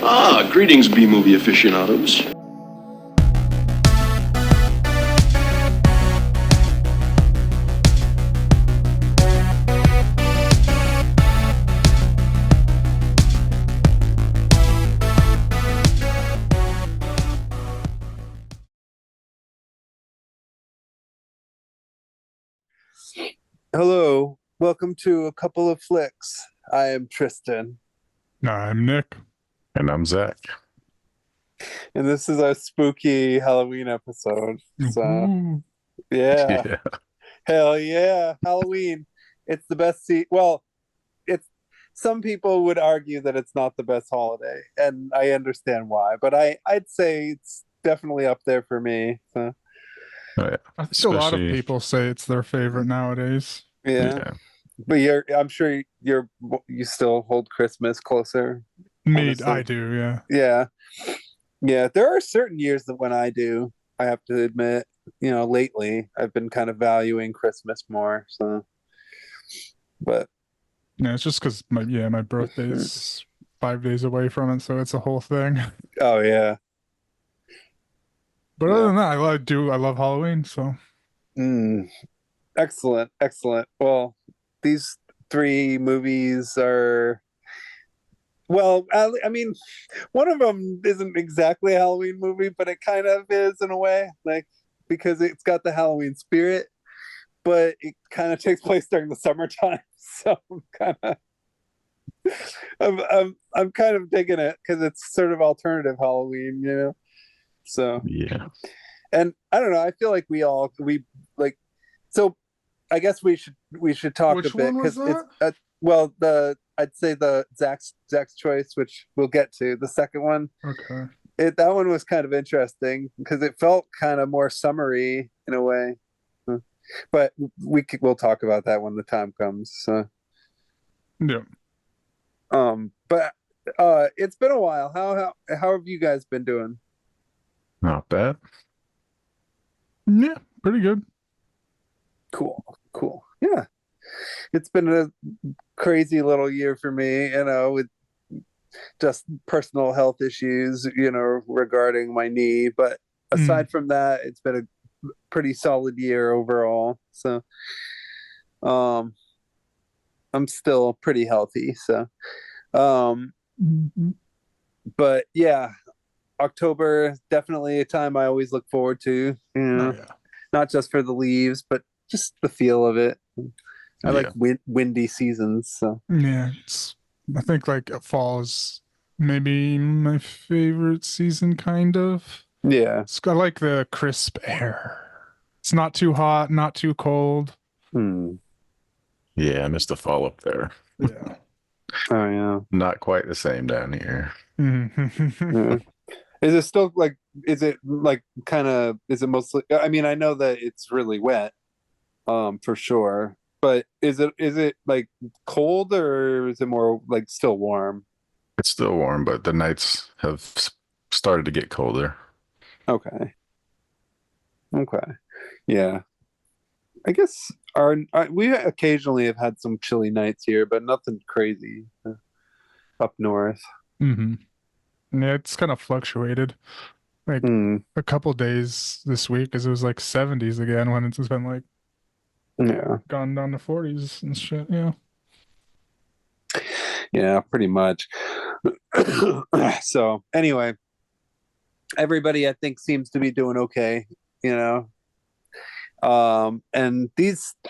Ah, greetings, B-movie aficionados. Hello, welcome to A Couple of Flicks. I am Tristan, I'm Nick. And I'm Zach. and this is our spooky Halloween episode. So, Ooh. yeah, Yeah. hell yeah, Halloween. It's the best. Well, it's some people would argue that it's not the best holiday, and I understand why. But I'd say it's definitely up there for me. So, Oh, yeah. I think a lot of Especially- people say it's their favorite nowadays. yeah. Yeah. But I'm sure you still hold Christmas closer. Me, Honestly. I do, yeah. Yeah. Yeah, there are certain years that when I do, I have to admit, lately I've been kind of valuing Christmas more. So, but Yeah, it's just because my birthday's 5 days away from it, so it's a whole thing. oh yeah. But Yeah. other than that, I love Halloween, so Excellent, excellent. Well, these three movies are well, I mean, one of them isn't exactly a Halloween movie, but it kind of is in a way, like because it's got the Halloween spirit, but it kind of takes place during the summertime. So I'm kind of digging it because it's sort of alternative Halloween. So Yeah. and I don't know, I feel like we like so I guess we should talk Which a bit one was because it's well I'd say the Zach's choice, which we'll get to. The second one, okay. that one was kind of interesting because it felt kind of more summery in a way, but we'll talk about that when the time comes. So. Yeah. But it's been a while. How have you guys been doing? Not bad. Yeah, pretty good. Cool. Yeah. It's been a crazy little year for me, with just personal health issues, regarding my knee. But aside from that, it's been a pretty solid year overall. So, I'm still pretty healthy. So, but yeah, October definitely a time I always look forward to. Oh, yeah. Not just for the leaves, but just the feel of it. I like Yeah. windy seasons. So Yeah, I think like fall is maybe my favorite season, kind of. yeah. I like the crisp air. It's not too hot, not too cold. Hmm. Yeah, I missed the fall up there. Yeah. Oh yeah. Not quite the same down here. Yeah. Is it still like? Is it like kind of? Is it mostly? I mean, I know that it's really wet, for sure. But is it like cold or is it more like still warm? It's still warm, but the nights have started to get colder. Okay. Yeah. I guess we occasionally have had some chilly nights here, but nothing crazy up north. Yeah, it's kind of fluctuated. Like a couple days this week, because it was like 70s again when it's been like Yeah. gone down to 40s and shit. Yeah. Yeah, pretty much. So anyway, everybody I think seems to be doing okay, and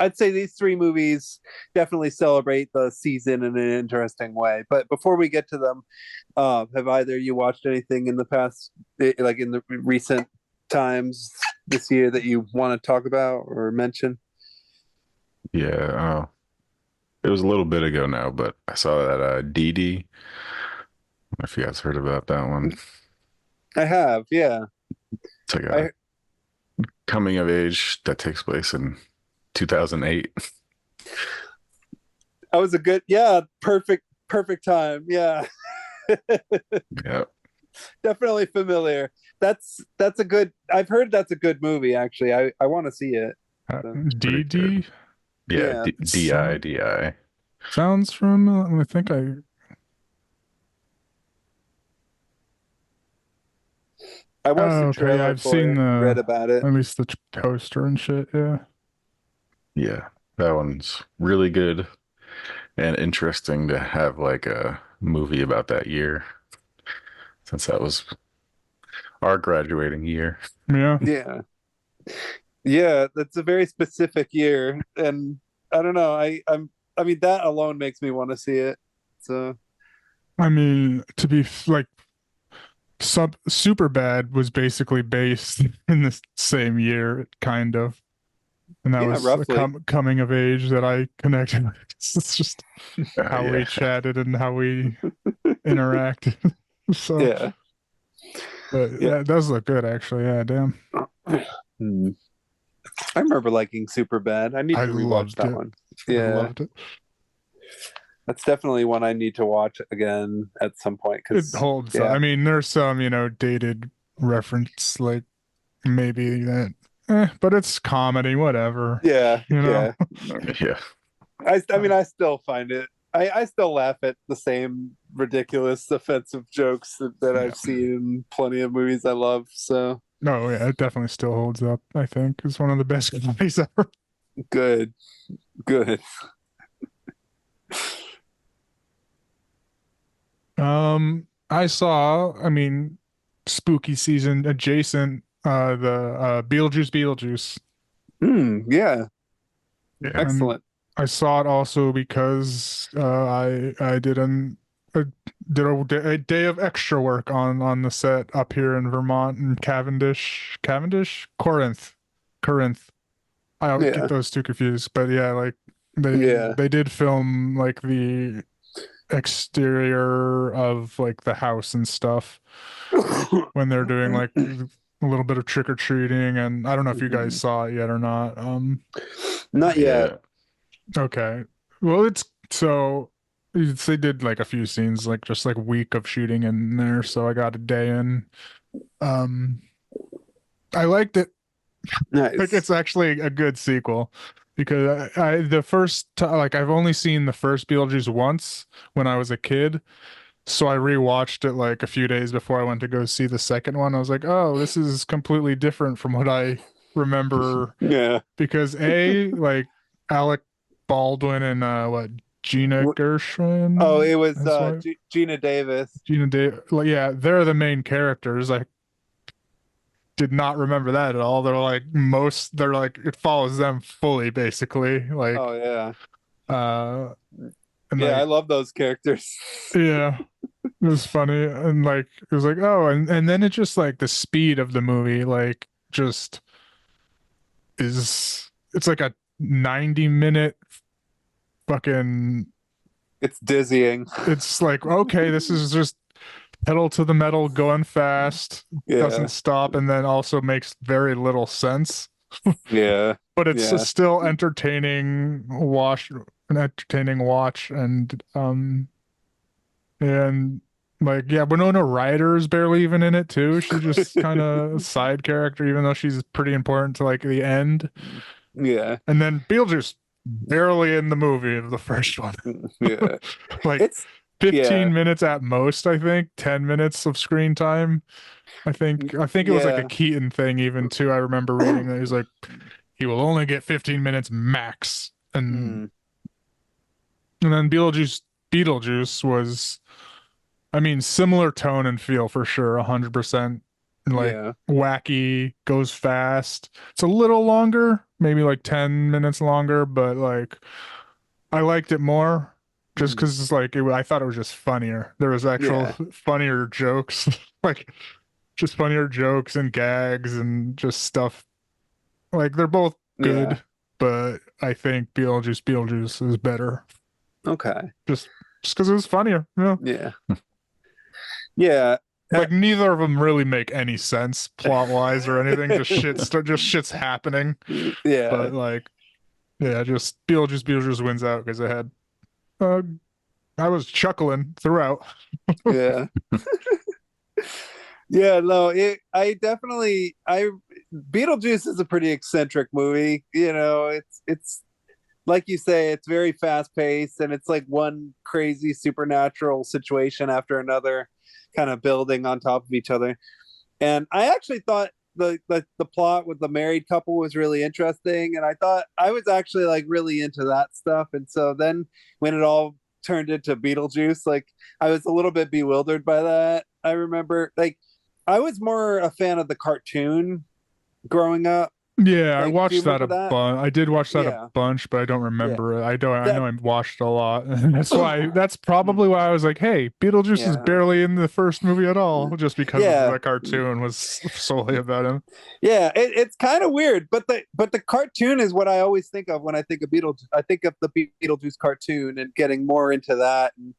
I'd say these three movies definitely celebrate the season in an interesting way. But before we get to them, have either of you watched anything in the past, like in the recent times this year, that you want to talk about or mention? Yeah. It was a little bit ago now, but I saw that Dee Dee. I don't know if you guys heard about that one. I have, yeah. It's like a coming of age that takes place in 2008. That was a good, yeah, perfect time, yeah. Yeah. Definitely familiar. That's a good. I've heard that's a good movie. Actually, I want to see it. DD? good. Yeah. Yeah, DI. Sounds from, I think I watched the Oh, okay. trailer I've for seen it, read about it. at least the poster and shit. Yeah. Yeah, that one's really good and interesting to have like a movie about that year, since that was our graduating year. Yeah. Yeah. Yeah, that's a very specific year, and I don't know. I mean, that alone makes me want to see it. So I mean, to be like, Super Bad was basically based in the same year, kind of, and that yeah, was a roughly. coming of age that I connected with. It's just how we Yeah, chatted and how we interacted. So, Yeah. but Yeah. that does look good, actually. Yeah, damn. Hmm. I remember liking Super Bad. I need I to rewatch loved that it. one. I Yeah, loved it. that's definitely one I need to watch again at some point. It Because holds up. yeah, I mean, there's some, dated reference, like maybe that, but it's comedy, whatever, yeah, you know? yeah. yeah, I mean, I still find it. I still laugh at the same ridiculous, offensive jokes that Yeah. I've seen in plenty of movies I love. So No, yeah, it definitely still holds up. I think it's one of the best movies ever. good, good. I saw, I mean, spooky season adjacent, the Beetlejuice. Yeah, And excellent. I saw it also because I did a day of extra work on the set up here in Vermont in Corinth. I always get Yeah, those two confused, but yeah, like yeah. they did film like the exterior of like the house and stuff when they're doing like a little bit of trick or treating, and I don't know if you guys saw it yet or not. Not yet. yeah. Okay. Well, they did like a few scenes, like just like week of shooting in there, so I got a day in. Um, I liked it. Like Nice. it's actually a good sequel because the first like I've only seen the first Beetlejuice once when I was a kid, so I rewatched it like a few days before I went to go see the second one. I was like, oh, this is completely different from what I remember Yeah. because like Alec Baldwin and what Gina Oh, Gershwin, it was that's why Gina Davis. Gina Day, like, yeah, they're the main characters. I did not remember that at all. They're like it follows them fully, basically. Oh Like, yeah. and Yeah, I like, love those characters. yeah, it was funny, and like it was like, oh, and then it just like the speed of the movie, like just it's like a 90-minute fucking. It's dizzying. It's like, okay, this is just pedal to the metal, going fast, Yeah. doesn't stop, and then also makes very little sense. Yeah. But it's Yeah. still an entertaining watch, and like, yeah, Winona Ryder is barely even in it too. She's just kind of a side character, even though she's pretty important to like the end. Yeah. And then Beetlejuice barely in the movie of the first one. Yeah. Like It's 15 yeah. minutes at most, I think. 10 minutes of screen time. I think it was like a Yeah. Keaton thing even too. I remember reading that he was like he will only get 15 minutes max. Mm, And then Beetlejuice was, I mean, similar tone and feel for sure, 100%. Like yeah. wacky, goes fast. It's a little longer, maybe like 10 minutes longer, but like I liked it more just because it's like I thought it was just funnier. There was actual Yeah. funnier jokes, like just funnier jokes and gags and just stuff. Like they're both Yeah. good, but I think Beetlejuice is better Okay. just because it was funnier. Yeah. Yeah. Like neither of them really make any sense plot wise or anything. Just shit's happening. Yeah. But like, yeah, just Beetlejuice wins out because uh, I was chuckling throughout. Yeah. Yeah, no, I definitely Beetlejuice is a pretty eccentric movie. It's like you say, it's very fast paced and it's like one crazy supernatural situation after another kind of building on top of each other. And I actually thought the plot with the married couple was really interesting, and I thought I was actually like really into that stuff. And so then when it all turned into Beetlejuice, like I was a little bit bewildered by that. I remember like I was more a fan of the cartoon growing up. Yeah, I Like, do you watched that a remember that? bunch. I did watch that Yeah. a bunch, but I don't remember it. I don't. I That know I watched a lot, and that's why. That's probably why I was like, "Hey, Beetlejuice is yeah. barely in the first movie at all," just because Yeah. the cartoon was solely about him. Yeah, it's kind of weird, but the cartoon is what I always think of when I think of Beetlejuice. I think of the Beetlejuice cartoon and getting more into that. And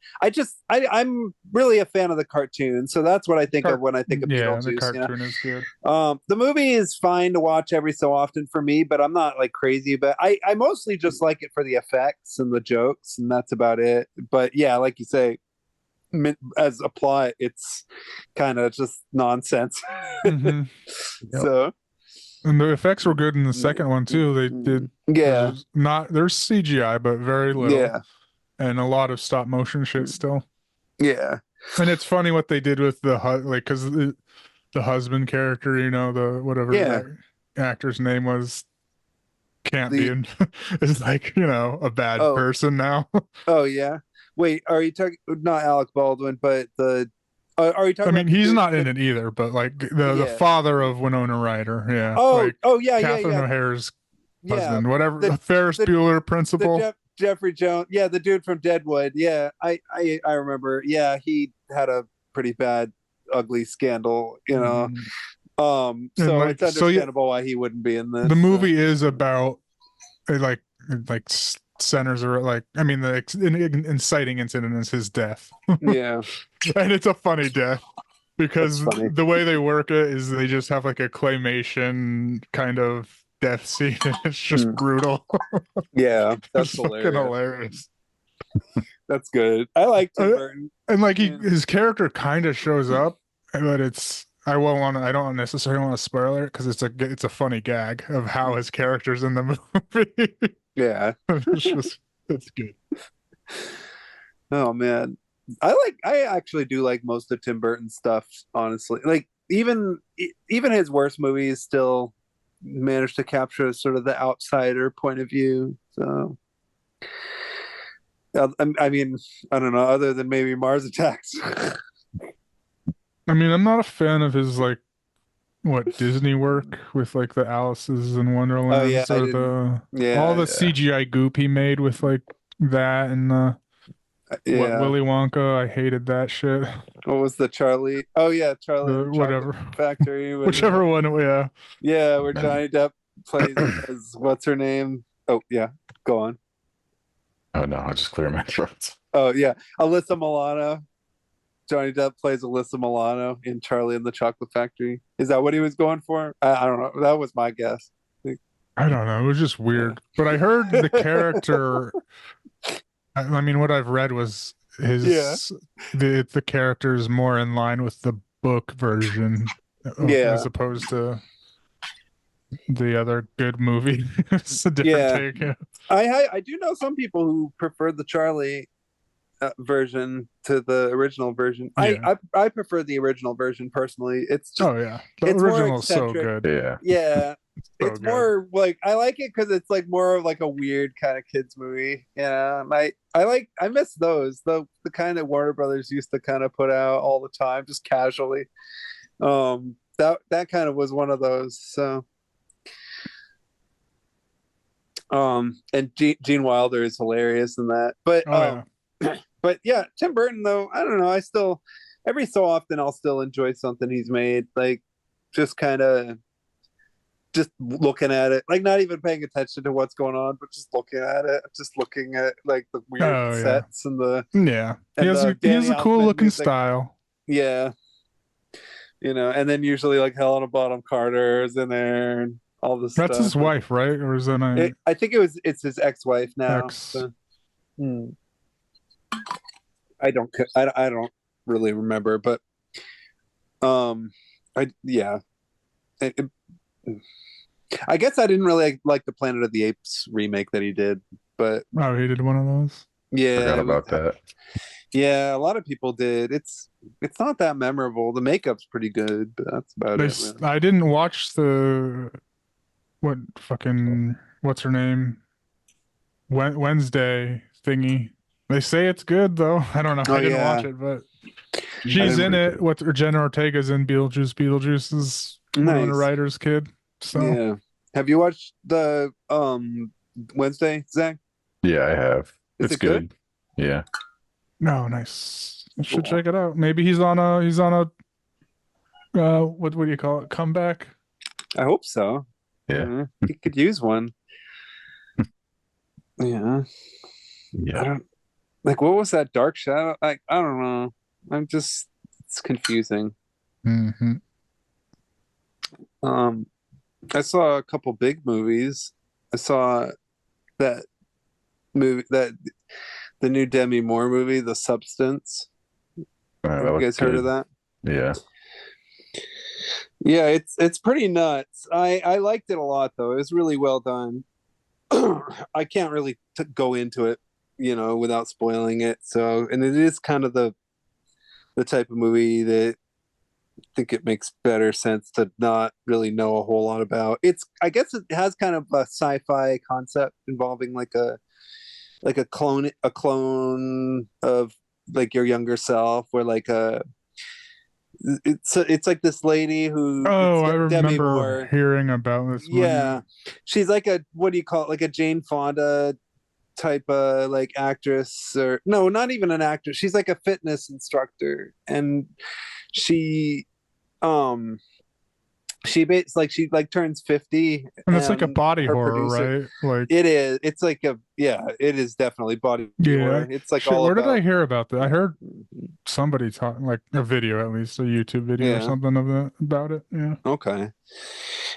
I'm really a fan of the cartoon, so that's what I think of when I think of Yeah, the Beetlejuice. cartoon is good. The movie is fine to watch every so often for me, but I'm not like crazy. But I mostly just like it for the effects and the jokes, and that's about it. But yeah, like you say, as a plot, it's kind of just nonsense. hmm So, And the effects were good in the second one too. They did. yeah, There's CGI, but very little, yeah, and a lot of stop motion shit still. yeah, And it's funny what they did with like because the husband character, the whatever yeah. that actor's name was, can't The be in is like a bad Oh. person now. Oh yeah. Wait, are you talking not Alec Baldwin, but are you talking I mean, about the he's dude- not in the- it either, but like the Yeah. father of Winona Ryder, yeah, Oh, like yeah, Catherine yeah. O'Hara's Yeah. husband, whatever, The- Ferris the- Bueller The principal. Jeffrey Jones. Yeah, the dude from Deadwood. Yeah, I remember. Yeah, he had a pretty bad ugly scandal, Mhm. So like, it's so, yeah, understandable why he wouldn't be in this. The movie is about like centers are like the inciting incident is his death, Yeah. and it's a funny death because That's funny. the way they work it is they just have like a claymation kind of death scene, and it's just brutal. Yeah, that's It's fucking hilarious. That's good. I like Tim Uh, Burton. And like Yeah. his character kind of shows up, but I don't necessarily want to spoil it because it's a funny gag of how his character's in the movie. Yeah. It's good. Oh man. I actually do like most of Tim Burton's stuff, honestly. Like even his worst movies still manage to capture sort of the outsider point of view. So I mean, I don't know, other than maybe Mars Attacks. I mean, I'm not a fan of his like Disney work with like the Alice's in Wonderland Oh, yeah, I or didn't- yeah, all the yeah. CGI goop he made with like that and Yeah. Willy Wonka. I hated that shit. What was the Charlie? Oh yeah, Charlie and the Whatever. Chocolate Factory. Whichever one, yeah. Yeah, where Johnny Depp plays as what's her name? Oh yeah, go on. Oh no, I'll just clear my throat. Oh yeah, Alyssa Milano. Johnny Depp plays Alyssa Milano in Charlie and the Chocolate Factory. Is that what he was going for? I don't know. That was my guess. I don't know. It was just weird. But I heard the character. I mean, what I've read was the character is more in line with the book version, as opposed to the other good movie. It's a different take. Yeah. I do know some people who prefer the Charlie version to the original version. Yeah. I prefer the original version personally. It's just The it's more original is so eccentric. good. Yeah. Yeah. So It's good. more like I like it because it's like more of like a weird kind of kids movie. Yeah, and I miss those the kind that Warner Brothers used to kind of put out all the time, just casually. That kind of was one of those. So, and Gene Wilder is hilarious in that. But but yeah, Tim Burton though, I don't know. I still every so often I'll still enjoy something he's made, like just kind of. Just looking at it, like not even paying attention to what's going on, but just looking at it, just looking at like the weird sets and the yeah. and He has a cool looking music. style. Yeah, and then usually like Helena Bonham Carter is in there and all this. That's stuff. his wife, right? Or is that I think it's his ex-wife now. Ex. So. I don't really remember, but I guess I didn't really like the Planet of the Apes remake that he did, but he did one of those. Yeah, Forgot about that. yeah, a lot of people did. It's not that memorable. The makeup's pretty good, but that's about it, really. I didn't watch the what's her name? Wednesday thingy. They say it's good though. I don't know. Oh I didn't watch yeah, it, but I she's in didn't- it. Jenna Ortega's in Beetlejuice. Beetlejuice is one of the nice. writer's kid. So Yeah. Have you watched the Wednesday, Zach? Yeah, I have. Is It's it good? Yeah. no, nice. I should Cool. check it out. Maybe he's on a what do you call it? Comeback. I hope so. Yeah. He could use one. Yeah. I Yeah. don't like what was that Dark Shadow? I don't know. It's confusing. Mm-hmm. I saw a couple big movies. I saw that the new Demi Moore movie, The Substance. That Have you looked guys heard of good. that? Yeah. Yeah, it's pretty nuts. I liked it a lot though. It was really well done. I can't really go into it, without spoiling it. So, and it is kind of the type of movie that I think it makes better sense to not really know a whole lot about. I guess it has kind of a sci-fi concept involving like a clone of like your younger self, where like it's like this lady who Oh, I Demi remember Moore. hearing about this one. Yeah, she's like a what do you call it? Like a Jane Fonda type of like actress, or no, not even an actress. She's like a fitness instructor, and she um she like turns 50, And it's like a and body her horror, producer. right? Like, It is. It's like it is definitely body yeah. horror. It's like Shit, all where did I about. hear about that? I heard somebody talk, like a video, at least a YouTube video or Yeah. something of that about it. Yeah. Okay.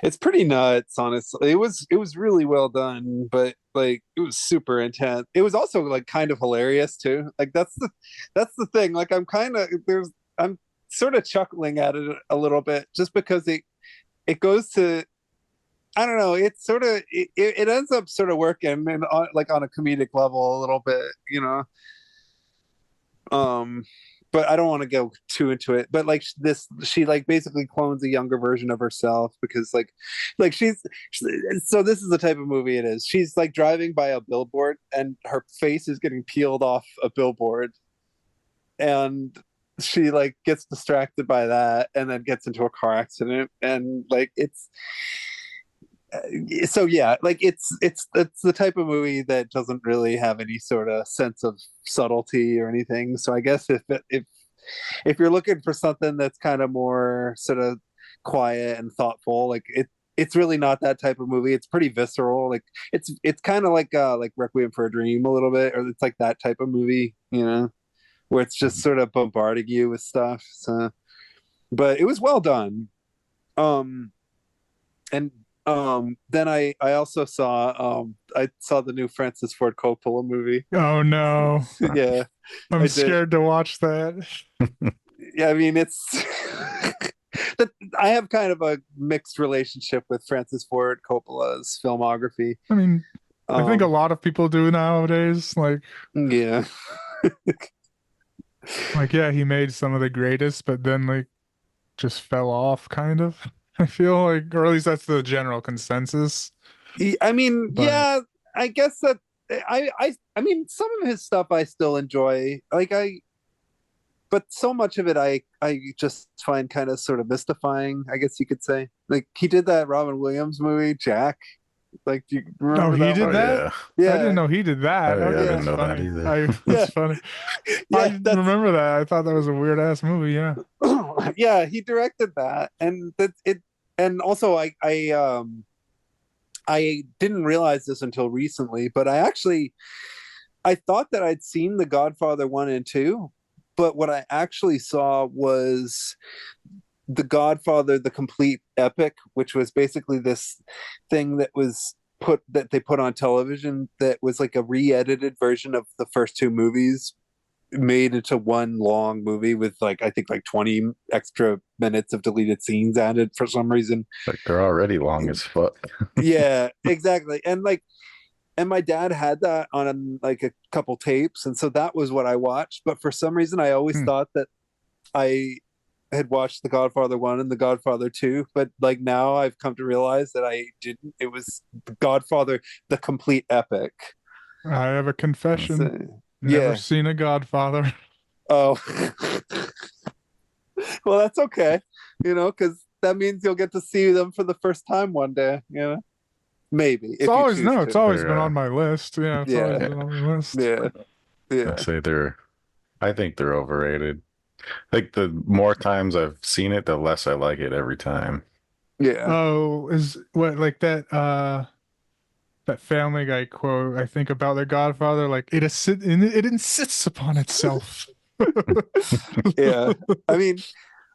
It's pretty nuts, honestly. It was really well done, but like it was super intense. It was also like kind of hilarious too. Like that's the thing. Like I'm sort of chuckling at it a little bit just because it goes to, I don't know, it's sort of it ends up sort of working and like on a comedic level a little bit, but I don't want to go too into it. But like she like basically clones a younger version of herself because like so this is the type of movie it is. She's like driving by a billboard and her face is getting peeled off a billboard, and she like gets distracted by that and then gets into a car accident, and like it's so yeah, like it's the type of movie that doesn't really have any sort of sense of subtlety or anything. So I guess if you're looking for something that's kind of more sort of quiet and thoughtful, like it's really not that type of movie. It's pretty visceral. Like it's kind of like Requiem for a Dream a little bit, or it's like that type of movie, where it's just sort of bombarding you with stuff. So, but it was well done. And then I also saw the new Francis Ford Coppola movie. Oh no. Yeah, I I'm did. scared to watch that. Yeah, I mean it's I have kind of a mixed relationship with Francis Ford Coppola's filmography. I mean, I think a Um, lot of people do nowadays. yeah. Like, yeah, he made some of the greatest, but then like just fell off kind of. I feel like, or at least that's the general consensus. I mean, But- yeah, I guess that I mean some of his stuff I still enjoy. But so much of it I just find kind of sort of mystifying, I guess you could say. Like he did that Robin Williams movie, Jack. Like do you remember he that did one? that? Yeah. I didn't know he did that. Oh, yeah, I didn't know that funny. either. That's Yeah. funny. Yeah, I that's- remember that. I thought that was a weird ass movie. Yeah. Yeah, he directed that, and and also I didn't realize this until recently, but I thought that I'd seen The Godfather 1 and 2, but what I actually saw was The Godfather the Complete Epic, which was basically this thing that they put on television that was like a re-edited version of the first two movies made into one long movie with like I think like 20 extra minutes of deleted scenes added for some reason. Like they're already long as fuck. Yeah, exactly. And like and my dad had that on like a couple tapes, and so that was what I watched. But for some reason, I always thought that I had watched The Godfather 1 and The Godfather 2, but like now I've come to realize that I didn't. It was Godfather, the complete epic. I have a confession. So, Never seen a Godfather. Oh, well, that's okay, because that means you'll get to see them for the first time one day, maybe. It's always it's always They're, been on my list. Yeah, it's always been on my list. Yeah. I think they're overrated. Like the more times I've seen it, the less I like it every time. Yeah. Oh, is what like that Family Guy quote I think about The Godfather, like it insists upon itself. Yeah. I mean,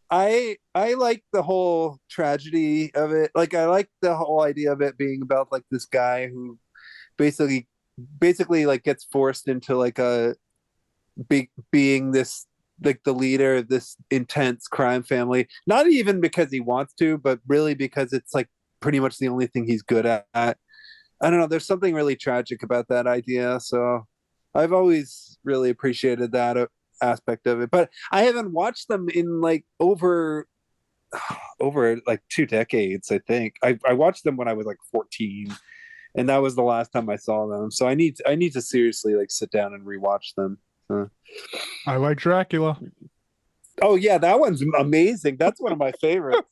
I like the whole tragedy of it. Like I like the whole idea of it being about like this guy who basically like gets forced into like being this like the leader of this intense crime family, not even because he wants to, but really because it's like pretty much the only thing he's good at. I don't know, there's something really tragic about that idea, so I've always really appreciated that aspect of it. But I haven't watched them in like over like 2 decades. I think I watched them when I was like 14, and that was the last time I saw them, so I need to seriously like sit down and rewatch them. I like Dracula. Oh yeah, that one's amazing. That's one of my favorites.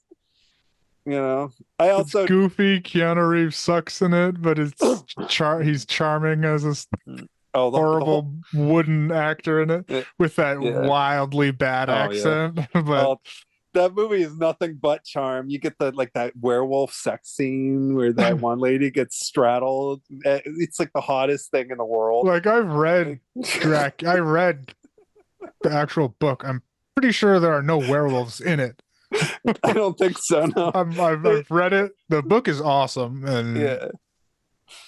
I also it's goofy. Keanu Reeves sucks in it, but he's charming as a horrible wooden actor in it with that wildly bad accent. But that movie is nothing but charm. You get that werewolf sex scene where that one lady gets straddled. It's like the hottest thing in the world. Like I've read I read the actual book. I'm pretty sure there are no werewolves in it. I don't think so. No, I've read it. The book is awesome, and yeah,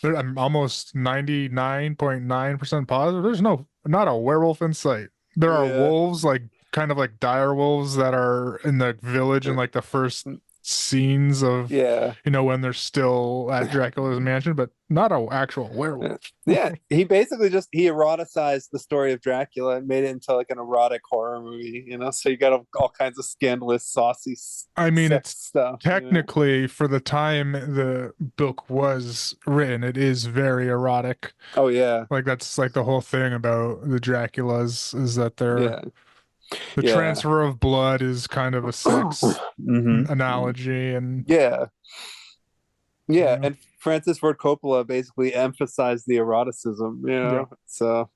I'm almost 99.9% positive. There's not a werewolf in sight. There are wolves, like kind of like dire wolves that are in the village in like the first scenes of when they're still at Dracula's mansion, but not an actual werewolf. Yeah, he basically he eroticized the story of Dracula and made it into like an erotic horror movie, so you got all kinds of scandalous, saucy it's stuff. Technically, for the time the book was written, it is very erotic. Oh yeah, like that's like the whole thing about the Draculas is that they're the transfer of blood is kind of a sex analogy, and and Francis Ford Coppola basically emphasized the eroticism, so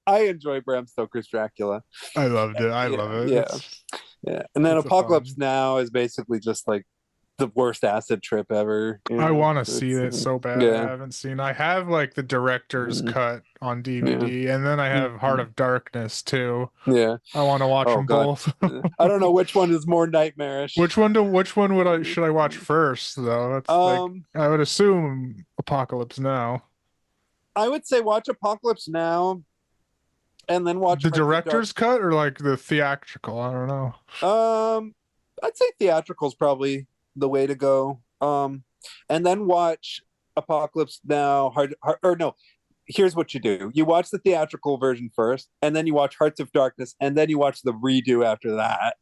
I enjoy Bram Stoker's Dracula. I loved it. I love it. And then Apocalypse Now is basically just like the worst acid trip ever. I want to see it so bad. I haven't seen. I have like the director's cut on DVD, and then I have Heart of Darkness too. Yeah, I want to watch them both. I don't know which one is more nightmarish. Which one should I watch first though? That's I would assume Apocalypse Now. I would say watch Apocalypse Now, and then watch the director's cut or like the theatrical. I don't know. I'd say theatrical is probably the way to go. And then watch Apocalypse Now. Here's what you do: you watch the theatrical version first, and then you watch Hearts of Darkness, and then you watch the redo after that.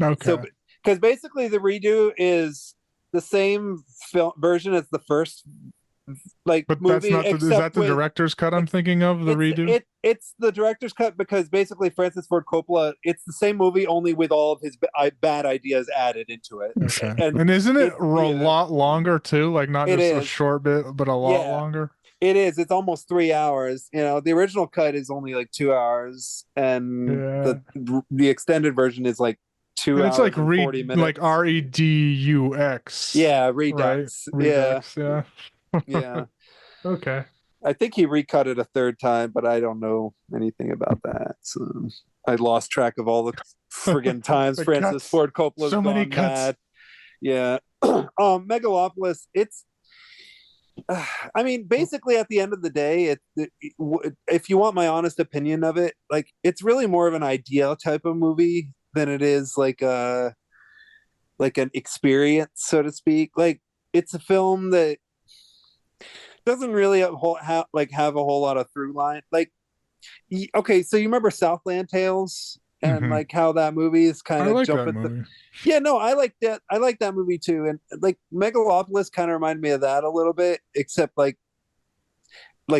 Okay. So, because basically the redo is the same film version as the first but movie. That's not is that the director's cut I'm thinking of, the redo? It's the director's cut because basically Francis Ford Coppola, it's the same movie only with all of his bad ideas added into it. Okay. And isn't it a lot longer too? Like not just a short bit, but a lot longer? It is. It's almost 3 hours. The original cut is only like 2 hours, and the extended version is like 2 hours. It's like 40 minutes. Like REDUX. Yeah, Redux. Right? Redux, yeah. Yeah. Okay. I think he recut it a third time, but I don't know anything about that. So I lost track of all the friggin' times Francis Ford Coppola's so many cuts. Mad. Yeah. Megalopolis, it's I mean, basically at the end of the day, if you want my honest opinion of it, like it's really more of an idea type of movie than it is like an experience, so to speak. Like it's a film that doesn't really have a whole lot of through line. Like, okay, so you remember Southland Tales and Mhm. like how that movie is I kind of like jump that at the movie. yeah, no, I like that. I like that movie too. And like Megalopolis kind of reminded me of that a little bit, except like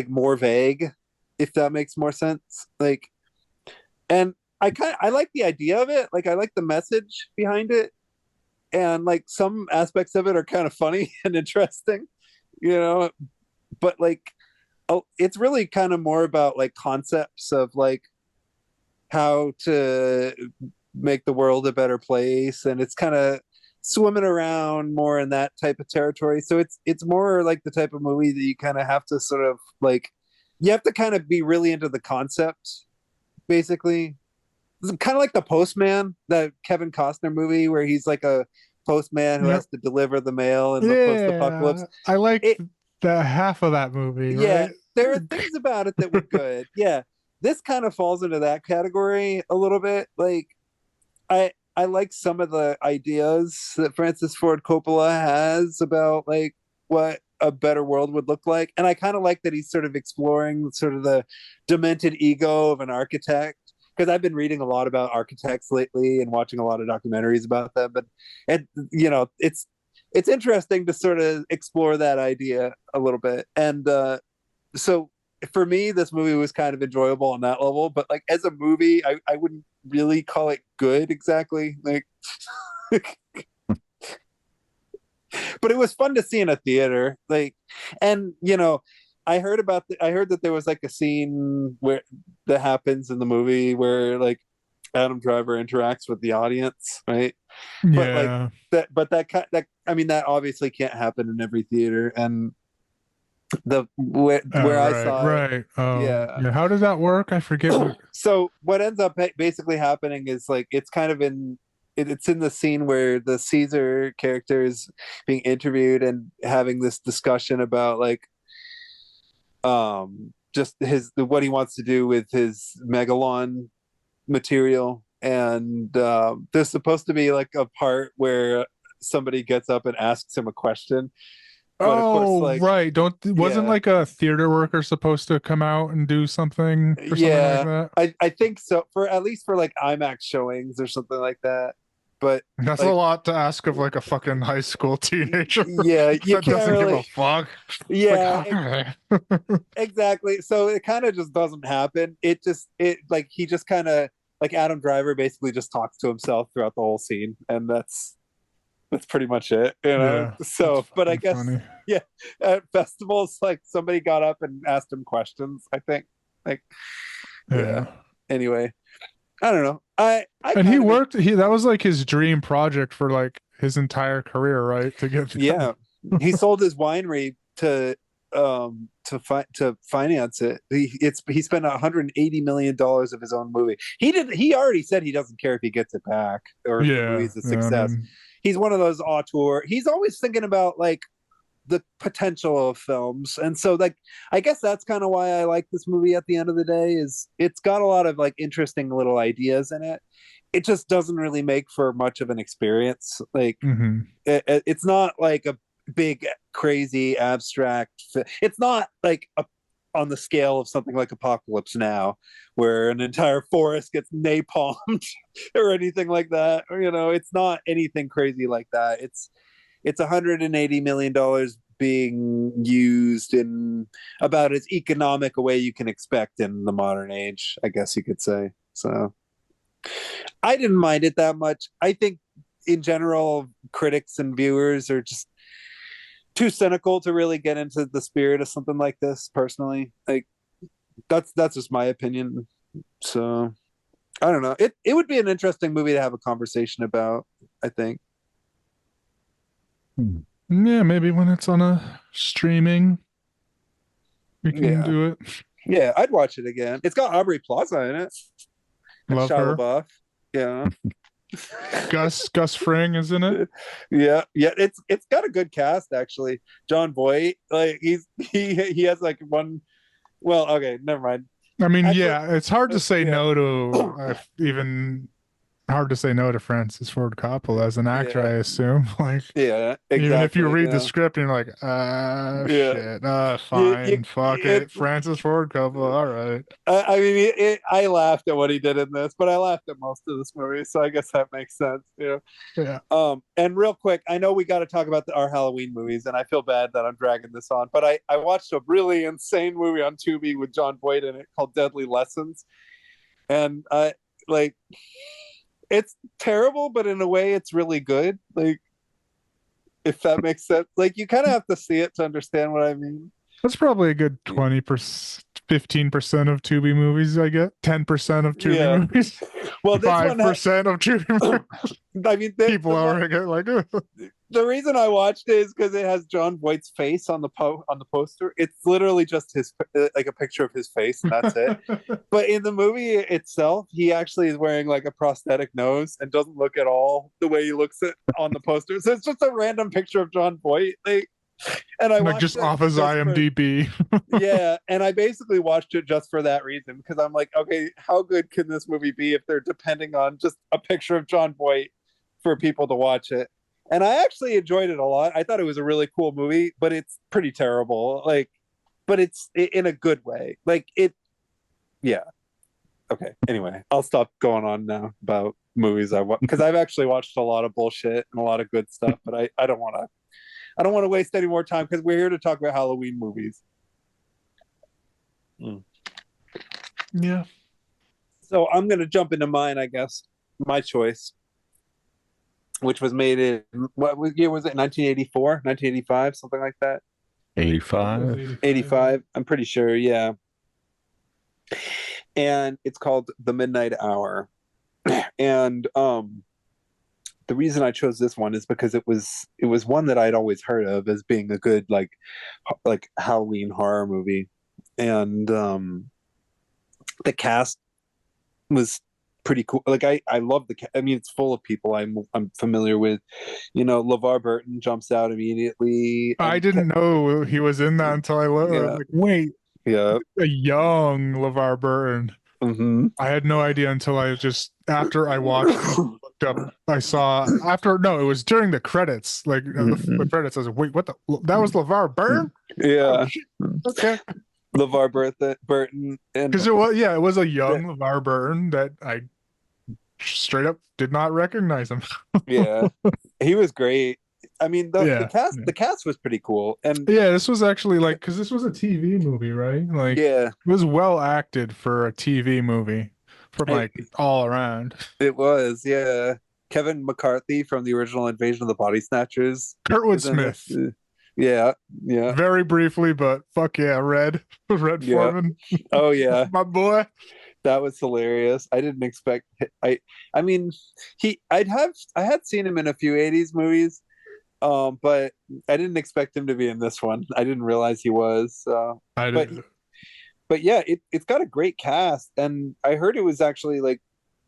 more vague, if that makes more sense. Like, and I like the idea of it. Like, I like the message behind it, and like some aspects of it are kind of funny and interesting, you know. But like, oh, it's really kind of more about like concepts of like how to make the world a better place, and it's kind of swimming around more in that type of territory. So it's more like the type of movie that you kind of have to sort of like, you have to kind of be really into the concept, basically. It's kind of like The Postman, that Kevin Costner movie where he's like a postman who Yep. has to deliver the mail in the post-apocalypse. Yeah, I like It the half of that movie, Yeah, right? there are things about it that were good. Yeah, this kind of falls into that category a little bit. Like, I like some of the ideas that Francis Ford Coppola has about like what a better world would look like, and I kind of like that he's sort of exploring sort of the demented ego of an architect, because I've been reading a lot about architects lately and watching a lot of documentaries about them. But and it's interesting to sort of explore that idea a little bit. And so for me, this movie was kind of enjoyable on that level, but like as a movie, I wouldn't really call it good exactly. Like, but it was fun to see in a theater. Like, and I heard that there was like a scene where that happens in the movie where like Adam Driver interacts with the audience, right? But like Yeah. that I mean, that obviously can't happen in every theater. And where I Right, saw it, right. Oh, yeah. yeah. How does that work? I forget what. So what ends up basically happening is like it's kind of it's in the scene where the Caesar character is being interviewed and having this discussion about like just what he wants to do with his megalon material. And there's supposed to be like a part where somebody gets up and asks him a question, but of course, Oh, like, right. Wasn't yeah, like a theater worker supposed to come out and do something or something like yeah, that? I think so, for at least for like IMAX showings or something like that. But That's a like, lot to ask of like a fucking high school teenager yeah, you that can't doesn't give a really, fuck. Like, yeah, exactly. So it kind of just doesn't happen. It like he just kind of, like, Adam Driver basically just talks to himself throughout the whole scene, and that's pretty much it, you know. yeah, that's So, but I fucking guess, funny. yeah, at festivals, like somebody got up and asked him questions, I think. Like, yeah. Yeah. Anyway, I don't know. I And he kind of, worked, that was like his dream project for like his entire career, right? To get yeah. He sold his winery to finance it. He spent $180 million of his own movie. He already said he doesn't care if he gets it back or if the Yeah, movie's a yeah, I success. mean, He's one of those auteur. He's always thinking about like the potential of films. And so like I guess that's kind of why I like this movie at the end of the day, is it's got a lot of like interesting little ideas in it. It just doesn't really make for much of an experience. Like mhm. it's not like a big crazy abstract it's not like on the scale of something like Apocalypse Now, where an entire forest gets napalmed or anything like that. Or, it's not anything crazy like that. It's $180 million being used in about as economic a way you can expect in the modern age, I guess you could say. So I didn't mind it that much. I think in general, critics and viewers are just too cynical to really get into the spirit of something like this. Personally, like that's just my opinion. So I don't know. It would be an interesting movie to have a conversation about, I think. Yeah, maybe when it's on a streaming, we can Yeah. do it. Yeah, I'd watch it again. It's got Aubrey Plaza in it. And Love Shia her. LaBeouf. Yeah. Gus Fring is in it. Yeah, yeah. It's got a good cast actually. John Boyd, like he has like one. Well, okay, never mind. I mean, Actually, yeah, it's hard to say yeah. no to even hard to say no to Francis Ford Coppola as an actor, Yeah. I assume. Like, Yeah, even if you exactly, read the yeah. script and you're like, Yeah. shit, You, fine, fuck it, it's Francis Ford Coppola, all right. I mean, I laughed at what he did in this, but I laughed at most of this movie, so I guess that makes sense. Yeah. And real quick, I know we got to talk about our Halloween movies, and I feel bad that I'm dragging this on, but I watched a really insane movie on Tubi with John Boyd in it called Deadly Lessons, and I like it's terrible, but in a way, it's really good. Like, if that makes sense, like you kind of have to see it to understand what I mean. That's probably a good 20%, 15% of Tubi movies, I get. 10% of Tubi Yeah. movies. Well, this one, 5% of Tubi movies. I mean, People are like, the reason I watched it is because it has John Voight's face on the poster. It's literally just his like a picture of his face, and that's it. But in the movie itself, he actually is wearing like a prosthetic nose and doesn't look at all the way he looks at on the poster. So it's just a random picture of John Voight. And I like watched just it off his IMDb. yeah, and I basically watched it just for that reason because I'm like, okay, how good can this movie be if they're depending on just a picture of John Voight for people to watch it? And I actually enjoyed it a lot. I thought it was a really cool movie, but it's pretty terrible. Like, but it's in a good way. Like it, yeah. Okay. Anyway, I'll stop going on now about movies I watch because I've actually watched a lot of bullshit and a lot of good stuff, but I don't want to. I don't want to waste any more time because we're here to talk about Halloween movies. Yeah. So I'm going to jump into mine, I guess. My choice, which was made in, what year was it? 1984, 1985, something like that. 85. 85, I'm pretty sure, yeah. And it's called The Midnight Hour. And the reason I chose this one is because it was one that I'd always heard of as being a good like Halloween horror movie, and the cast was pretty cool. Like I love I mean, it's full of people I'm familiar with. LeVar Burton jumps out immediately. I didn't know he was in that until I looked. Yeah. Like, wait, Yeah. a young LeVar Burton. Mm-hmm. I had no idea until I just after I watched it, looked up. I saw it was during the credits, like the credits. I was like, wait, what that was LeVar Burton? Yeah. Oh, okay. LeVar Burton, and Because it was a young LeVar Burton that I straight up did not recognize him. yeah, he was great. I mean, the cast was pretty cool, and yeah, this was actually like because this was a TV movie, right? Like, yeah, it was well acted for a TV movie from like all around. It was, yeah. Kevin McCarthy from the original Invasion of the Body Snatchers. Kurtwood Smith. Yeah, yeah. Very briefly, but fuck yeah, Red Foreman. Oh yeah, my boy. That was hilarious. I didn't expect. I mean, I had seen him in a few '80s movies, but I didn't expect him to be in this one. I didn't realize he was. I did. But yeah, it's got a great cast, and I heard it was actually like,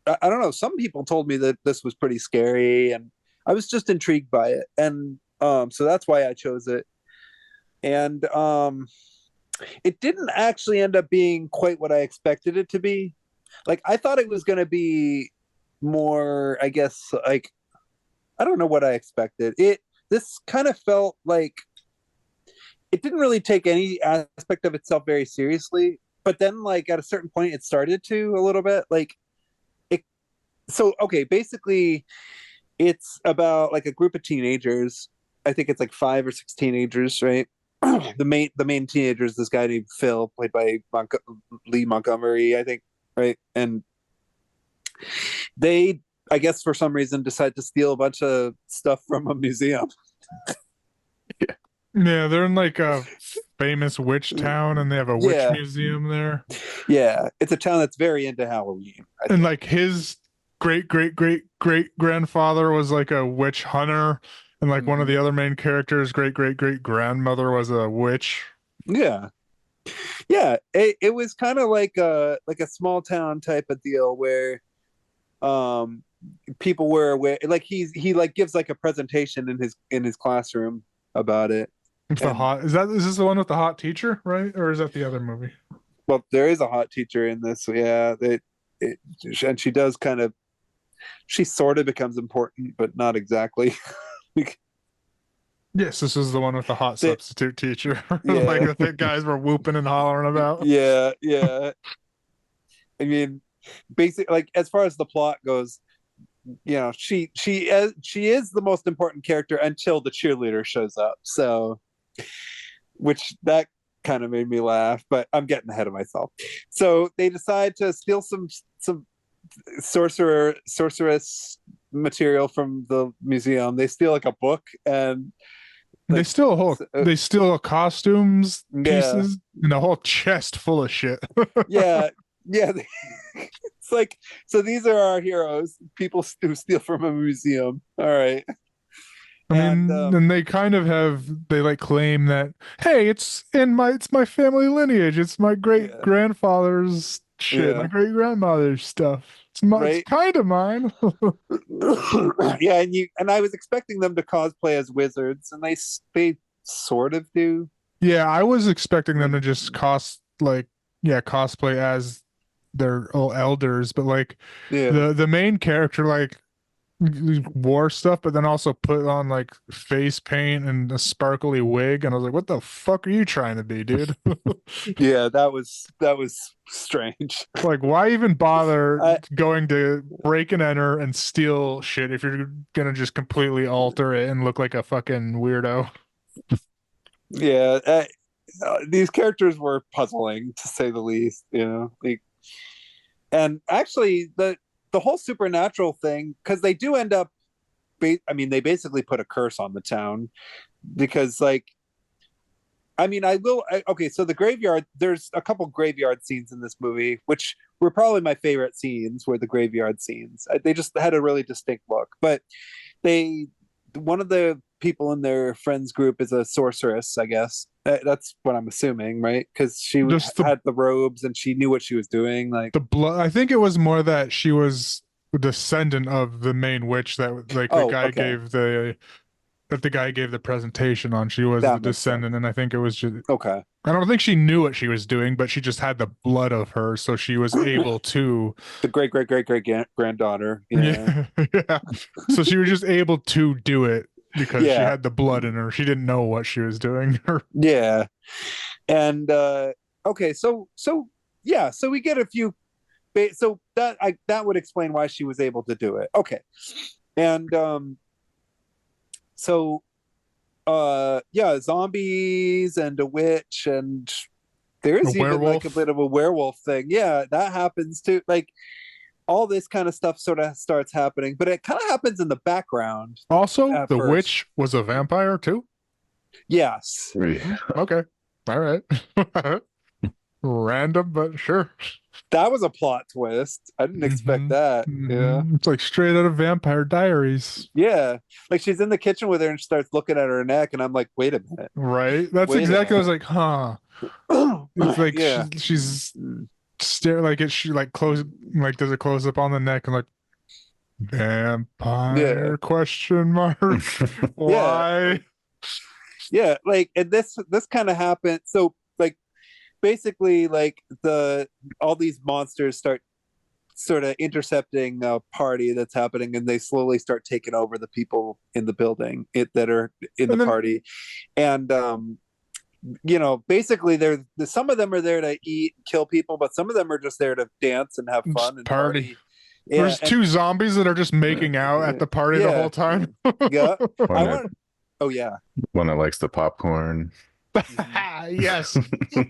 I don't know. Some people told me that this was pretty scary, and I was just intrigued by it, and so that's why I chose it. And it didn't actually end up being quite what I expected it to be. Like, I thought it was going to be more, I guess, like, I don't know what I expected. This kind of felt like it didn't really take any aspect of itself very seriously, but then like at a certain point it started to a little bit like it. So, okay, basically it's about like a group of teenagers. I think it's like 5 or 6 teenagers, right? The main teenager is this guy named Phil, played by Lee Montgomery, I think, right? And they, I guess for some reason, decide to steal a bunch of stuff from a museum. Yeah, they're in like a famous witch town, and they have a witch museum there. Yeah, it's a town that's very into Halloween. And like his great grandfather was like a witch hunter, and like one of the other main characters' great grandmother was a witch. Yeah, it was kind of like a small town type of deal where people were aware. Like he like gives like a presentation in his classroom about it. Is this the one with the hot teacher, right? Or is that the other movie? Well, there is a hot teacher in this, yeah. And she does kind of, she sort of becomes important, but not exactly. Yes, this is the one with the hot The- substitute teacher. Yeah. Like the guys were whooping and hollering about. Yeah, yeah. I mean, basically, like as far as the plot goes, you know, she is the most important character until the cheerleader shows up. So, which that kind of made me laugh, but I'm getting ahead of myself. So they decide to steal some sorceress material from the museum. They steal like a book, and They like, steal costumes Yeah. pieces and a whole chest full of shit. yeah, yeah. It's like, so these are our heroes, people who steal from a museum. All right. I mean, And, and they kind of they like claim that, hey, it's my family lineage. It's my great grandfather's shit, my Yeah. great grandmother's stuff. It's Right. kind of mine. Yeah, and I was expecting them to cosplay as wizards, and they sort of do. Yeah, I was expecting them to just cosplay as their elders, but like Yeah. the main character like wore stuff, but then also put on like face paint and a sparkly wig, and I was like, what the fuck are you trying to be, dude? Yeah, that was strange. Like, why even bother I- going to break and enter and steal shit if you're gonna just completely alter it and look like a fucking weirdo? Yeah, these characters were puzzling to say the least, you know. Like, and actually the whole supernatural thing, because they do end up I mean, they basically put a curse on the town, because like, I mean, okay, so the graveyard, there's a couple graveyard scenes in this movie, which were probably my favorite scenes, were the graveyard scenes. They just had a really distinct look. But one of the people in their friends group is a sorceress, I guess. That's what I'm assuming, right? Because she had the robes and she knew what she was doing. Like the blood, I think it was more that she was a descendant of the main witch that like the guy gave the presentation on. She was the descendant, and I think it was just okay. I don't think she knew what she was doing, but she just had the blood of her, so she was able to the great granddaughter. Yeah. Yeah. So she was just able to do it because she had the blood in her. She didn't know what she was doing. Yeah. And okay, so yeah, so we get a few so that would explain why she was able to do it. Okay. And so yeah, zombies and a witch, and there is even like a bit of a werewolf thing. Yeah, that happens too. Like all this kind of stuff sort of starts happening, but it kind of happens in the background. Also, the witch was a vampire too? Yes. Okay. All right. Random, but sure. That was a plot twist. I didn't expect that. Yeah. It's like straight out of Vampire Diaries. Yeah. Like she's in the kitchen with her and she starts looking at her neck, and I'm like, wait a minute. Right? That's exactly what I was like, huh. It's like she's staring like she like does a close up on the neck and like vampire question mark. Why? Yeah, like, and this kind of happened. So like basically like all these monsters start sort of intercepting a party that's happening, and they slowly start taking over the people in the building that are in the party. And you know, basically some of them are there to eat and kill people, but some of them are just there to dance and have fun and party. Yeah, there's two zombies that are just making out at the party the whole time. Yeah. Oh yeah. One that likes the popcorn. Yes.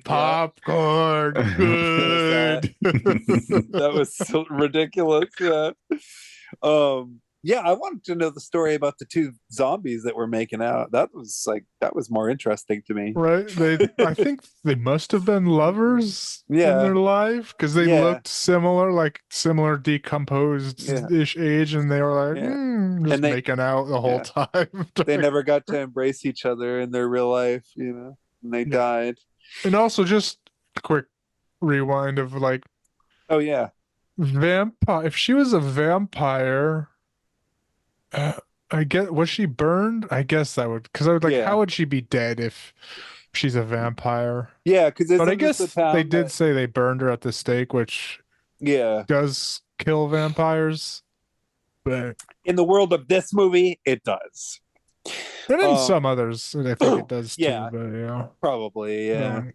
Popcorn. Good. That was so ridiculous. Yeah. Yeah, I wanted to know the story about the two zombies that were making out. That was more interesting to me. Right. I think they must have been lovers in their life, because they looked similar decomposed-ish age, and they were like just making out the whole time. They never got to embrace each other in their real life, you know, and they died. And also, just a quick rewind of like, oh yeah, vampire. If she was a vampire, I guess, was she burned? I guess that would, because I would like, how would she be dead if she's a vampire? Yeah, because but I guess they did say they burned her at the stake, which does kill vampires. But in the world of this movie, it does. and in some others, I think it does too. Yeah. But yeah, Probably, yeah. Um,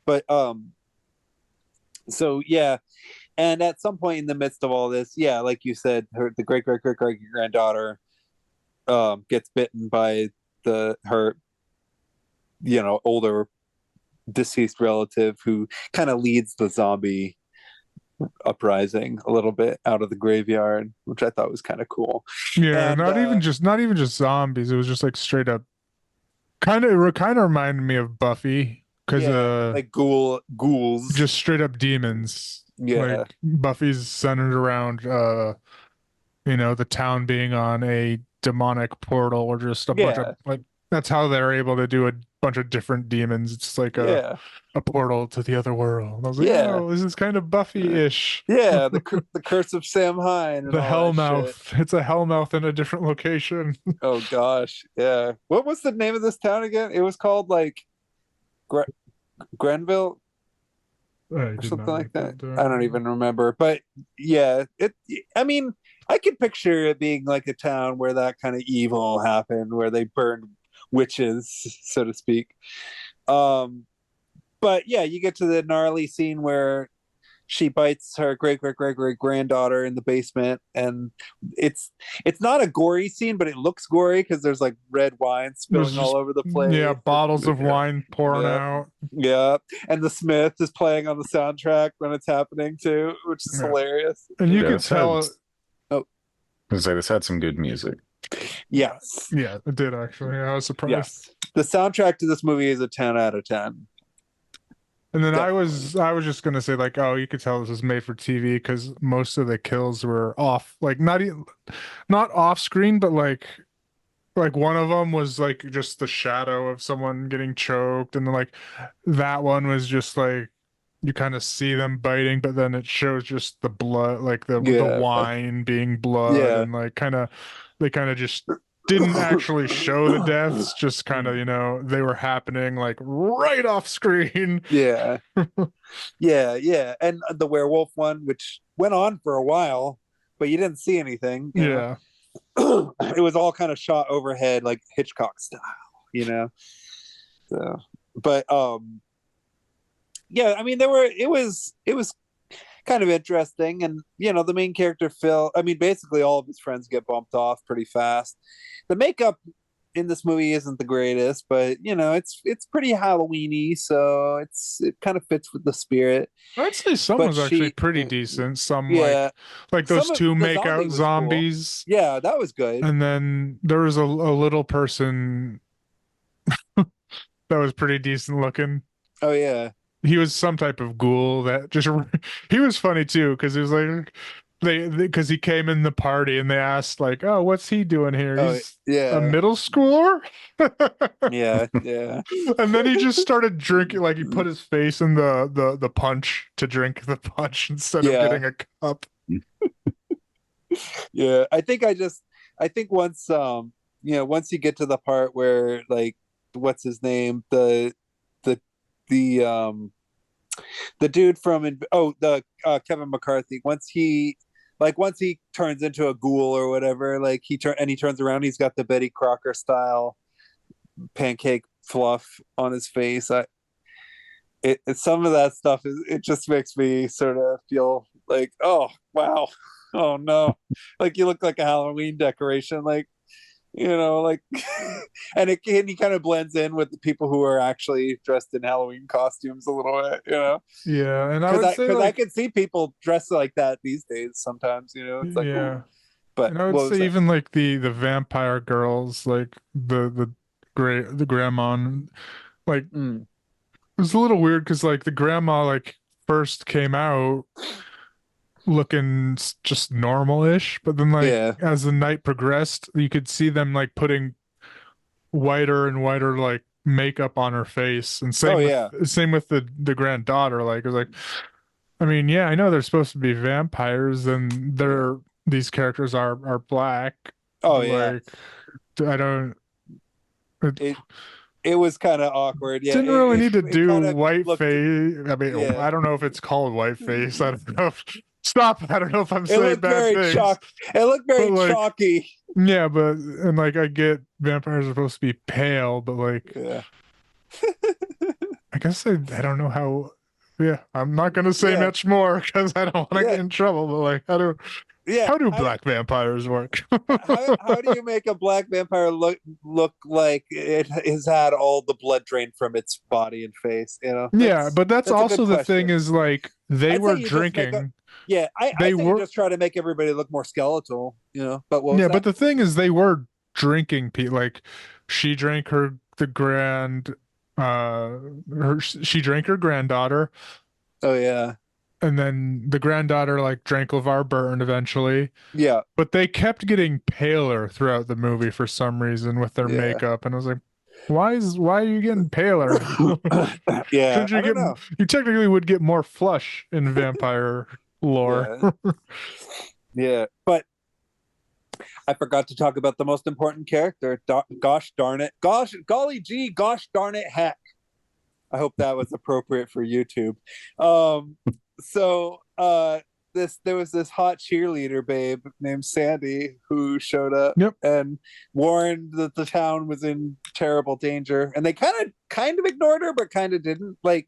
But so yeah, and at some point in the midst of all this, yeah, like you said, the great great great great granddaughter gets bitten by her older deceased relative, who kind of leads the zombie uprising a little bit out of the graveyard, which I thought was kind of cool. yeah, And, not even just zombies. It was just like straight up. Kind of reminded me of Buffy because like ghouls, just straight up demons. Yeah. Like Buffy's centered around the town being on a demonic portal, or just a bunch of like, that's how they're able to do a bunch of different demons. It's like a portal to the other world. I was like, oh, this is kind of Buffy-ish. Yeah, the curse of Sam Hine. The Hellmouth. It's a Hellmouth in a different location. Oh gosh, yeah. What was the name of this town again? It was called like Grenville or something like that. I don't even remember. But yeah, I mean, I could picture it being like a town where that kind of evil happened, where they burned witches, so to speak. But yeah, you get to the gnarly scene where she bites her great great great great granddaughter in the basement, and it's not a gory scene, but it looks gory because there's like red wine spilling all over the place. Yeah, bottles of wine pouring out. Yeah, and the Smith is playing on the soundtrack when it's happening too, which is hilarious. And you can tell. This had some good music. Yes. Yeah, it did actually. I was surprised. Yes. The soundtrack to this movie is a 10 out of 10. And then I was just gonna say, like, oh, you could tell this was made for TV because most of the kills were off, like not off screen, but like one of them was like just the shadow of someone getting choked, and then like that one was just like you kind of see them biting, but then it shows just the blood, like the wine being blood, and like they kind of just didn't actually show the deaths, just kind of, they were happening like right off screen. Yeah. Yeah. And the werewolf one, which went on for a while, but you didn't see anything. You know? It was all kind of shot overhead, like Hitchcock style, So, but yeah, I mean, it was kind of interesting, and the main character Phil, I mean, basically all of his friends get bumped off pretty fast. The makeup in this movie isn't the greatest, but it's pretty Halloween-y, so it kind of fits with the spirit. I'd say some was actually pretty decent. Some like those two make out zombies. Cool. Yeah, that was good. And then there was a little person that was pretty decent looking. Oh yeah. He was some type of ghoul that just he was funny too, because it was like because he came in the party and they asked like, oh, what's he doing here? He's a middle schooler. yeah. And then he just started drinking, like he put his face in the punch to drink the punch instead of getting a cup. Yeah, I think once once you get to the part where, like, what's his name, the dude from Kevin McCarthy, once he turns into a ghoul or whatever, like he turns around, he's got the Betty Crocker style pancake fluff on his face. Some of that stuff it just makes me sort of feel like, oh wow, oh no, like you look like a Halloween decoration, like, like and he kind of blends in with the people who are actually dressed in Halloween costumes a little bit, Yeah, and I would say, because I could see people dressed like that these days sometimes, it's like, yeah. But and I would say even like the vampire girls, like the grandma, like it was a little weird because like the grandma like first came out looking just normal-ish, but then like as the night progressed, you could see them like putting whiter and whiter like makeup on her face, and same with the granddaughter. Like it was like, I mean, yeah, I know they're supposed to be vampires and these characters are black. I don't. It was kind of awkward. Yeah, didn't really need to do white face. I mean, I don't know if it's called white face. I don't know. Stop. I don't know if I'm It saying looked bad very things. chalk. It looked very But, like, chalky. Yeah, but and like I get vampires are supposed to be pale, but like Yeah. I guess I don't know how. Yeah, I'm not gonna say Yeah. much more because I don't want to Yeah. get in trouble. But like, Yeah. how do black vampires work? How do you make a black vampire look like it has had all the blood drained from its body and face? You know. Yeah, but that's a good also the thing question. is like they I'd were say you just make drinking. Yeah, I They say you were just try to make everybody look more skeletal. You know. But what was yeah, that? but the thing is they were drinking. Like she drank the grand. She drank her granddaughter. Oh yeah. And then the granddaughter like drank LeVar Burton eventually. Yeah. But they kept getting paler throughout the movie for some reason with their Yeah. makeup, and I was like, "Why are you getting paler? Yeah. Shouldn't you I don't know. You technically would get more flush in vampire lore." Yeah. Yeah. But I forgot to talk about the most important character. Gosh darn it. Golly gee, gosh darn it, heck. I hope that was appropriate for YouTube. There was this hot cheerleader babe named Sandy who showed up Yep. and warned that the town was in terrible danger, and they kind of ignored her, but kind of didn't. Like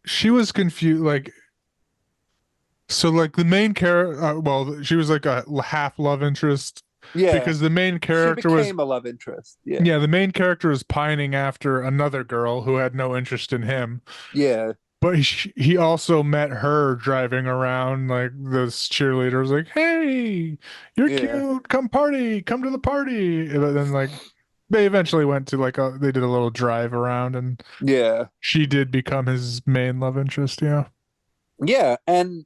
She was confused. Like, so like the main character. Well, she was like a half love interest. Yeah, because the main character she became a love interest. Yeah, the main character was pining after another girl who had no interest in him. Yeah. But he also met her driving around, like this cheerleader was like, "Hey, you're cute. Come to the party." And then like they eventually went to they did a little drive around, and she did become his main love interest. Yeah. Yeah, and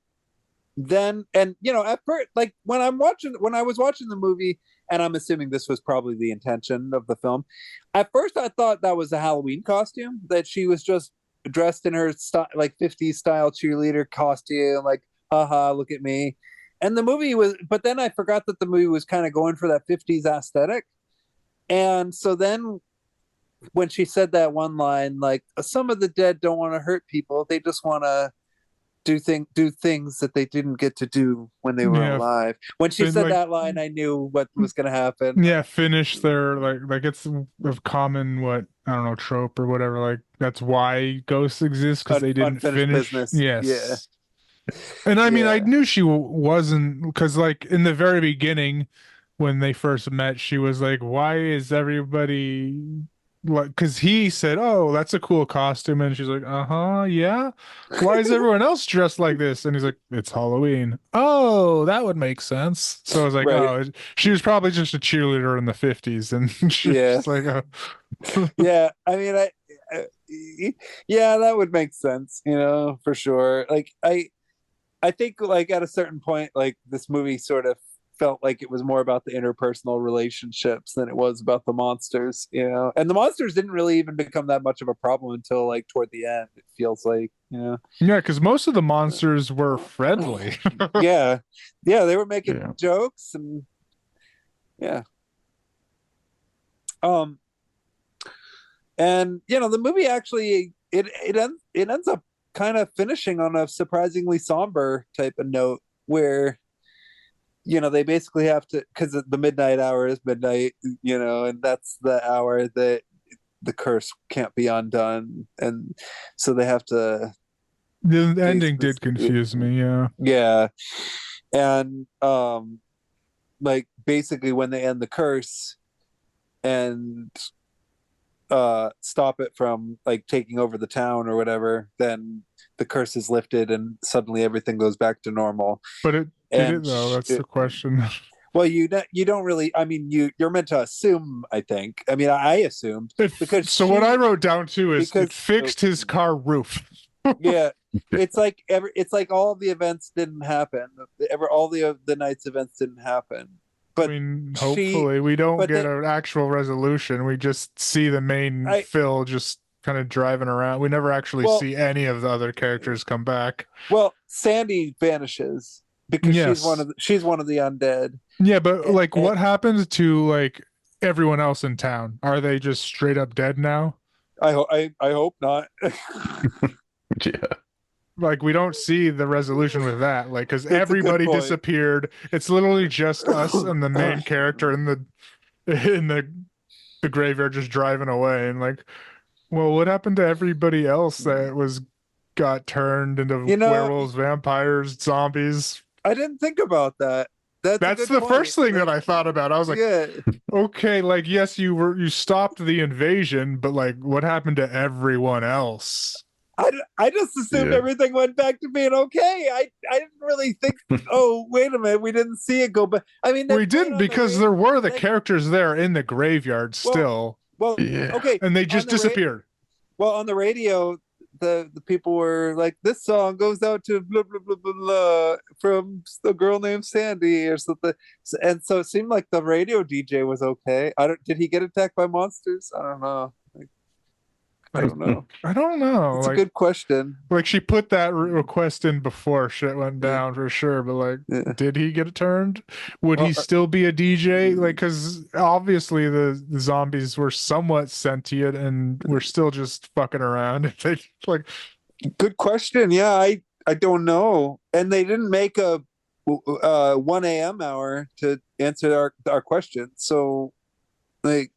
then at first, like when I was watching the movie, and I'm assuming this was probably the intention of the film, at first I thought that was a Halloween costume, that she was just dressed in her like 50s style cheerleader costume, like haha, look at me. And the movie was, but then I forgot that the movie was kind of going for that 50s aesthetic. And so then when she said that one line, like, some of the dead don't want to hurt people, they just want to do things that they didn't get to do when they were alive. When she said that line, I knew what was going to happen. Yeah, finish their like it's a common I don't know, trope or whatever. Like that's why ghosts exist, because they didn't finish business. Yes. Yeah. And I mean, I knew she wasn't, because like in the very beginning when they first met, she was like, "Why is everybody?" Like, because he said, "Oh, that's a cool costume," and she's like, yeah. Why is everyone else dressed like this? And he's like, "It's Halloween." Oh, that would make sense. So I was like, Oh, she was probably just a cheerleader in the 50s, and she's like, oh. Yeah, I mean, that would make sense, for sure. Like I think like at a certain point, like this movie sort of felt like it was more about the interpersonal relationships than it was about the monsters, and the monsters didn't really even become that much of a problem until like toward the end, it feels like. Yeah, because most of the monsters were friendly. yeah they were making jokes, and and the movie actually it ends up kind of finishing on a surprisingly somber type of note, where they basically have to, because the midnight hour is midnight, and that's the hour that the curse can't be undone, and so they have to. The ending did confuse me. Yeah, and like basically when they end the curse and stop it from like taking over the town or whatever, then the curse is lifted and suddenly everything goes back to normal. But did it though? That's the question. Well, you don't really. I mean, you're meant to assume. I think. I mean, I assumed because. What I wrote down too is it fixed his car roof. Yeah, it's like all the events didn't happen. All the night's events didn't happen. But I mean, hopefully we don't get an actual resolution. We just see the main Phil just kind of driving around. We never actually see any of the other characters come back. Well, Sandy vanishes because she's one of the undead. Yeah, but what happens to like everyone else in town? Are they just straight up dead now? I hope not. Yeah. like we don't see the resolution with that, like because That's a good everybody point. disappeared. It's literally just us and the main character in the graveyard just driving away, and like, well, what happened to everybody else that got turned into You know, werewolves, vampires, zombies? I didn't think about that. That's a That's good the point. first thing that I thought about. I was like, yeah, okay, like yes, you stopped the invasion, but like what happened to everyone else? I just assumed Yeah. everything went back to being okay. I didn't really think. Oh, wait a minute, we didn't see it go back. I mean, We didn't, because there were the they- characters there in the graveyard still, Well, Yeah. okay, and they on just the disappeared. well, on the radio, the people were like, "This song goes out to blah blah blah blah blah from a girl named Sandy or something," and so it seemed like the radio DJ was okay. I don't. Did he get attacked by monsters? I don't know. I don't know. I don't know. It's Like, a good question. like she put that request in before shit went down for sure, but like, Yeah. did he get turned? Would he Well, still be a DJ? Like, because obviously the zombies were somewhat sentient and we're still just fucking around. They like, Good question. Yeah, I don't know. And they didn't make a 1 a.m. hour to answer our questions. So like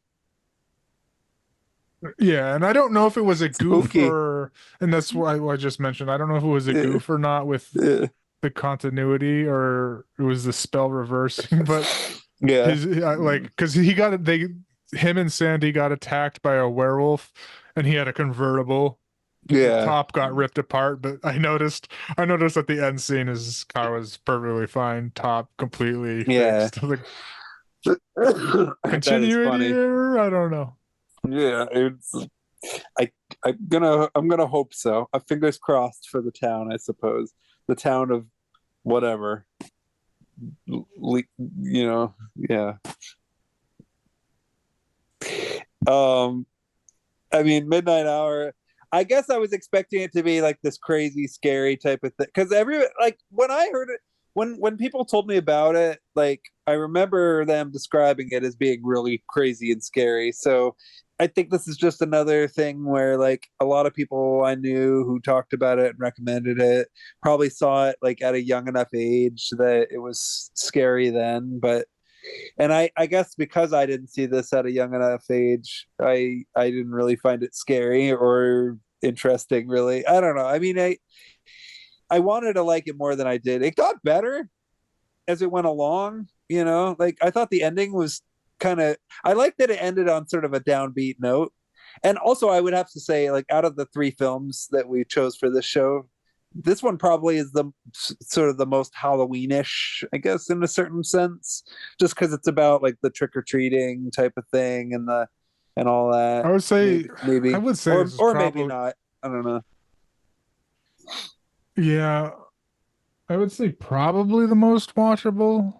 yeah, and I don't know if it was a goof Spooky. or, and that's why I just mentioned. I don't know if it was a Yeah. goof or not with yeah. the continuity, or it was the spell reversing, but Yeah. his like, because him and Sandy got attacked by a werewolf, and he had a convertible. The Yeah. top got ripped apart, but I noticed at the end scene his car was perfectly fine, top completely Yeah. fixed. Like, That is continuity funny. error? I don't know. Yeah, I'm gonna hope so. Fingers crossed for the town, I suppose. The town of whatever. Yeah. I mean, Midnight Hour. I guess I was expecting it to be like this crazy, scary type of thing. Because when I heard it, when people told me about it, like I remember them describing it as being really crazy and scary. So I think this is just another thing where like a lot of people I knew who talked about it and recommended it probably saw it like at a young enough age that it was scary then. And I guess because I didn't see this at a young enough age, I didn't really find it scary or interesting, really. I don't know. I mean, I wanted to like it more than I did. It got better as it went along, like I thought the ending was I liked that it ended on sort of a downbeat note. And also I would have to say, like, out of the 3 films that we chose for this show, this one probably is the sort of the most Halloweenish, I guess, in a certain sense, just because it's about like the trick-or-treating type of thing and all that. I would say, maybe I would say, or this is maybe probably, not. I don't know. yeah, I would say probably the most watchable.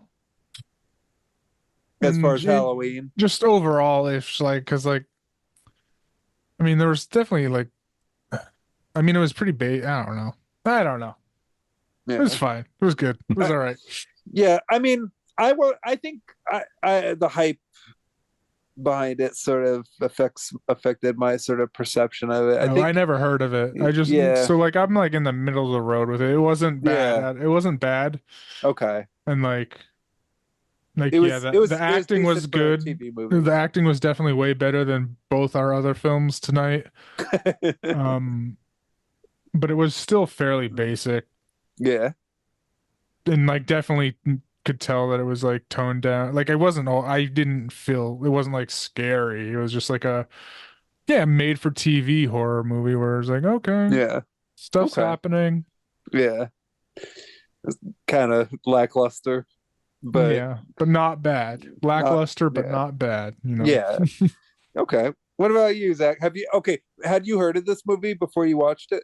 As far And as Halloween, just overall, if like, because like, I mean, there was definitely like, I mean, it was pretty bait. I don't know. yeah. It was fine. It was good. It was all right. Yeah, I mean, I think the hype behind it sort of affected my sort of perception of it. I never heard of it. I just, Yeah. so like, I'm like in the middle of the road with it. It wasn't bad. It wasn't bad. Okay. And like It was, yeah, it was the acting was decent for a good. TV movie. The acting was definitely way better than both our other films tonight. But it was still fairly basic, Yeah. and like definitely could tell that it was like toned down. Like I didn't feel it wasn't like scary. It was just like a made for TV horror movie where it's like, okay, Yeah. stuff's Okay. happening. Yeah. It's kind of lackluster, but yeah, but not bad. Lackluster, but yeah. not bad. Yeah. Okay. What about you, Zach? Had you heard of this movie before you watched it?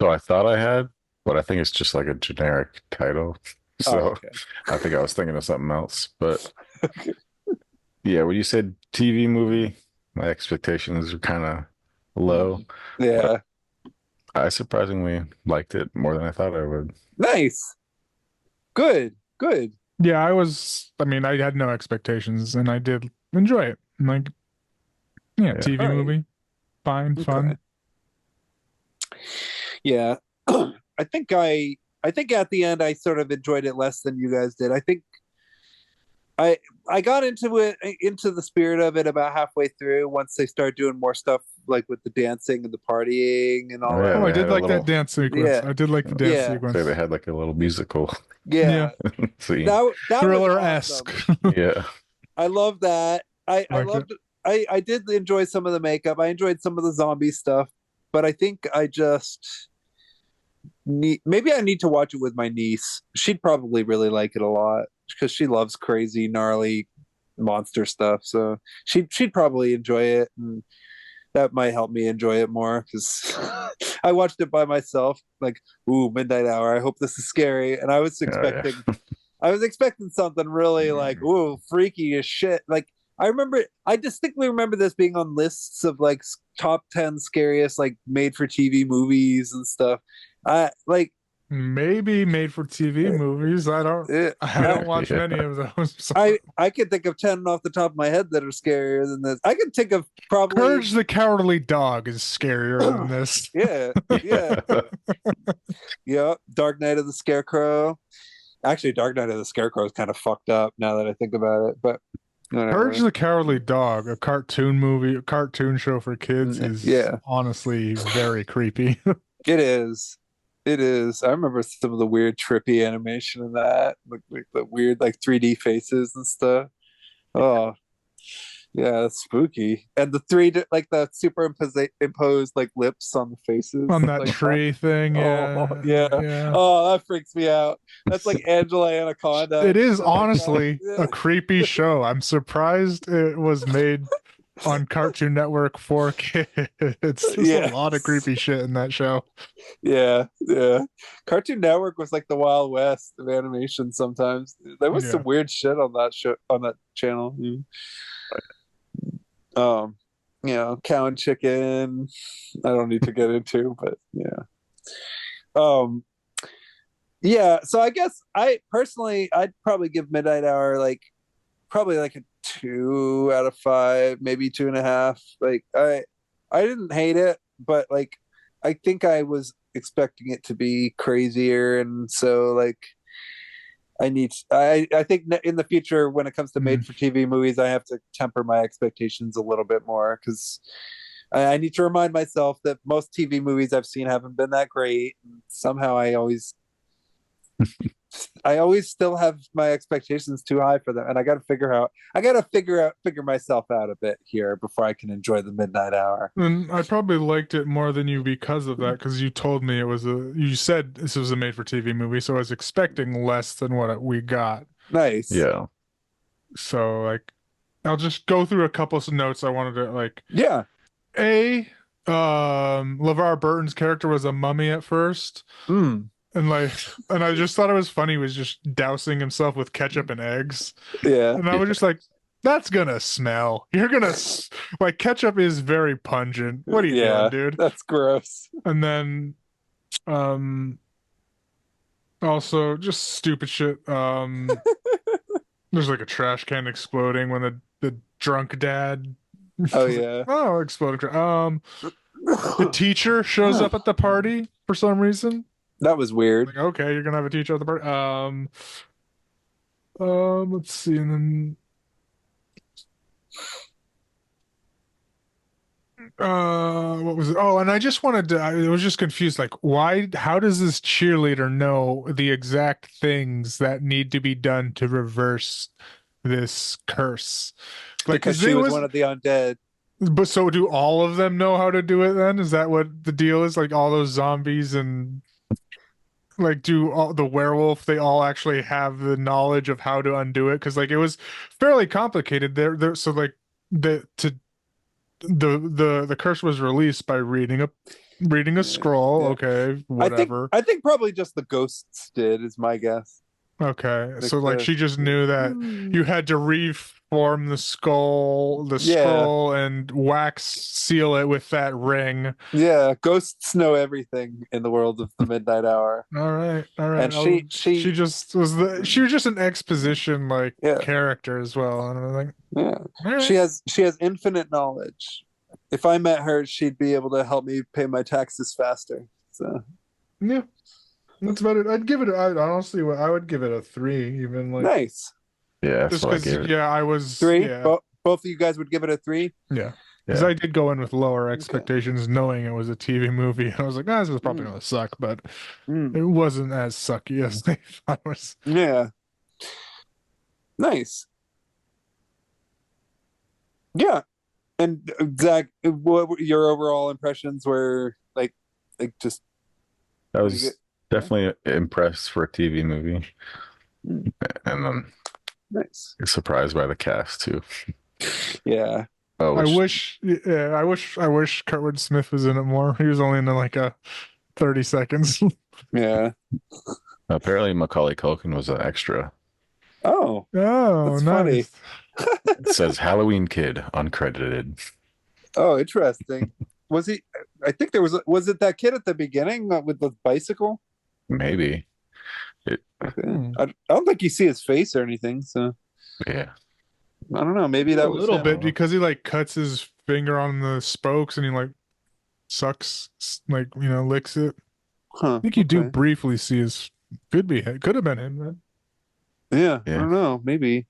So I thought I had, but I think it's just like a generic title. So okay. I think I was thinking of something else. But Okay. yeah, when you said TV movie, my expectations were kind of low. Yeah. I surprisingly liked it more than I thought I would. Nice. Good. Yeah, I mean, I had no expectations and I did enjoy it. Like, yeah, TV All right. movie. Fine, fun. Okay. Yeah. think at the end I sort of enjoyed it less than you guys did. I think I got into the spirit of it about halfway through once they start doing more stuff like with the dancing and the partying and all Oh, yeah, that. Oh, I they did had a like that little- dance sequence. Yeah. I did like the dance Yeah. sequence. So they had like a little musical Yeah. scene. That Thriller-esque. was awesome. Yeah. I love that. I Liked loved I did enjoy some of the makeup. I enjoyed some of the zombie stuff, but I think I just maybe I need to watch it with my niece. She'd probably really like it a lot because she loves crazy, gnarly monster stuff. So she'd probably enjoy it, and that might help me enjoy it more because I watched it by myself. Like, ooh, midnight hour. I hope this is scary, and I was expecting. I was expecting something really like, ooh, freaky as shit. Like I distinctly remember this being on lists of like top 10 scariest like made for TV movies and stuff. Like Maybe made for TV movies. I don't watch Yeah. many of those. So. I could think of 10 off the top of my head that are scarier than this. I could think of probably Courage the Cowardly Dog is scarier than this. yeah, yeah. Dark Knight of the Scarecrow. Actually, Dark Knight of the Scarecrow is kind of fucked up now that I think about it, but whatever. Courage the Cowardly Dog, a cartoon movie, a cartoon show for kids, is honestly very creepy. It is. It is. I remember some of the weird, trippy animation in that, like the weird, like 3D faces and stuff. Oh, yeah, that's spooky. And the like the imposed like lips on the faces On that like tree thing, yeah. Oh, yeah. Oh, that freaks me out. That's like Angela Anaconda. It is Stuff like that. honestly Yeah. a creepy show. I'm surprised it was made on Cartoon Network for kids. There's a lot of creepy shit in that show. Yeah. Cartoon Network was like the Wild West of animation sometimes. There was some weird shit on that show, on that channel. Cow and chicken. I don't need to get into, but yeah. So I guess I'd probably give Midnight Hour probably like a 2 out of 5, maybe 2.5. Like I didn't hate it, but like I think I was expecting it to be crazier, and so like I think in the future when it comes to made for TV movies, I have to temper my expectations a little bit more because I need to remind myself that most TV movies I've seen haven't been that great. Somehow I always still have my expectations too high for them, and I got to figure myself out a bit here before I can enjoy the Midnight Hour. And I probably liked it more than you because of that, because you told me you said this was a made for TV movie, so I was expecting less than what we got. Nice. Yeah. So like, I'll just go through a couple of notes I wanted to like. Yeah. LeVar Burton's character was a mummy at first. And I just thought it was funny. He was just dousing himself with ketchup and eggs. Yeah. And I was just like, that's gonna smell. You're gonna like, ketchup is very pungent. What are you doing, dude? That's gross. And then, also just stupid shit. There's like a trash can exploding when the drunk dad. Oh yeah. Oh, exploding. The teacher shows up at the party for some reason. That was weird. Like, okay, you're gonna have a teacher at the party. Let's see, and then what was it? Oh, and I just wanted to, I was just confused, like, how does this cheerleader know the exact things that need to be done to reverse this curse? Like, because she was one of the undead. But so do all of them know how to do it then? Is that what the deal is? Like, all those zombies and like, do all the werewolf, they all actually have the knowledge of how to undo it? Because like, it was fairly complicated there. So like, the curse was released by reading a scroll. Yeah. Okay, whatever. I think probably just the ghosts did, is my guess. Okay, so like, she just knew that you had to reform the scroll, scroll, and wax seal it with that ring. Yeah, ghosts know everything in the world of the Midnight Hour. All right. And she just was an exposition character as well. And I'm like, yeah, right. She has infinite knowledge. If I met her, she'd be able to help me pay my taxes faster. So yeah. It's better. I'd give it. I honestly, I would give it a 3. Even like Nice. Yeah, that's just what I because. gave it. Yeah, I was. 3. Yeah, Both of you guys would give it a 3. yeah. Because Yeah. I did go in with lower expectations, knowing it was a TV movie, and I was like, "Ah, this is probably gonna suck," but Mm. it wasn't as sucky as they thought it was. Yeah. Nice. Yeah. And Zach, what were your overall impressions were like just I you was get- definitely impressed for a TV movie, Mm. and then nice. surprised by the cast too. Yeah. Oh, I wish Kurtwood Smith was in it more. He was only in like a 30 seconds. Yeah. apparently Macaulay Culkin was an extra. Oh, Oh, That's nice. It says Halloween Kid uncredited. oh, interesting. Was he? I think there was it that kid at the beginning with the bicycle? Maybe. Hmm. I don't think you see his face or anything, so Yeah. I don't know. Maybe that A was little him. bit because he like cuts his finger on the spokes and he like sucks, like licks it. Huh. I think you do Okay. briefly see his. Could have been him. Then. Yeah, I Yeah. don't know. Maybe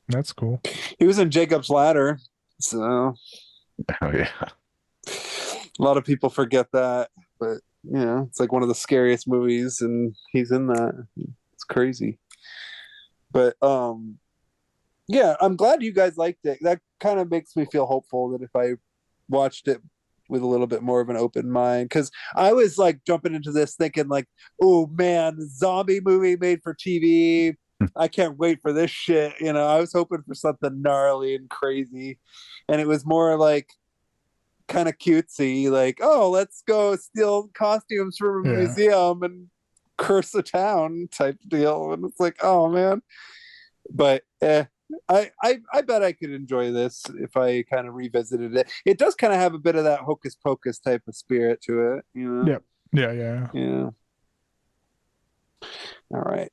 That's cool. he was in Jacob's Ladder, so Oh yeah. a lot of people forget that. But it's like one of the scariest movies, and he's in that. It's crazy. But yeah, I'm glad you guys liked it. That kind of makes me feel hopeful that if I watched it with a little bit more of an open mind, because I was like jumping into this thinking like, oh man, zombie movie made for TV. I can't wait for this shit. I was hoping for something gnarly and crazy, and it was more like kind of cutesy, like, oh, let's go steal costumes from a Yeah. museum and curse a town type deal. And it's like, oh man. But I bet I could enjoy this if I kind of revisited it. It does kind of have a bit of that hocus pocus type of spirit to it, Yep. Yeah. Yeah. All right.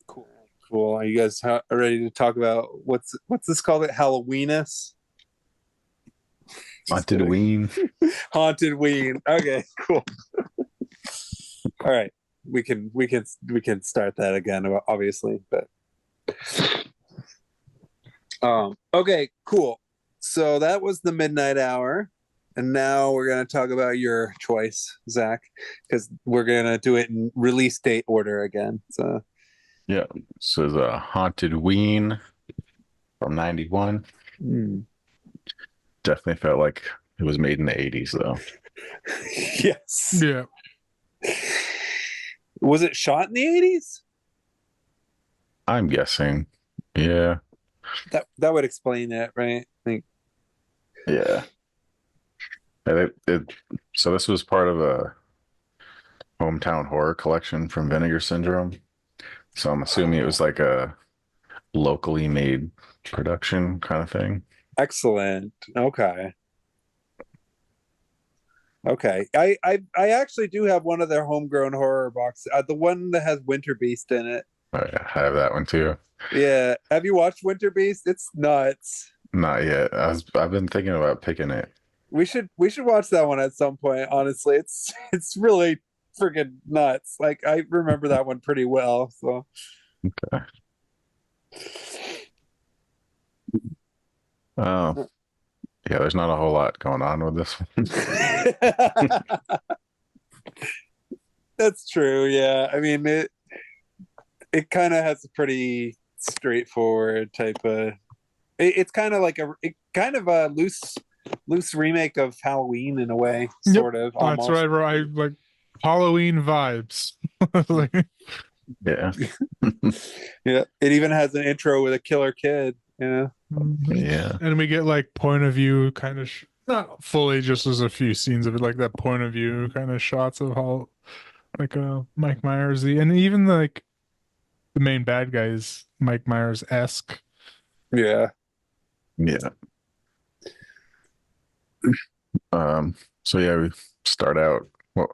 Cool. Are you guys ready to talk about what's this called? It Halloweenus? HauntedWeen. HauntedWeen. Okay, cool. All right. We can start that again, obviously, but okay, cool. So that was the midnight hour, and now we're gonna talk about your choice, Zach, because we're gonna do it in release date order again. So Yeah. This is a HauntedWeen from 91. Definitely felt like it was made in the 80s though. yes. Yeah. Was it shot in the 80s? I'm guessing. Yeah. That would explain it, right? Yeah. And so this was part of a hometown horror collection from Vinegar Syndrome. So I'm assuming it was like a locally made production kind of thing. Excellent. Okay. I actually do have one of their homegrown horror boxes. The one that has Winter Beast in it. I have that one too. Yeah. Have you watched Winter Beast? It's nuts. Not yet. I've been thinking about picking it. We should watch that one at some point. Honestly, it's really freaking nuts. Like I remember that one pretty well. So. Okay. Oh, yeah. There's not a whole lot going on with this one. That's true. Yeah. I mean it kind of has a pretty straightforward type of. It's kind of like a loose remake of Halloween in a way, sort of. That's right. I like Halloween vibes. Like, Yeah. Yeah. It even has an intro with a killer kid. Yeah. Yeah. and we get like point of view kind of not fully, just as a few scenes of it, like that point of view kind of shots of how like Mike Myers, and even like the main bad guy is Mike Myers-esque. Yeah. Yeah. So yeah, we start out, what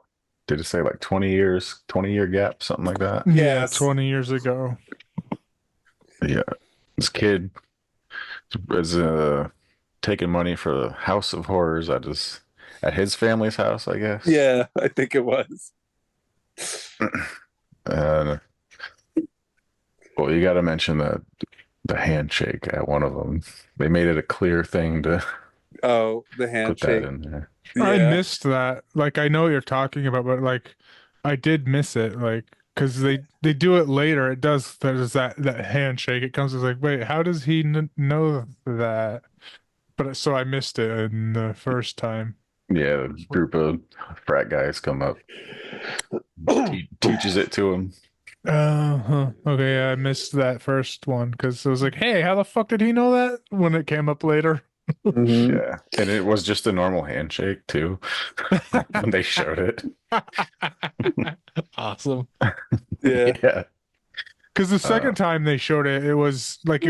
did it say, like 20-year gap, something like that? Yeah, Yes. 20 years ago. Yeah. This kid was taking money for the House of Horrors at his family's house, I guess. Yeah, I think it was. Uh, well, you got to mention the handshake at one of them. They made it a clear thing to Oh, the put that handshake. in there. I Yeah. missed that. Like I know what you're talking about, but like I did miss it. Like because they do it later. It does. There's that handshake. It comes as like, wait, how does he n know that? But so I missed it in the first time. Yeah, a group of frat guys come up, teaches it to him. Okay, yeah, I missed that first one because it was like, hey, how the fuck did he know that when it came up later? Mhm. Yeah, and it was just a normal handshake too when they showed it. Awesome. Yeah. Yeah, Because the second time they showed it, it was like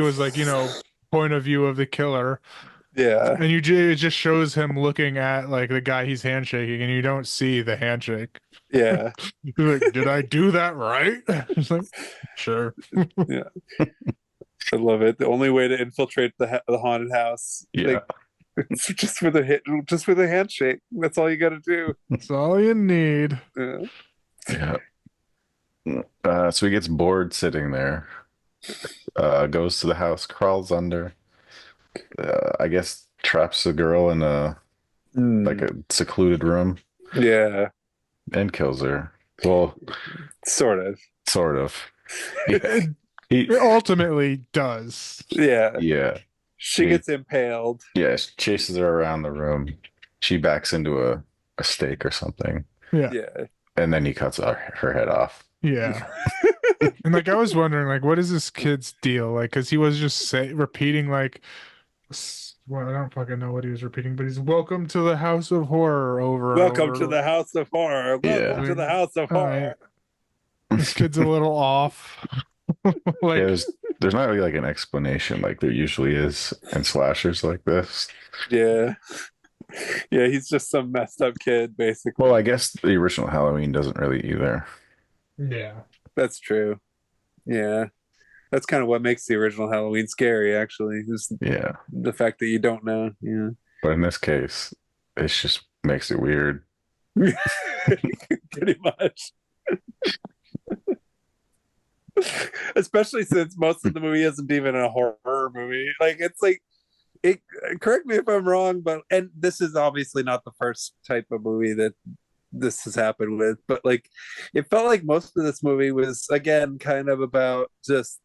point of view of the killer, Yeah. and it just shows him looking at like the guy he's handshaking, and you don't see the handshake. Yeah. He's like, did I do that right? It's like, sure. Yeah. I love it. The only way to infiltrate the haunted house, yeah. like, it's just with a hit, just with a handshake. That's all you got to do. That's all you need. Yeah. Yeah. So he gets bored sitting there. Goes to the house, crawls under. I guess traps a girl in like a secluded room Yeah. and kills her. Well, Sort of. sort of. It, He, it ultimately does. Yeah. yeah, She gets impaled. yeah. Chases her around the room. She backs into a stake or something, Yeah. Yeah. and then he cuts her head off. Yeah. And like I was wondering, like, what is this kid's deal? Like, because he was just repeating like, well, I don't fucking know what he was repeating, but he's "Welcome to the House of Horror" over and Welcome over. to the House of Horror. Welcome Yeah. to the House of All Horror. right. This kid's a little off. Like, Yeah, there's not really like an explanation like there usually is in slashers like this. Yeah. Yeah, he's just some messed up kid, basically. Well, I guess the original Halloween doesn't really either. yeah. That's true. Yeah. That's kind of what makes the original Halloween scary, actually, is Yeah, the fact that you don't know. Yeah. but in this case, it just makes it weird. Pretty much. Especially since most of the movie isn't even a horror movie. Like it's like it correct me if I'm wrong, but and this is obviously not the first type of movie that this has happened with, but like it felt like most of this movie was again kind of about just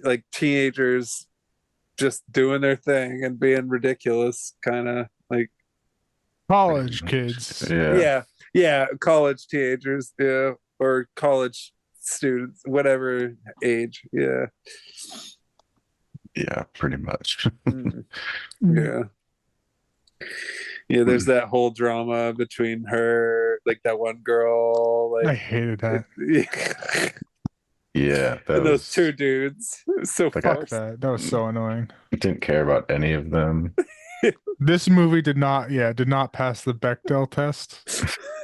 like teenagers just doing their thing and being ridiculous, kind of like College kids. Yeah, yeah, college teenagers, yeah, or college students, whatever age, yeah. yeah, pretty much. Mm. Yeah. Yeah, there's that whole drama between her, like that one girl, I like hated that. Yeah, that and those was two dudes. It was so Like I- Fuck that. That was so annoying. didn't care about any of them. This movie did not pass the Bechdel test.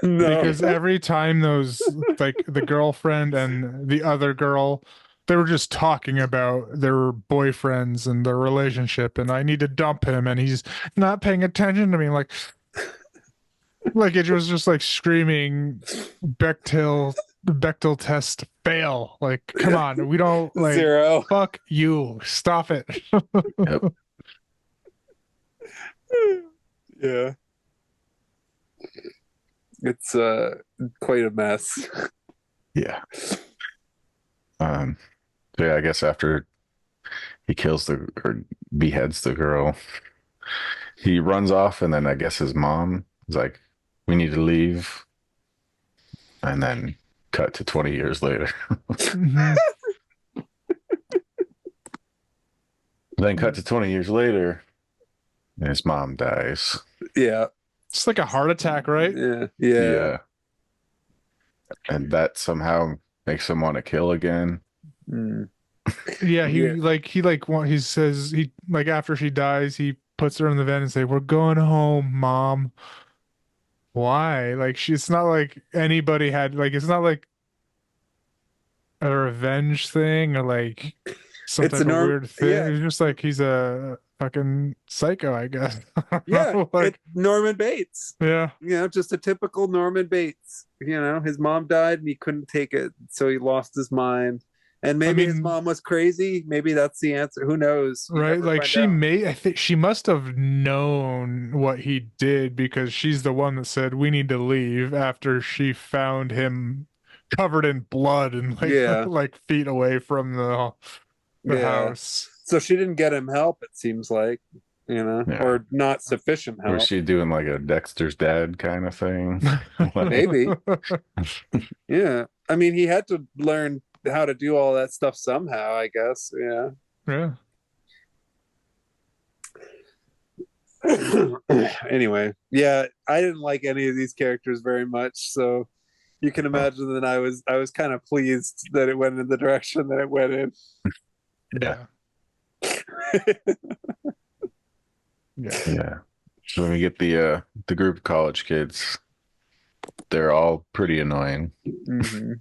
No. Because every time those like the girlfriend and the other girl, they were just talking about their boyfriends and their relationship, and I need to dump him, and he's not paying attention to me. Like it was just like screaming Bechdel test fail. Like, come on, we don't like 0. fuck you. Stop it. Yep. Yeah. It's quite a mess. Yeah. So yeah, I guess after he kills or beheads the girl, he runs off, and then I guess his mom is like, "We need to leave," and then cut to 20 years later. Mhm. Then cut to 20 years later, and his mom dies. Yeah. It's like a heart attack, right? Yeah. Yeah. And that somehow makes him want to kill again. Mm. Yeah, he Yeah. he says he like after she dies, he puts her in the van and say, "We're going home, mom." Why? Like it's not like anybody had like it's not like a revenge thing or like some It's type a of norm. weird thing. Yeah, It's just like he's a fucking psycho, I guess. I don't yeah. know, like, It's Norman Bates. yeah. Just a typical Norman Bates. His mom died and he couldn't take it, so he lost his mind. And I maybe his mean, mom was crazy. Maybe that's the answer. Who knows? You right? never Like find out. I think she must have known what he did because she's the one that said we need to leave after she found him covered in blood and like Yeah, like feet away from the yeah. house. So she didn't get him help, it seems like, Yeah. or not sufficient Was help. she doing like a Dexter's dad kind of thing? Like, Maybe. Yeah. I mean, he had to learn how to do all that stuff somehow, I guess. Yeah. Yeah. Anyway, yeah, I didn't like any of these characters very much, so you can imagine that I was kind of pleased that it went in the direction that it went in. Yeah. Yeah. yeah. So when we get the group of college kids, they're all pretty annoying. Mhm.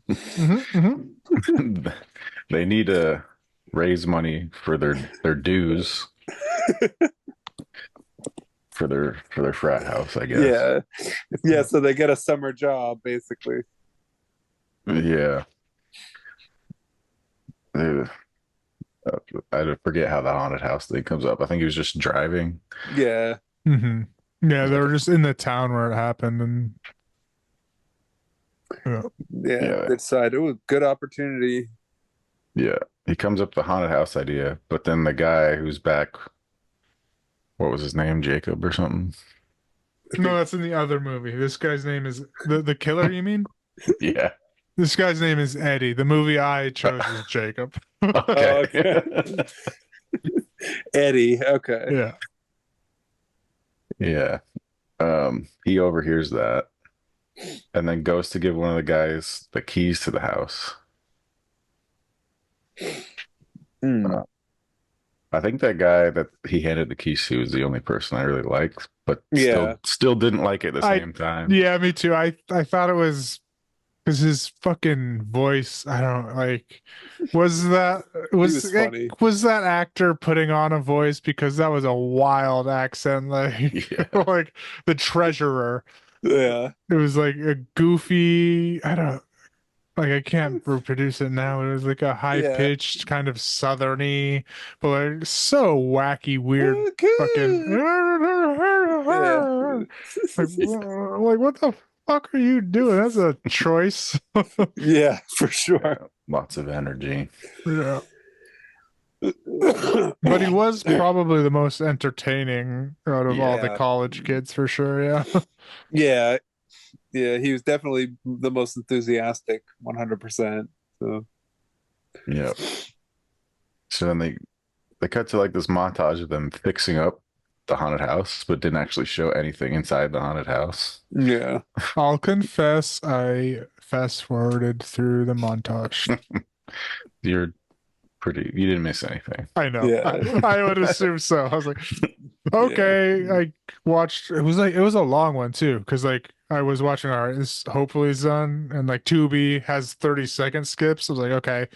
They need to raise money for their dues for their frat house, I guess. Yeah. Yeah, so they get a summer job basically. Yeah. Uh, I forget how the haunted house thing comes up. I think he was just driving. Yeah. Yeah, they were just in the town where it happened, and yeah. Yeah. They decided, oh, good opportunity. Yeah. He comes up with the haunted house idea, but then the guy who's back, what was his name? Jacob or something? No, that's in the other movie. This guy's name is the killer, you mean? Yeah. This guy's name is Eddie. The movie I chose is Jacob. Okay. Okay. Eddie. Okay. Yeah. Yeah. He overhears that and then goes to give one of the guys the keys to the house. Hmm. I think that guy that he handed the keys to is the only person I really liked, but Yeah. still didn't like it at the same time. Yeah, me too. I thought it was because his fucking voice, I don't like was was funny. was that actor putting on a voice because that was a wild accent like Yeah. like the treasurer. Yeah. It was like a goofy, I don't like I can't reproduce it now. It was like a high pitched kind of southerny, but like so wacky, weird fucking Yeah. like what the fuck are you doing? That's a choice. Yeah, for sure. Yeah, lots of energy. Yeah. But he was probably the most entertaining out of all the Yeah. college kids for sure. Yeah. Yeah. Yeah, he was definitely the most enthusiastic, 100%. So Yeah. So then they cut to like this montage of them fixing up the haunted house, but didn't actually show anything inside the haunted house. yeah. I'll confess I fast forwarded through the montage. You didn't miss anything. I know. Yeah. I would assume so. I was like, okay. Yeah. I watched it was a long one too, because like I was watching our this hopefully it's done and like Tubi has 30-second skips. I was like, okay.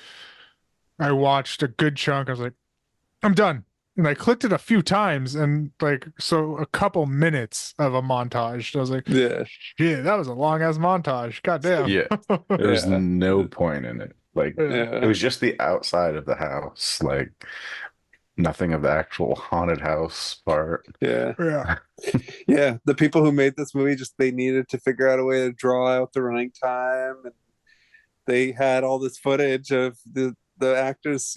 I watched a good chunk. I was like, I'm done. And I clicked it a few times and like so a couple minutes of a montage. I was like, Yeah. yeah, that was a long ass montage. God damn. Yeah. There's Yeah. no point in it. Like Yeah. it was just the outside of the house, like nothing of the actual haunted house part. Yeah. Yeah. Yeah. The people who made this movie they needed to figure out a way to draw out the running time, and they had all this footage of the actors,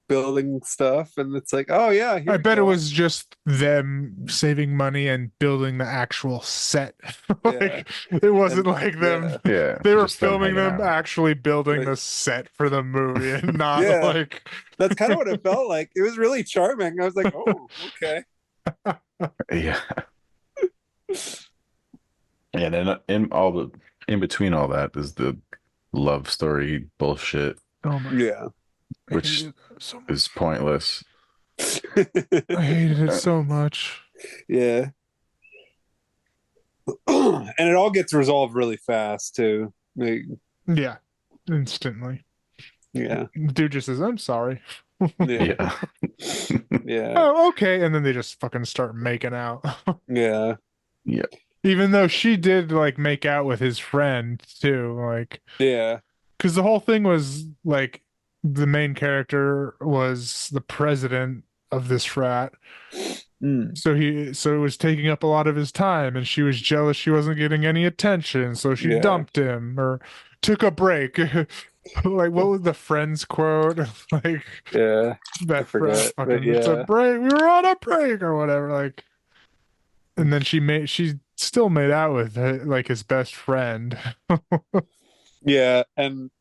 building stuff, and it's like, oh yeah, here I we bet it go. was just them saving money and building the actual set. Like it wasn't like them. Yeah. They were just them filming hanging them out. actually building Like- the set for the movie and not Yeah. like That's kind of what it felt like. It was really charming. I was like, oh, okay. Yeah. And then in between all that is the love story bullshit oh my Yeah. I Which hated it so much. is pointless. I hated it so much. Yeah. And it all gets resolved really fast too. Like, Yeah. Instantly. yeah. The dude just says, I'm sorry. Yeah. Yeah. Yeah. Oh, okay. And then they just fucking start making out. Yeah. Yeah. Even though she did like make out with his friend too, like, Yeah. because the whole thing was like the main character was the president of this frat. Mm. So it was taking up a lot of his time, and she was jealous she wasn't getting any attention, so she Yeah. dumped him or took a break. Like, what was the Friends quote? Like Yeah. I that forget. But fucking, it's a yeah. break. We were on a break or whatever. Like, and then she still made out with like his best friend. Yeah. And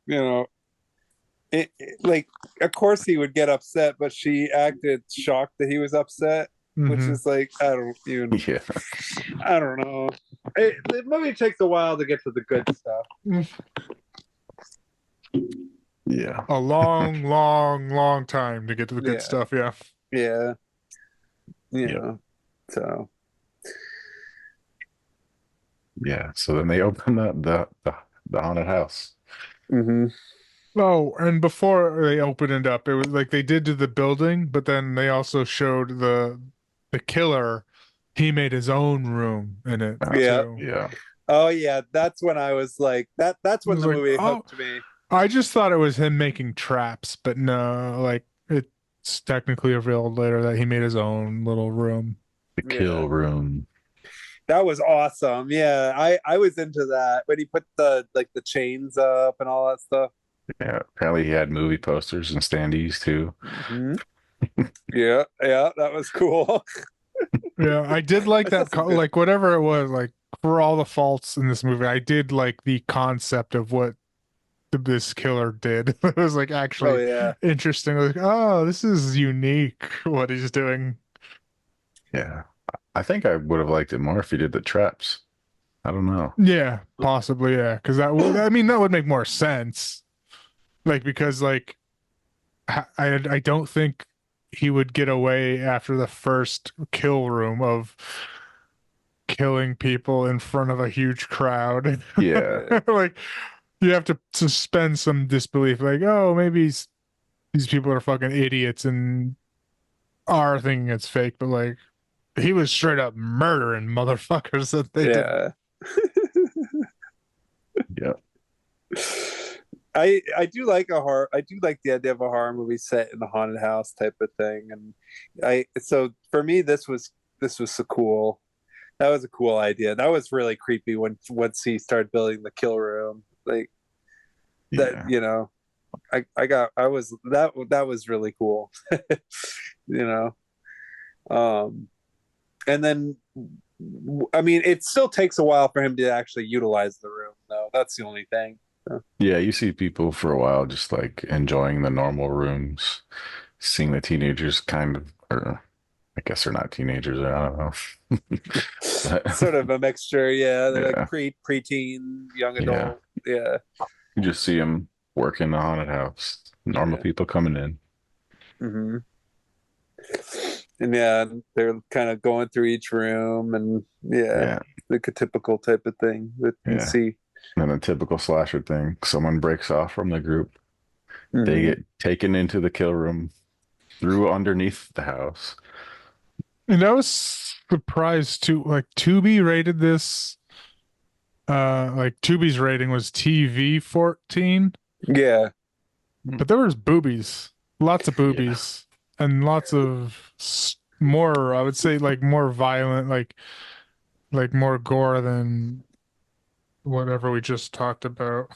like, of course he would get upset, but she acted shocked that he was upset, which Mhm. is like, I don't even, Yeah. I don't know. The movie takes a while to get to the good stuff. Yeah. A long, long, long time to get to the good Yeah. stuff. Yeah. Yeah. Yep. So Yeah. So then they open the haunted house. hmm Oh, and before they opened it up, it was like they did to the building, but then they also showed the killer. He made his own room in it Yeah. too. Yeah. Oh yeah, that's when I was like that's I when was the like, movie oh, hooked me. I just thought it was him making traps, but no, like it's technically revealed later that he made his own little room. The Yeah. kill room. That was awesome. Yeah, I was into that when he put the chains up and all that stuff. Yeah. Apparently he had movie posters and standees too. Mhm. Yeah, yeah, that was cool. Yeah, I did like I saw that, some good. like whatever it was, like for all the faults in this movie, I did like the concept of what this killer did. It was like Oh actually yeah, interesting. Like, oh, this is unique what he's doing. Yeah. I think I would have liked it more if he did the traps. I don't know. Yeah, possibly, yeah. Because I mean, that would make more sense. Like, because like I don't think he would get away after the first kill room of killing people in front of a huge crowd. Yeah. yeah, Like, you have to suspend some disbelief. Like, oh, maybe these people are fucking idiots and are thinking it's fake, but like he was straight up murdering motherfuckers that they did. yeah. Yeah. I do like a horror. I do like the idea of a horror movie set in a haunted house type of thing, and so for me this was so cool. That was a cool idea. That was really creepy when once he started building the kill room, like that. Yeah. I was that was really cool. you know, um, and then I mean, it still takes a while for him to actually utilize the room, though. That's the only thing. So, Yeah, you see people for a while just like enjoying the normal rooms, seeing the teenagers kind of, or I guess they're not teenagers, I don't know. sort of a mixture, yeah. They're Yeah. like preteen, young Yeah. adult, yeah. You just see them working the haunted house, normal Yeah. people coming in. hmm And yeah, they're kind of going through each room, and Yeah. like a typical type of thing that you Yeah. see. And a typical slasher thing, someone breaks off from the group, they Mhm. get taken into the kill room, through underneath the house. And I was surprised too. Like Tubi rated this. Like Tubi's rating was TV 14, Yeah, but there was boobies, lots of boobies, and lots of more. I would say like more violent, like more gore than whatever we just talked about.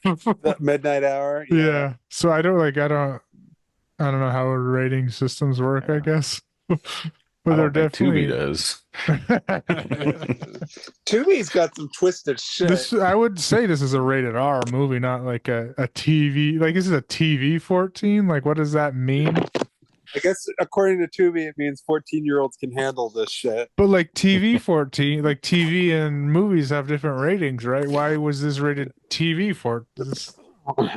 the midnight hour. Yeah. So I don't know how rating systems work, I Yeah. guess. I But they're don't think Tubi definitely does. Tubi's got some twisted shit. this I would say this is a rated R movie, not like a TV. Like this is a TV 14. Like what does that mean? I guess according to Tubi, it means 14-year-olds can handle this shit. But like TV 14, like TV and movies have different ratings, right? Why was this rated TV for this?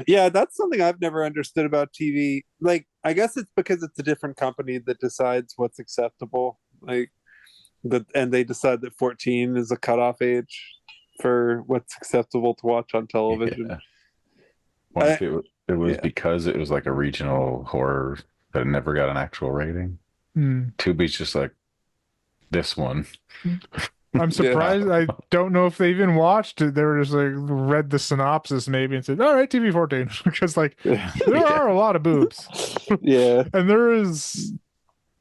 Yeah, that's something I've never understood about TV. Like, I guess it's because it's a different company that decides what's acceptable. Like, and they decide that 14 is a cutoff age for what's acceptable to watch on television. Yeah. Well, if it was Yeah. because it was like a regional horror but it never got an actual rating. Hmm. Tubi's just like this one. I'm surprised. I don't know if they even watched it. They were just like read the synopsis maybe and said, "All right, TV-14," because like there are a lot of boobs, Yeah. and there is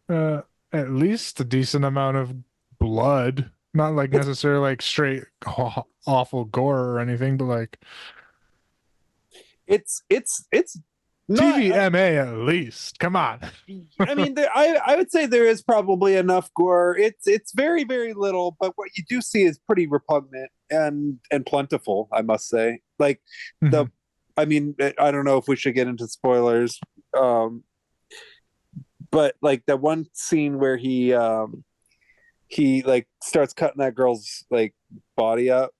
at least a decent amount of blood. Not like necessarily like straight awful gore or anything, but like It's not, TVMA at least. Come on. I mean, I would say there is probably enough gore. It's very, very little, but what you do see is pretty repugnant and plentiful, I must say. Like Mhm. I mean, I don't know if we should get into spoilers, but like that one scene where he like starts cutting that girl's like body up.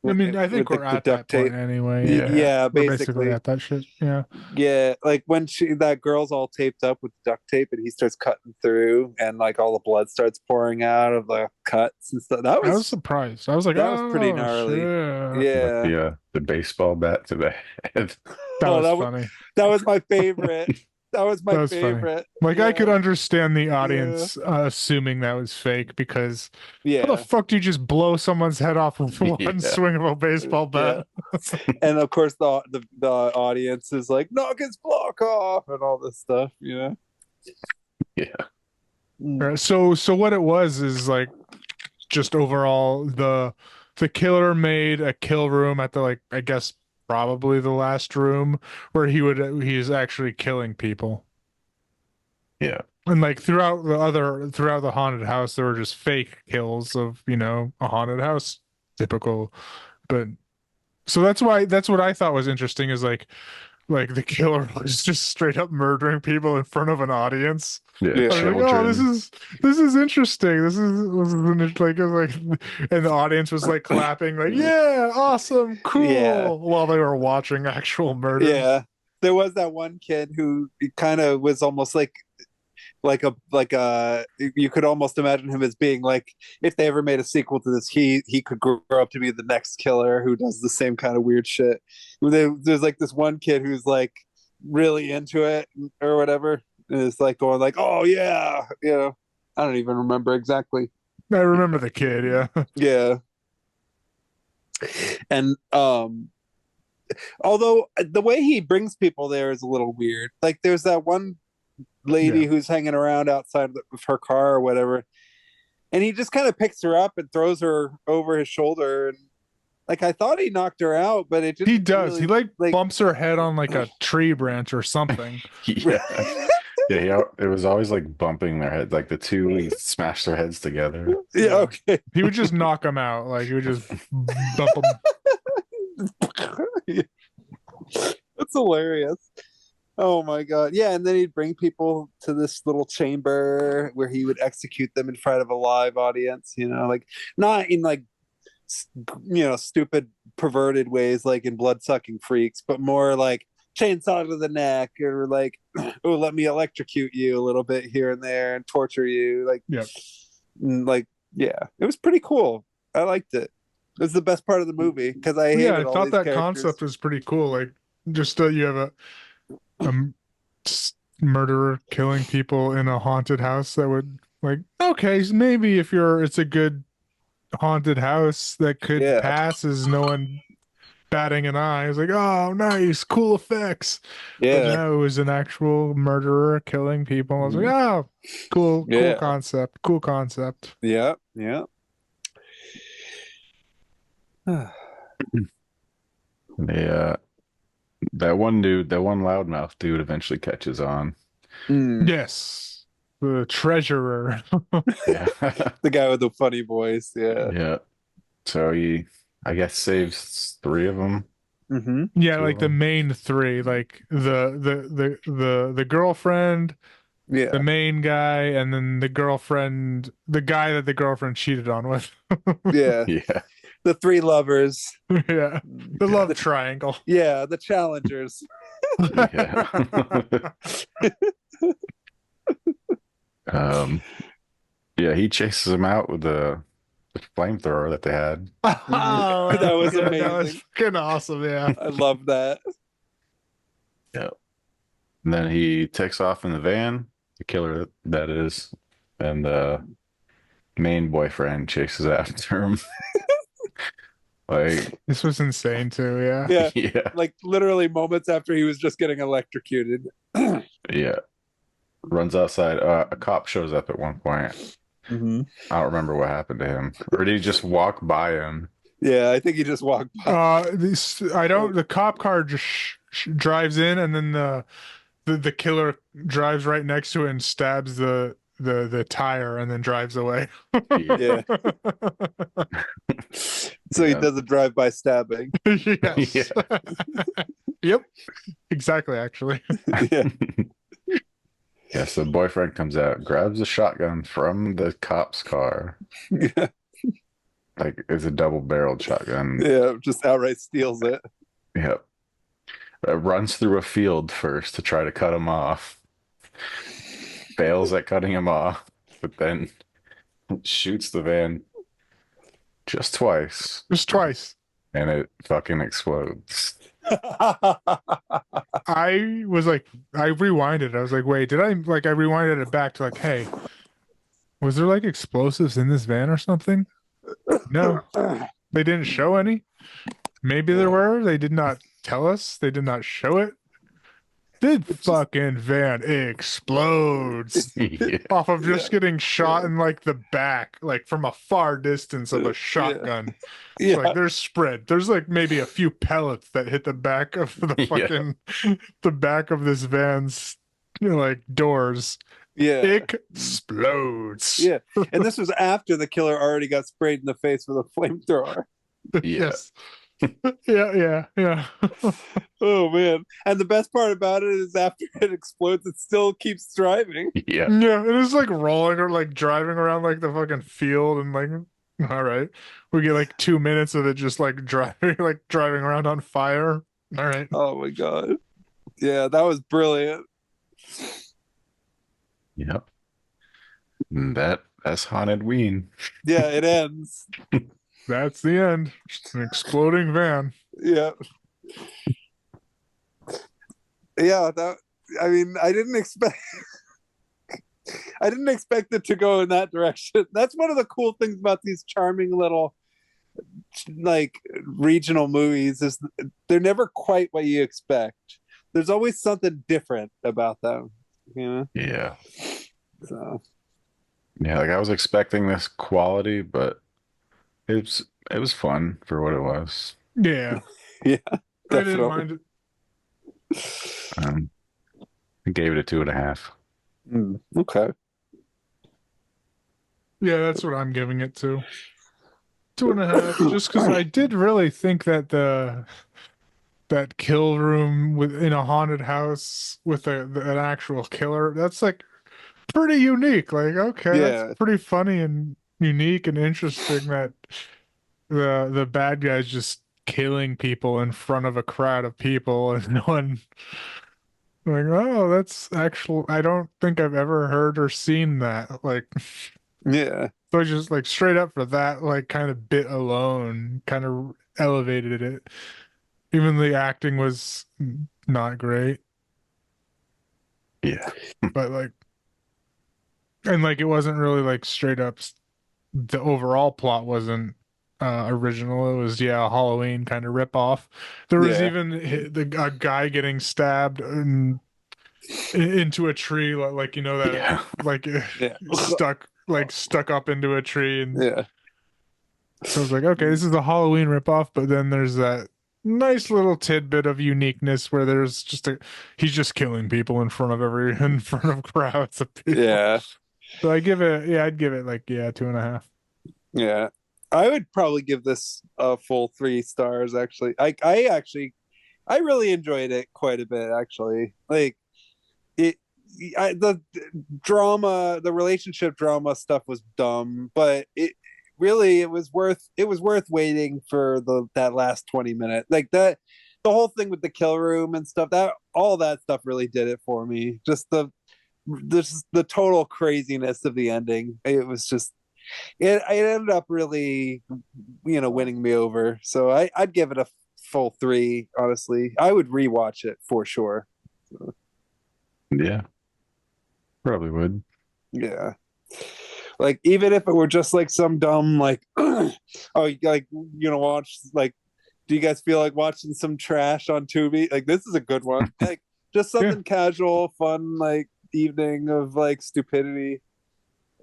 I mean, I think with we're the at that duct tape. point anyway. Yeah, We're basically basically. at that shit. Yeah. Yeah, like when that girl's all taped up with duct tape and he starts cutting through and like all the blood starts pouring out of the cuts and stuff. I was surprised. I was like, that was pretty oh, gnarly. shit. Yeah. With the baseball bat to the head. That was that funny. That was my favorite. That was my That was funny. favorite. Like, I could Yeah. understand the audience assuming that was fake because how the Yeah. fuck do you just blow someone's head off with one Yeah. swing of a baseball bat? And of course the audience is like, knock his block off and all this stuff, you know. Yeah. Right, so what it was is like just overall the killer made a kill room at the like I guess probably the last room where he's actually killing people. Yeah. And like throughout the haunted house there were just fake kills of, you know, a haunted house. Typical. But so that's what I thought was interesting is like the killer was just straight up murdering people in front of an audience. Yeah. Yeah. I was like, oh, this is interesting. This is like, it was like, and the audience was like clapping, like, yeah, awesome, cool, Yeah. while they were watching actual murders. Yeah. There was that one kid who kind of was almost like a you could almost imagine him as being like, if they ever made a sequel to this, he could grow up to be the next killer who does the same kind of weird shit. There's like this one kid who's like really into it or whatever, and it's like going like, oh yeah, you know. I don't even remember exactly. I remember the kid, yeah. Yeah. And although the way he brings people there is a little weird. Like there's that one lady who's hanging around outside of her car or whatever, and he just kind of picks her up and throws her over his shoulder, and like I thought he knocked her out, but it just He does. really, He like bumps her head on like a tree branch or something. Yeah. Yeah, it was always like bumping their head, like the two smash their heads together. Yeah, okay. He would just knock them out. Like he would just bump them. That's hilarious. Oh my god. Yeah, and then he'd bring people to this little chamber where he would execute them in front of a live audience, you know, like not in like stupid perverted ways like in Blood-Sucking Freaks, but more like chainsaw to the neck or like, oh, let me electrocute you a little bit here and there and torture you, like, like, yeah, it was pretty cool. I liked it. It was the best part of the movie because I hated I all thought these that characters. concept was pretty cool. Like just you have a murderer killing people in a haunted house that would like, okay, so maybe if it's a good haunted house that could pass as no one batting an eye. It's like, oh, nice, cool effects. Yeah. But no, it was an actual murderer killing people. I was like, oh, cool concept. Yeah. Yeah. That one loudmouth dude eventually catches on. Yes. The treasurer. Yeah. The guy with the funny voice. Yeah. Yeah. So he, I guess, saves 3 of them. Mm-hmm. Yeah, like the main 3, like the girlfriend, the main guy, and then the guy that the girlfriend cheated on with. Yeah. Yeah. The 3 lovers. Yeah. The love triangle. Yeah, the challengers. Yeah. Yeah, he chases him out with the flamethrower that they had. Oh, that was amazing. That was fucking awesome, yeah. I love that. Yeah. And then he takes off in the van, the killer that is, and the main boyfriend chases after him. Like, This was insane too. Yeah. Yeah, yeah, like literally moments after he was just getting electrocuted. yeah. Runs outside. A cop shows up at one point. Mm-hmm. I don't remember what happened to him. Or did he just walk by him? Yeah, I think he just walked by. This I don't. The cop car just drives in, and then the killer drives right next to it and stabs the tire, and then drives away. Yeah. So he Yeah. does a drive-by stabbing. Yes. Yeah. Yep. Exactly. Actually. Yeah. Yeah, so boyfriend comes out, grabs a shotgun from the cop's car. Yeah. Like it's a double-barreled shotgun. Yeah, just outright steals it. Yep. Runs through a field first to try to cut him off. Fails at cutting him off, but then shoots the van just twice, Just twice. and it fucking explodes. I was like, I rewinded. I was like, wait, did I like? I rewinded it back to like, hey, was there like explosives in this van or something? No, they didn't show any. Maybe there were. They did not tell us. They did not show it. The fucking van explodes Yeah. off of just getting shot in like the back, like from a far distance of a shotgun. Yeah. Like there's spread. There's like maybe a few pellets that hit the back of the Yeah. fucking the back of this van's like doors. Yeah. Explodes. Yeah. And this was after the killer already got sprayed in the face with a flamethrower. Yes. Yeah. Oh man. And the best part about it is after it explodes, it still keeps driving. Yeah. Yeah, it is like rolling or like driving around like the fucking field and like all right. We get like 2 minutes of it just like driving around on fire. All right. Oh my god. Yeah, that was brilliant. Yep. And that's HauntedWeen. Yeah, it ends. That's the end. Just an exploding van. Yeah. Yeah, that I mean, I didn't expect it to go in that direction. That's one of the cool things about these charming little like regional movies is they're never quite what you expect. There's always something different about them, you know? Yeah. So Yeah, like I was expecting this quality, but it was fun for what it was. Yeah. yeah, I didn't definitely. mind it. I gave it a 2.5. Okay. Yeah, that's what I'm giving it to. 2.5. Just because I did really think that that kill room in a haunted house with an actual killer, that's like pretty unique. Like, okay, Yeah. that's pretty funny and unique and interesting that the bad guy's just killing people in front of a crowd of people and no one like, oh, that's actual. I don't think I've ever heard or seen that. Like, Yeah. so just like straight up for that, like kind of bit alone, kind of elevated it. Even the acting was not great, Yeah. but like, and like it wasn't really like straight up. The overall plot wasn't original. It was a Halloween kind of ripoff. There was Yeah. even a guy getting stabbed into a tree, like you know that Yeah. like Yeah. stuck up into a tree, and Yeah. so I was like, okay, this is a Halloween ripoff, but then there's that nice little tidbit of uniqueness where there's he's just killing people in front of crowds of people. Yeah. So I'd give it like 2.5. Yeah. I would probably give this a full 3 stars actually. I really enjoyed it quite a bit actually. Like the drama, the relationship drama stuff was dumb, but it was worth waiting for that last 20 minutes. Like that the whole thing with the kill room and stuff, that all that stuff really did it for me. Just the total craziness of the ending. It was just it ended up really winning me over. So I'd give it a full 3, honestly. I would rewatch it for sure. Yeah, probably would. Yeah. Like even if it were just like some dumb like oh like watch like do you guys feel like watching some trash on Tubi? Like this is a good one. Like just Yeah. something casual, fun, like evening of like stupidity.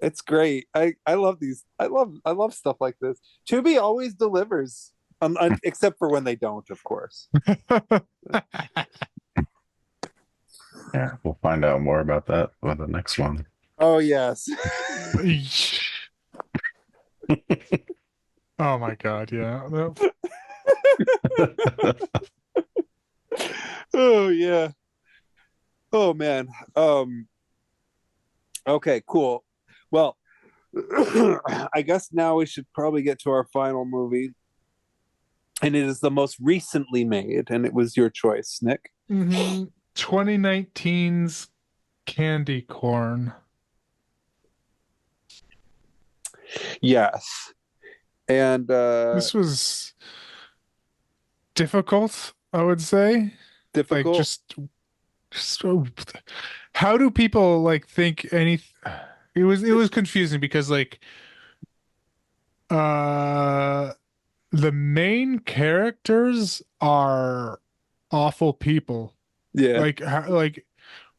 It's great. I love these. I love stuff like this. Tubi always delivers. Except for when they don't, of course. Yeah, we'll find out more about that with the next one. Oh yes. Oh my god, yeah. Oh yeah. Oh man. Okay, cool. Well, I guess now we should probably get to our final movie. And it is the most recently made, and it was your choice, Nick. 2019's Candy Corn. Yes. And This was difficult, I would say. difficult. Like just how do people like think any it was confusing because like the main characters are awful people. Yeah. Like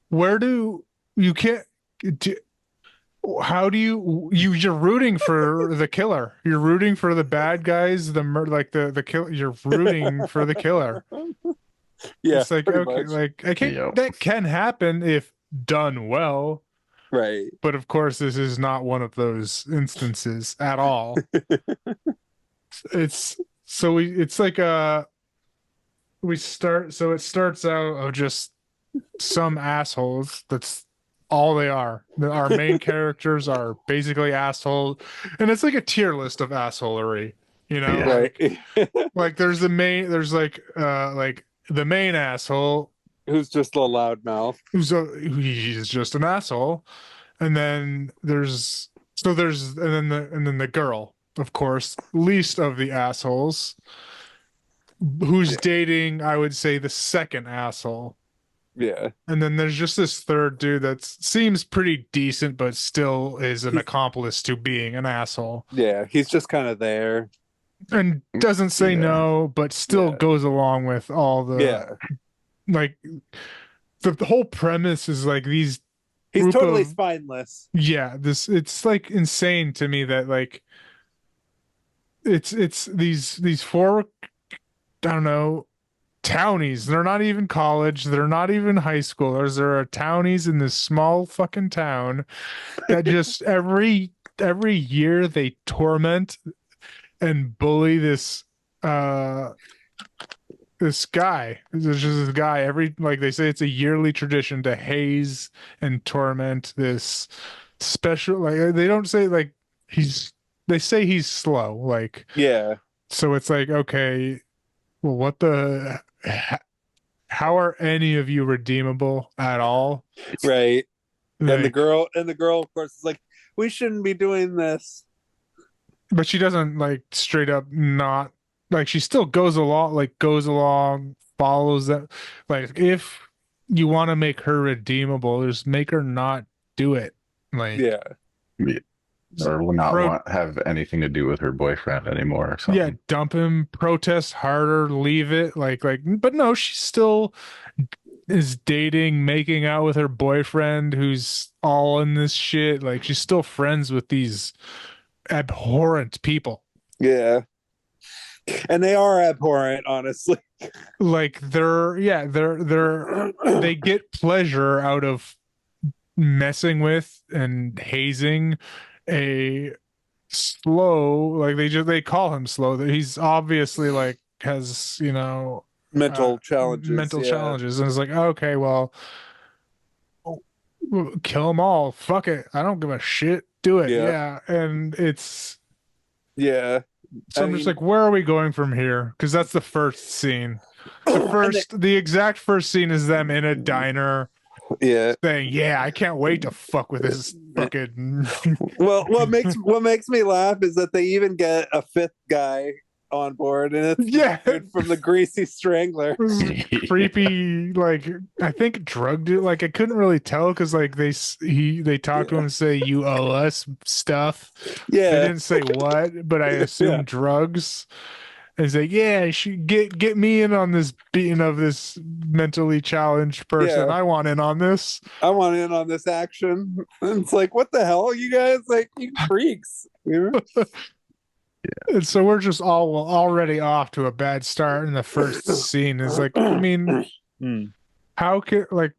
where do you can't do, how do you're rooting for the killer, you're rooting for the bad guys, the kill, you're rooting for the killer. Yeah. It's like okay, much. like I can't Yep. that can happen if done well, Right. but of course this is not one of those instances at all. It's like it starts out of just some assholes. That's all they are. Our main characters are basically assholes, and it's like a tier list of assholery. Yeah. Like there's the main asshole Who's just a loudmouth. he's just an asshole, and then there's and then the girl, of course, least of the assholes, who's dating, I would say, the second asshole. Yeah. And then there's just this third dude that seems pretty decent, but still is an accomplice to being an asshole. Yeah. He's just kind of there. And doesn't say Yeah. no, but still goes along with all the like the whole premise is like these He's group totally of- spineless. yeah, it's like insane to me that like it's these four, I don't know, townies. They're not even college, they're not even high schoolers. There are townies in this small fucking town that just every year they torment and bully this guy. There's just this guy every, like they say it's a yearly tradition to haze and torment this special, like they don't say like they say he's slow, like Yeah. so it's like okay, well what the how are any of you redeemable at all? Right. Like, And the girl, of course, is like, we shouldn't be doing this. but she doesn't like straight up not like, she still goes along, follows that. Like if you want to make her redeemable, just make her not do it. Like Yeah. Or will not have anything to do with her boyfriend anymore or something. yeah, dump him, protest harder, leave it. Like but no, she still is dating, making out with her boyfriend who's all in this shit. Like she's still friends with these abhorrent people. Yeah. And they are abhorrent, honestly. Like they get pleasure out of messing with and hazing a slow, like they call him slow, that he's obviously like has Mental challenges. challenges, and it's like okay, well kill them all, fuck it, I don't give a shit, do it. Yeah. And it's Yeah. so I'm just like, where are we going from here? Because that's the first scene. The exact first scene is them in a diner saying, yeah, I can't wait to fuck with this fucking Well, what makes me laugh is that they even get a fifth guy on board, and it's Yeah. dude from the Greasy Strangler. This is creepy, like I think drug deal. Like I couldn't really tell because like they talked to him and say you owe us stuff. They Yeah, didn't say what, but I assume Yeah. drugs. And he's like, yeah, you should get me in on this beating of this mentally challenged person. Yeah. I want in on this. I want in on this action. And it's like, what the hell, you guys? Like, you freaks. You know? And so we're just all already off to a bad start in the first scene. Is like, I mean, how could like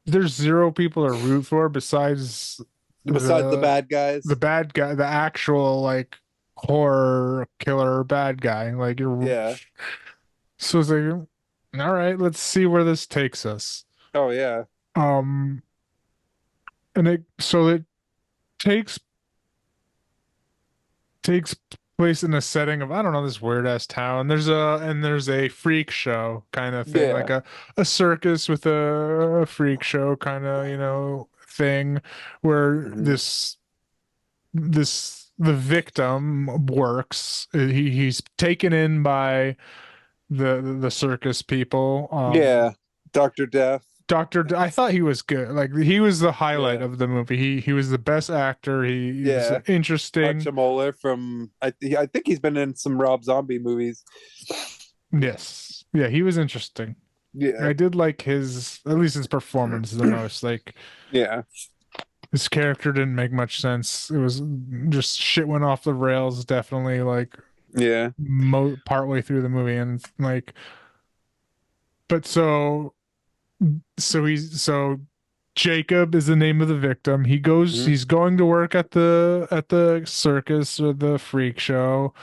there's zero people to root for besides Besides the bad guys. the bad guy, the actual like horror killer bad guy. Like you're Yeah. So it's like, all right, let's see where this takes us. Oh yeah. And it takes place in a setting of I don't know, this weird ass town. There's a freak show kind of thing, Yeah. like a circus with a freak show kind of, you know, thing where the victim works. He's taken in by the circus people. Yeah. Dr. Death. I thought he was good. Like he was the highlight Yeah. of the movie. He was the best actor. He was Yeah. interesting. Moeller from I think he's been in some Rob Zombie movies. Yes. Yeah, he was interesting. Yeah. I did like his at least his performance the most. Like Yeah. his character didn't make much sense. It was just shit went off the rails definitely like Yeah. partway through the movie and like but so Jacob is the name of the victim. He's going to work at the circus or the freak show.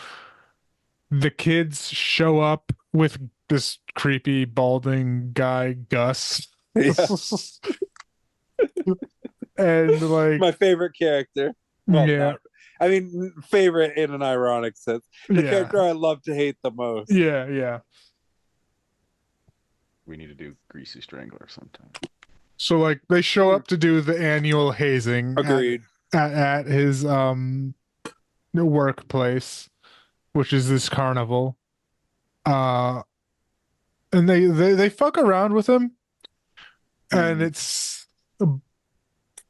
The kids show up with this creepy balding guy, Gus. Yeah. And like My favorite character. Well, yeah. I mean, favorite in an ironic sense. The Yeah. character I love to hate the most. Yeah. We need to do Greasy Strangler sometime. So like they show up to do the annual hazing Agreed. at his workplace, which is this carnival. And they fuck around with him. And it's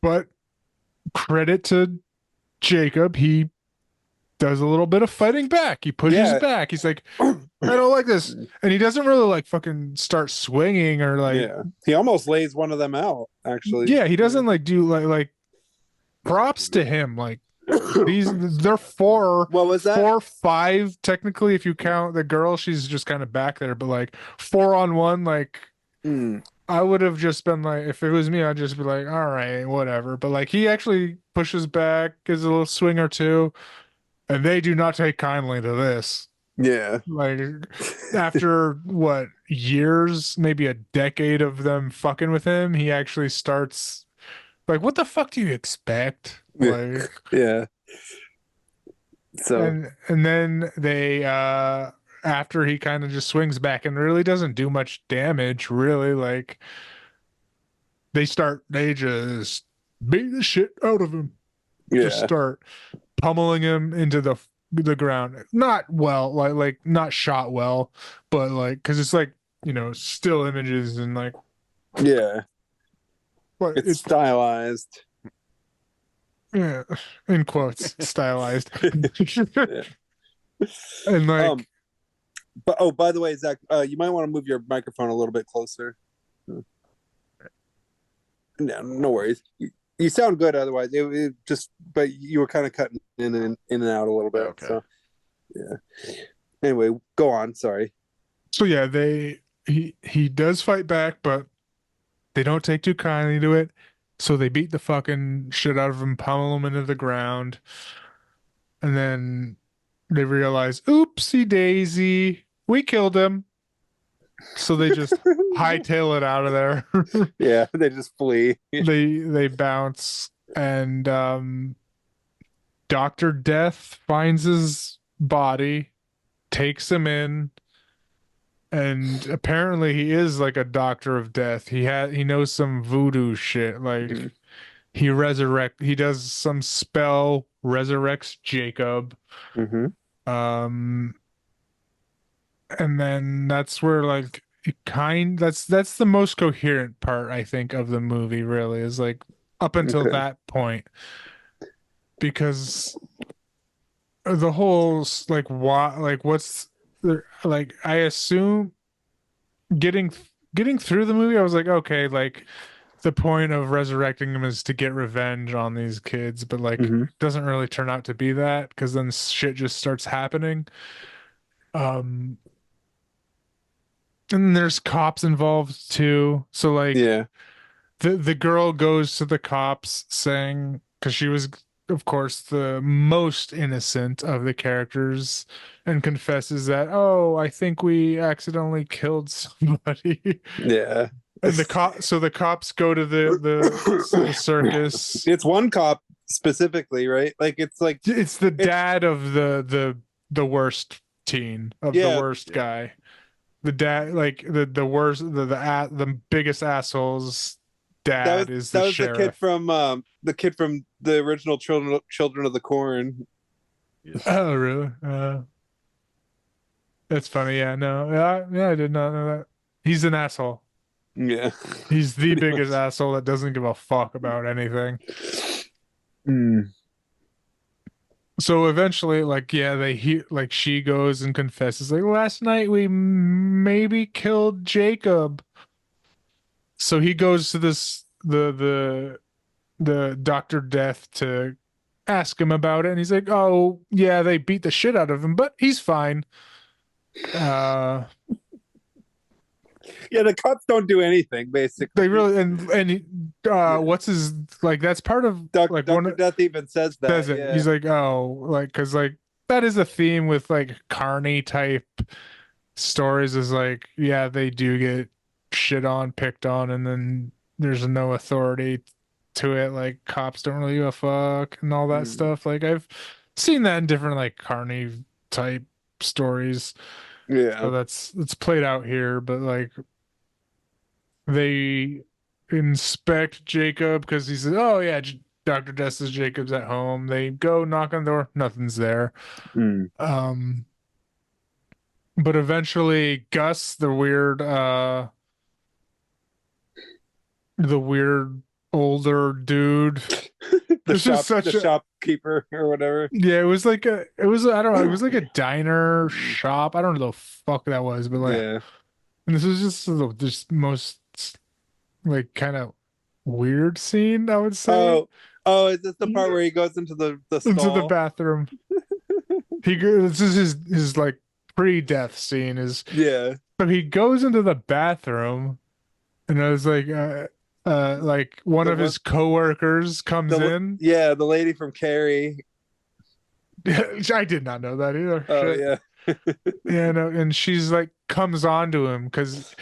but credit to Jacob, he does a little bit of fighting back. He pushes back. He's like, I don't like this. And he doesn't really like fucking start swinging or like Yeah. He almost lays one of them out, actually. yeah, he doesn't like do like props to him. Like they're four. What was that? 4, 5 technically if you count the girl. She's just kind of back there, but like 4-on-1. Like I would have just been like, if it was me, I'd just be like, all right, whatever. But like he actually pushes back, gives a little swing or two, and they do not take kindly to this. Yeah. Like after what years, maybe a decade of them fucking with him, he actually starts like, what the fuck do you expect? Like Yeah. So and then they after he kind of just swings back and really doesn't do much damage, really, like they just beat the shit out of him. Just start pummeling him into the ground. Not well, like not shot well, but like because it's like, you know, still images and like yeah. but It's stylized. yeah, in quotes, stylized. Yeah. And like But oh, by the way, Zach, you might want to move your microphone a little bit closer. No worries. You sound good otherwise. It just, but you were kind of cutting in and out a little bit. Okay. So yeah. Anyway, go on. Sorry. so yeah, he does fight back, but they don't take too kindly to it. So they beat the fucking shit out of him, pummel him into the ground, and then they realize, oopsie daisy, we killed him. So they just hightail it out of there. Yeah, they just flee. They bounce, and Dr. Death finds his body, takes him in, and apparently he is like a doctor of death. He knows some voodoo shit. Like he does some spell, resurrects Jacob. Mm-hmm. and then that's where like that's the most coherent part I think of the movie really is like up until Okay. that point because the whole like what's like I assume getting getting through the movie I was like okay like the point of resurrecting him is to get revenge on these kids but like it Hmm. doesn't really turn out to be that because then shit just starts happening. um and there's cops involved too. So like Yeah. the girl goes to the cops saying because she was of course the most innocent of the characters and confesses that oh I think we accidentally killed somebody. Yeah. And the cops go to the circus. It's one cop specifically, right? Like it's like It's the it's dad of the worst teen of the yeah. worst guy. The dad like the worst the biggest asshole's dad is the That was sheriff. the kid from the original Children of the Corn. Yes. Oh really? That's funny. Yeah, no. Yeah, I did not know that. He's an asshole. Yeah. He's the Pretty biggest much. asshole that doesn't give a fuck about anything. Mm. So eventually, like, yeah, they hear, like, she goes and confesses, like, last night we maybe killed Jacob. So he goes to the Dr. Death to ask him about it, and he's like, oh, yeah, they beat the shit out of him, but he's fine. Uh, Yeah, the cops don't do anything basically. they really what's his like? That's part of like one Dr. Death even says says that. it. Yeah. He's like, oh, like, because like that is a theme with like Carney type stories. Is like, yeah, they do get shit on, picked on, and then there's no authority to it. Like cops don't really give a fuck and all that Mm. stuff. Like I've seen that in different like Carney type stories. Yeah. So that's it's played out here, but like they inspect Jacob because he says, "Oh yeah, Dr. Justice Jacob's at home." They go knock on the door, nothing's there. Mm. Um, but eventually Gus, the weird older dude. This is such The a shopkeeper or whatever. yeah, it was I don't know, it was like a diner shop. I don't know the fuck that was, but like Yeah. and this is just the just most like kind of weird scene, I would say. Oh, oh, is this the part where he goes into the Into the stall? bathroom. This is his like pre-death scene is Yeah. so he goes into the bathroom and I was like one The of one his coworkers comes in. yeah, the lady from Carrie. I did not know that either. Oh Shit. yeah. Yeah, no, and she's like comes on to him because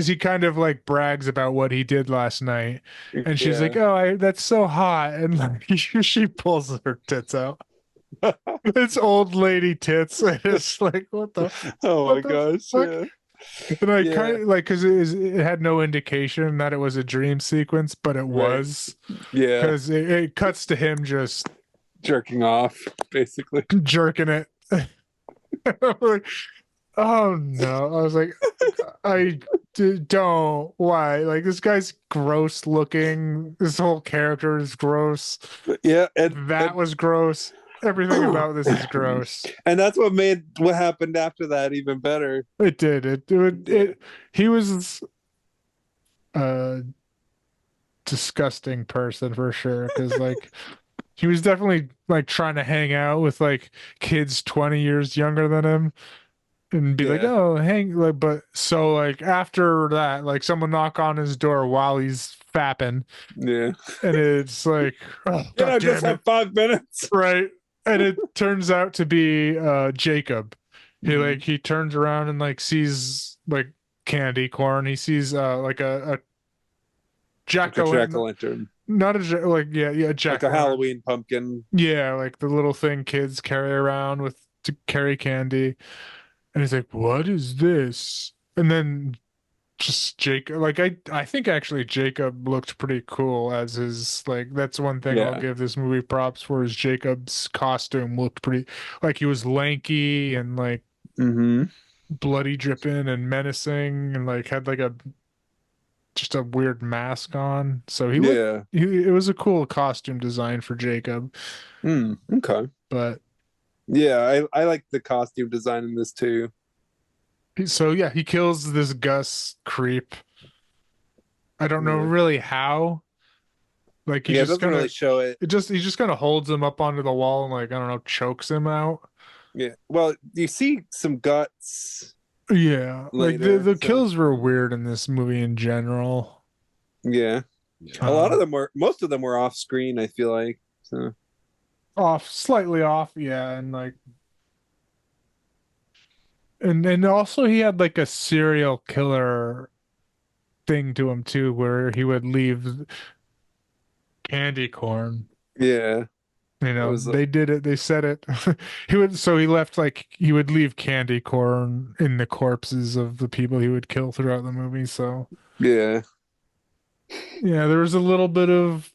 he kind of like brags about what he did last night, and she's Yeah. like, "Oh, that's so hot," and like she pulls her tits out. It's old lady tits. And it's like, Oh my what the gosh. fuck? Yeah. And I Yeah. kind of like because it had no indication that it was a dream sequence, but it Right. was Yeah. because it cuts to him just Jerking off, basically. jerking it. I'm like, oh no! I was like, don't. Why? Like this guy's gross looking. This whole character is gross. Yeah, That was gross. Everything about this is gross. and that's what made what happened after that even better. It did. He was a disgusting person for sure. Because like he was definitely like trying to hang out with like kids 20 years younger than him and be like, Yeah. oh, hang like. But so like after that, like someone knock on his door while he's fapping, Yeah. and it's like, oh, Can I God just damn it. have 5 minutes? Right. And it turns out to be Jacob. Mhm. He turns around and like sees like candy corn. He sees like a jack Like a o' jack-o'-lantern. not a like yeah jack Like a Halloween pumpkin. yeah like the little thing kids carry around with to carry candy. And he's like, "What is this?" And then just Jacob, like I think actually Jacob looked pretty cool as his like that's one thing I'll Yeah. give this movie props for is Jacob's costume looked pretty like he was lanky and like Mm-hmm. bloody dripping and menacing, and like had like a just a weird mask on. So he looked. Yeah. It was a cool costume design for Jacob, Okay. but Yeah, I like the costume design in this too. so yeah, he kills this Gus creep. I don't know Yeah. really how. Like he Yeah, it just doesn't kind really of show it. he just kind of holds him up onto the wall and like I don't know chokes him out. Yeah. Well, you see some guts Yeah, like later. the So kills were weird in this movie in general. yeah. A lot of them were most of them were off screen, I feel like. So Off, slightly off, yeah, and like and also he had like a serial killer thing to him too, where he would leave candy corn. yeah. You That know, was they did it. They said it. He left like he would leave candy corn in the corpses of the people he would kill throughout the movie. So yeah. yeah, there was a little bit of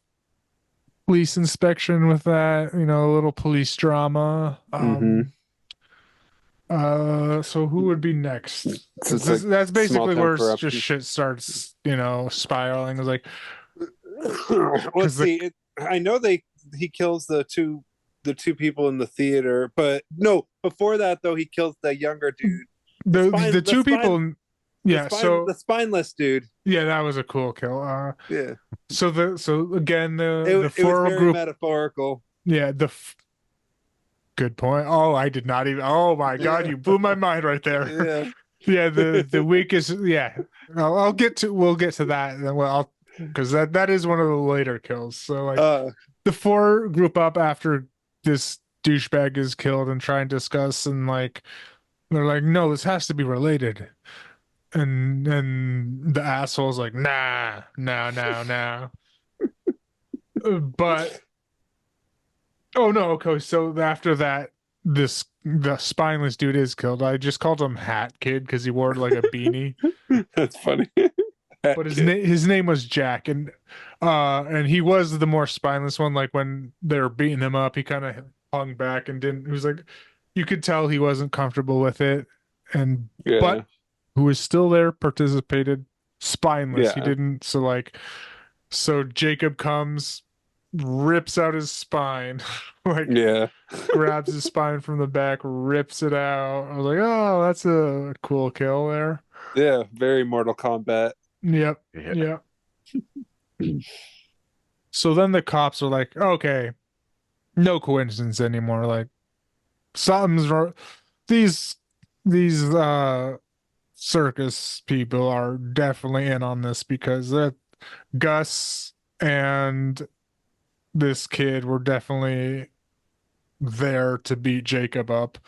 police inspection with that, you know, a little police drama. Mhm. So who would be next? So 'Cause it's like that's small basically town where just corruption. shit starts, you know, spiraling. It's like, Let's 'cause the- see. I know he kills the two people in the theater, but no, before that though, he kills the younger dude. the two people, yeah. So The spineless dude. yeah, that was a cool kill. Yeah. So again, It the was floral very group, metaphorical. yeah. Good point. Oh, I did not even. Oh my God, Yeah. you blew my mind right there. Yeah. Yeah, the weakest. Yeah, I'll get to. We'll get to that. Then well, because that is one of the later kills. So like the four group up after this douchebag is killed and try and discuss and like they're like, no, this has to be related. And the asshole's like, nah, no. But oh no, okay. So after that, the spineless dude is killed. I just called him Hat Kid because he wore like a beanie. That's funny. But his name was Jack, and he was the more spineless one. Like when they were beating him up, he kind of hung back and didn't. He was like, you could tell he wasn't comfortable with it, and Yeah. but who was still there, participated, spineless. He Yeah. didn't. So Jacob comes, rips out his spine, like Yeah. grabs his spine from the back, rips it out. I was like, oh, that's a cool kill there. Yeah. Very Mortal Kombat. Yep. Yeah. Yeah. So then the cops are like, okay, no coincidence anymore. Like something's wrong. These circus people are definitely in on this because that Gus and this kid were definitely there to beat Jacob up.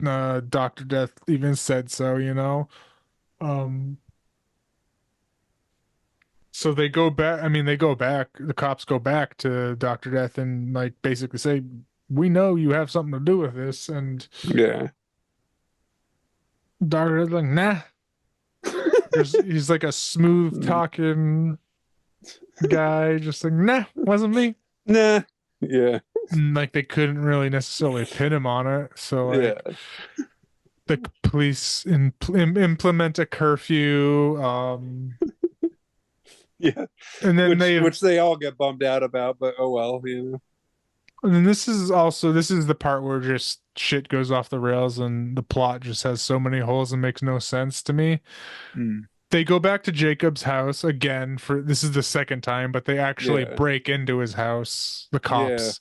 Dr. Death even said so, you know. So they go back. I mean, they go back. The cops go back to Dr. Death and like basically say, "We know you have something to do with this." And Yeah. Dr. Death's like, "Nah." He's like a smooth talking guy, just like, "Nah, wasn't me." Nah. Yeah. And, like they couldn't really necessarily pin him on it. So like Yeah. the police implement a curfew. Yeah. And then Which they all get bummed out about, but oh well, you know. And then this is the part where just shit goes off the rails and the plot just has so many holes and makes no sense to me. They go back to Jacob's house again for this is the second time, but they actually break into his house, the cops.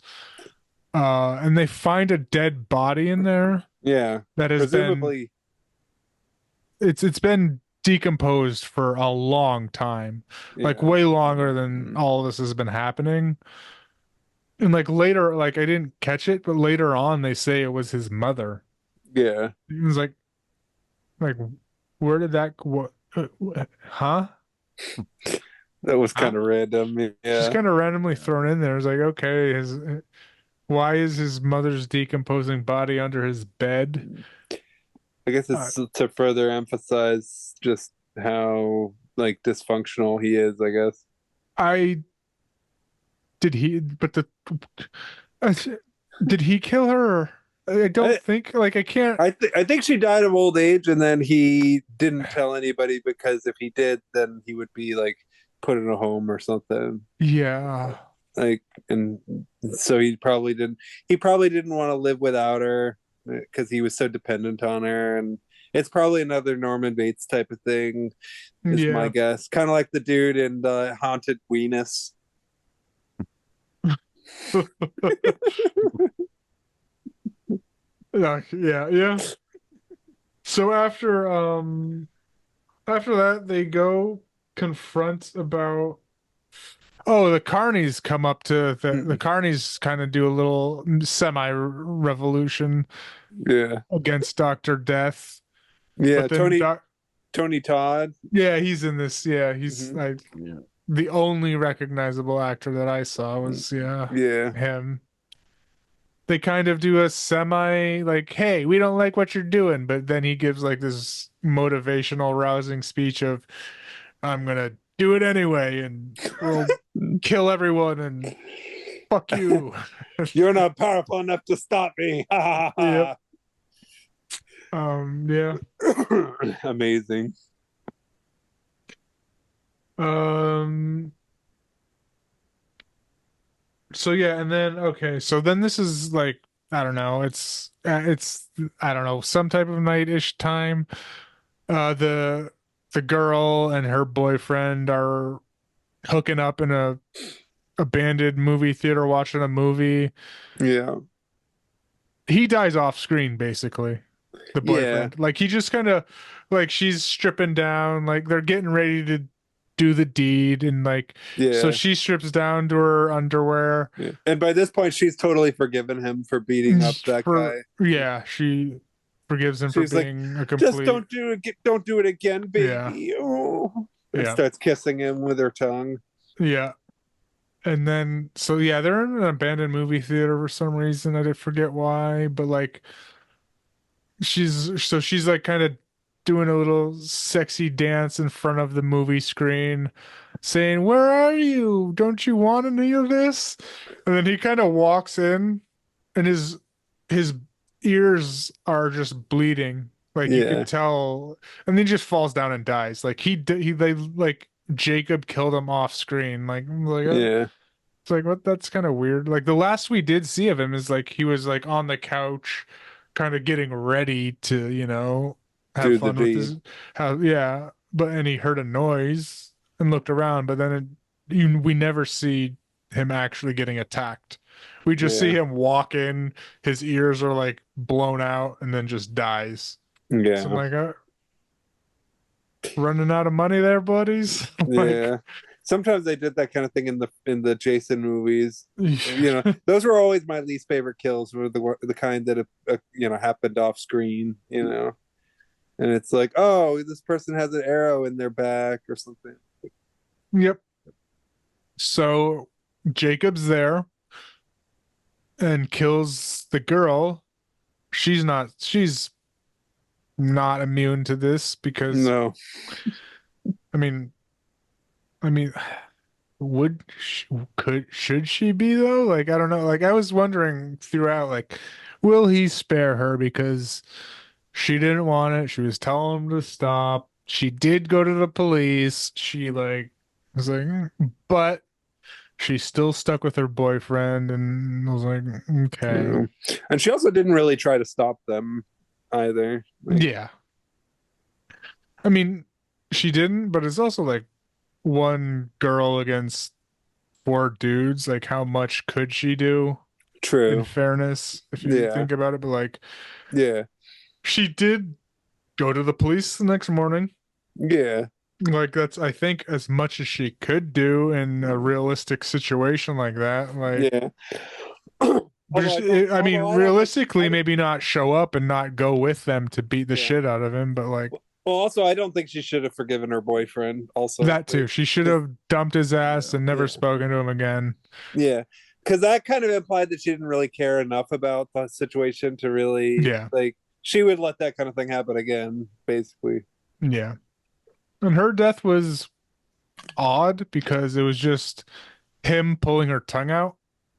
And they find a dead body in there. Yeah. That has Presumably it's been decomposed for a long time. Like way longer than all this has been happening. And like later, like I didn't catch it, but later on they say it was his mother. Yeah. It was like where did that huh? That was kind of random. Yeah. Just kind of randomly thrown in there. It's like, okay, why is his mother's decomposing body under his bed? I guess it's to further emphasize just how like dysfunctional he is, I guess. Did he kill her? I don't I, think like I can't. I think she died of old age, and then he didn't tell anybody because if he did, then he would be like put in a home or something. Yeah. Like, and so he probably didn't want to live without her because he was so dependent on her. And it's probably another Norman Bates type of thing, is my Yeah. guess. Kind of like the dude in Haunted Weenus. Yeah. So after that they go confront about the carnies come up to the carnies kind of do a little semi revolution Yeah. against Dr. Death. Yeah, But then Tony Todd. yeah, he's in this. Yeah, he's Hmm. like Yeah. the only recognizable actor that I saw was Yeah. him. They kind of do a semi like, hey, we don't like what you're doing, but then he gives like this motivational, rousing speech of, I'm gonna do it anyway, and we'll kill everyone and fuck you. You're not powerful enough to stop me. Yep. Yeah. Amazing. Um. So yeah, and then okay, so then this is like I don't know, it's I don't know, some type of night-ish time. The girl and her boyfriend are hooking up in a abandoned movie theater watching a movie. Yeah. He dies off screen basically. The Yeah. boyfriend. Like he just kind of like she's stripping down, like they're getting ready to do the deed and like so Yeah. she strips down to her underwear. Yeah. And by this point, she's totally forgiven him for beating up that guy. Yeah, she forgives him for She's like, being a just complete don't do it again, yeah. baby. Oh. And Yeah. starts kissing him with her tongue. Yeah. And then so yeah, they're in an abandoned movie theater for some reason. I did forget why, but like she's like kind of doing a little sexy dance in front of the movie screen saying, "Where are you? Don't you want any of this?" And then he kind of walks in and his ears are just bleeding. Like you Yeah. could tell, and then he just falls down and dies. Like they like Jacob killed him off screen. Yeah. It's like what that's kind of weird. Like the last we did see of him is like he was like on the couch, kind of getting ready to, have Do the fun with deed. his how yeah. But and he heard a noise and looked around, but then we never see him actually getting attacked. We just see Yeah. him walk in, his ears are like blown out, and then just dies. So I'm Yeah. like, running out of money there, buddies. Like, Yeah. Sometimes they did that kind of thing in the Jason movies. yeah, Those were always my least favorite kills. Were the kind that happened off screen. And it's like, oh, this person has an arrow in their back or something. yep. So Jacob's there and kills the girl. She's not immune to this because No. I mean I mean would sh should she be though? Like I don't know. Like I was wondering throughout like will he spare her because she didn't want it. She was telling him to stop. She did go to the police. She like was like but she's still stuck with her boyfriend and I was like okay. Yeah. And she also didn't really try to stop them either. Like, Yeah. I mean, she didn't, but it's also like one girl against four dudes. Like, how much could she do in true. fairness, if you Yeah. think about it? But like, Yeah. she did go to the police the next morning. Yeah. Like, that's, I think, as much as she could do in a realistic situation like that. Like, Yeah. I mean, Although realistically, I don't- maybe not show up and not go with them to beat the Yeah. shit out of him, but like, well, also, I don't think she should have forgiven her boyfriend. Also, that too. She should have dumped his ass and never Yeah. spoken to him again. Yeah, because that kind of implied that she didn't really care enough about the situation to really, Yeah. like, she would let that kind of thing happen again, basically. Yeah. And her death was odd because it was just him pulling her tongue out.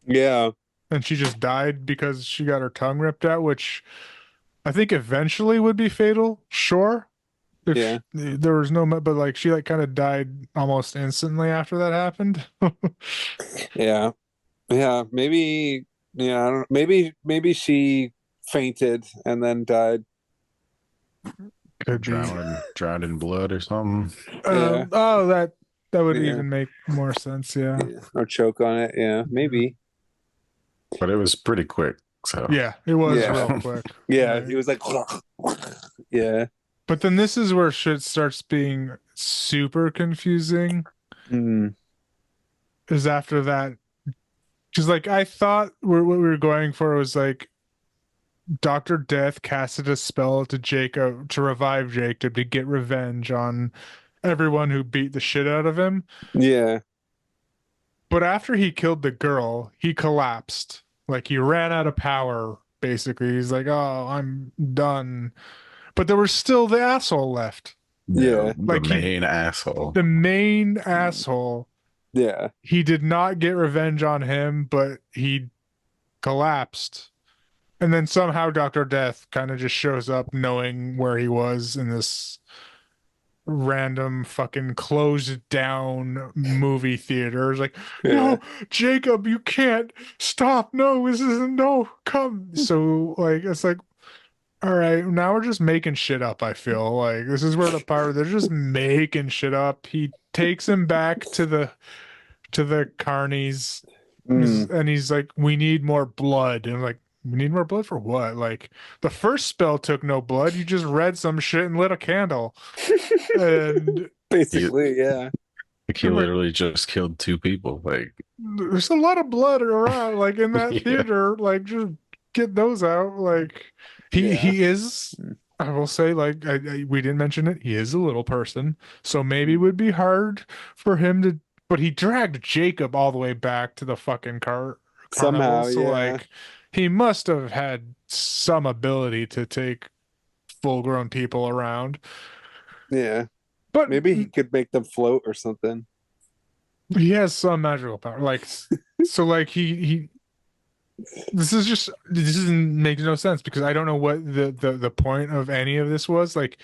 Yeah, and she just died because she got her tongue ripped out, which I think eventually would be fatal. Sure. If Yeah. there was no, but like she like kind of died almost instantly after that happened. Yeah. Yeah. Maybe. Yeah. I don't. Maybe she fainted and then died. Could be. Drowned in blood or something. Yeah. Oh, that would Yeah. even make more sense. Yeah. Yeah. Or choke on it. Yeah. Maybe. But it was pretty quick. So Yeah, it was Yeah. real quick. Yeah. Like, He was like. Yeah. but then this is where shit starts being super confusing. Mm. Is after that, because like I thought what we were going for was like Dr. Death casted a spell to Jacob to revive Jacob to get revenge on everyone who beat the shit out of him. Yeah. But after he killed the girl, he collapsed. Like he ran out of power, basically. He's like, oh, I'm done. But there was still the asshole left. Yeah. the Like main asshole. The main asshole. Yeah. He did not get revenge on him, but he collapsed. And then somehow Dr. Death kind of just shows up knowing where he was in this random fucking closed down movie theater. It's like, Yeah. no, Jacob, you can't stop. No, this isn't, no, come. So, like, it's like, all right, now we're just making shit up, I feel like. This is where the part they're just making shit up. He takes him back to the carnies, Mm. and he's like, we need more blood. And I'm like, we need more blood for what? Like, the first spell took no blood. You just read some shit and lit a candle. And Basically, yeah. Like he literally just killed 2 people. Like there's a lot of blood around, like in that Yeah. theater. Like, just get those out. Like, Yeah. he is. I will say, like, we didn't mention it. He is a little person, so maybe it would be hard for him to. But he dragged Jacob all the way back to the fucking carnival. Somehow, So, yeah. like, he must have had some ability to take full-grown people around. Yeah. But Maybe he could make them float or something. he has some magical power. Like, so, like, he this doesn't make no sense because I don't know what the point of any of this was. Like,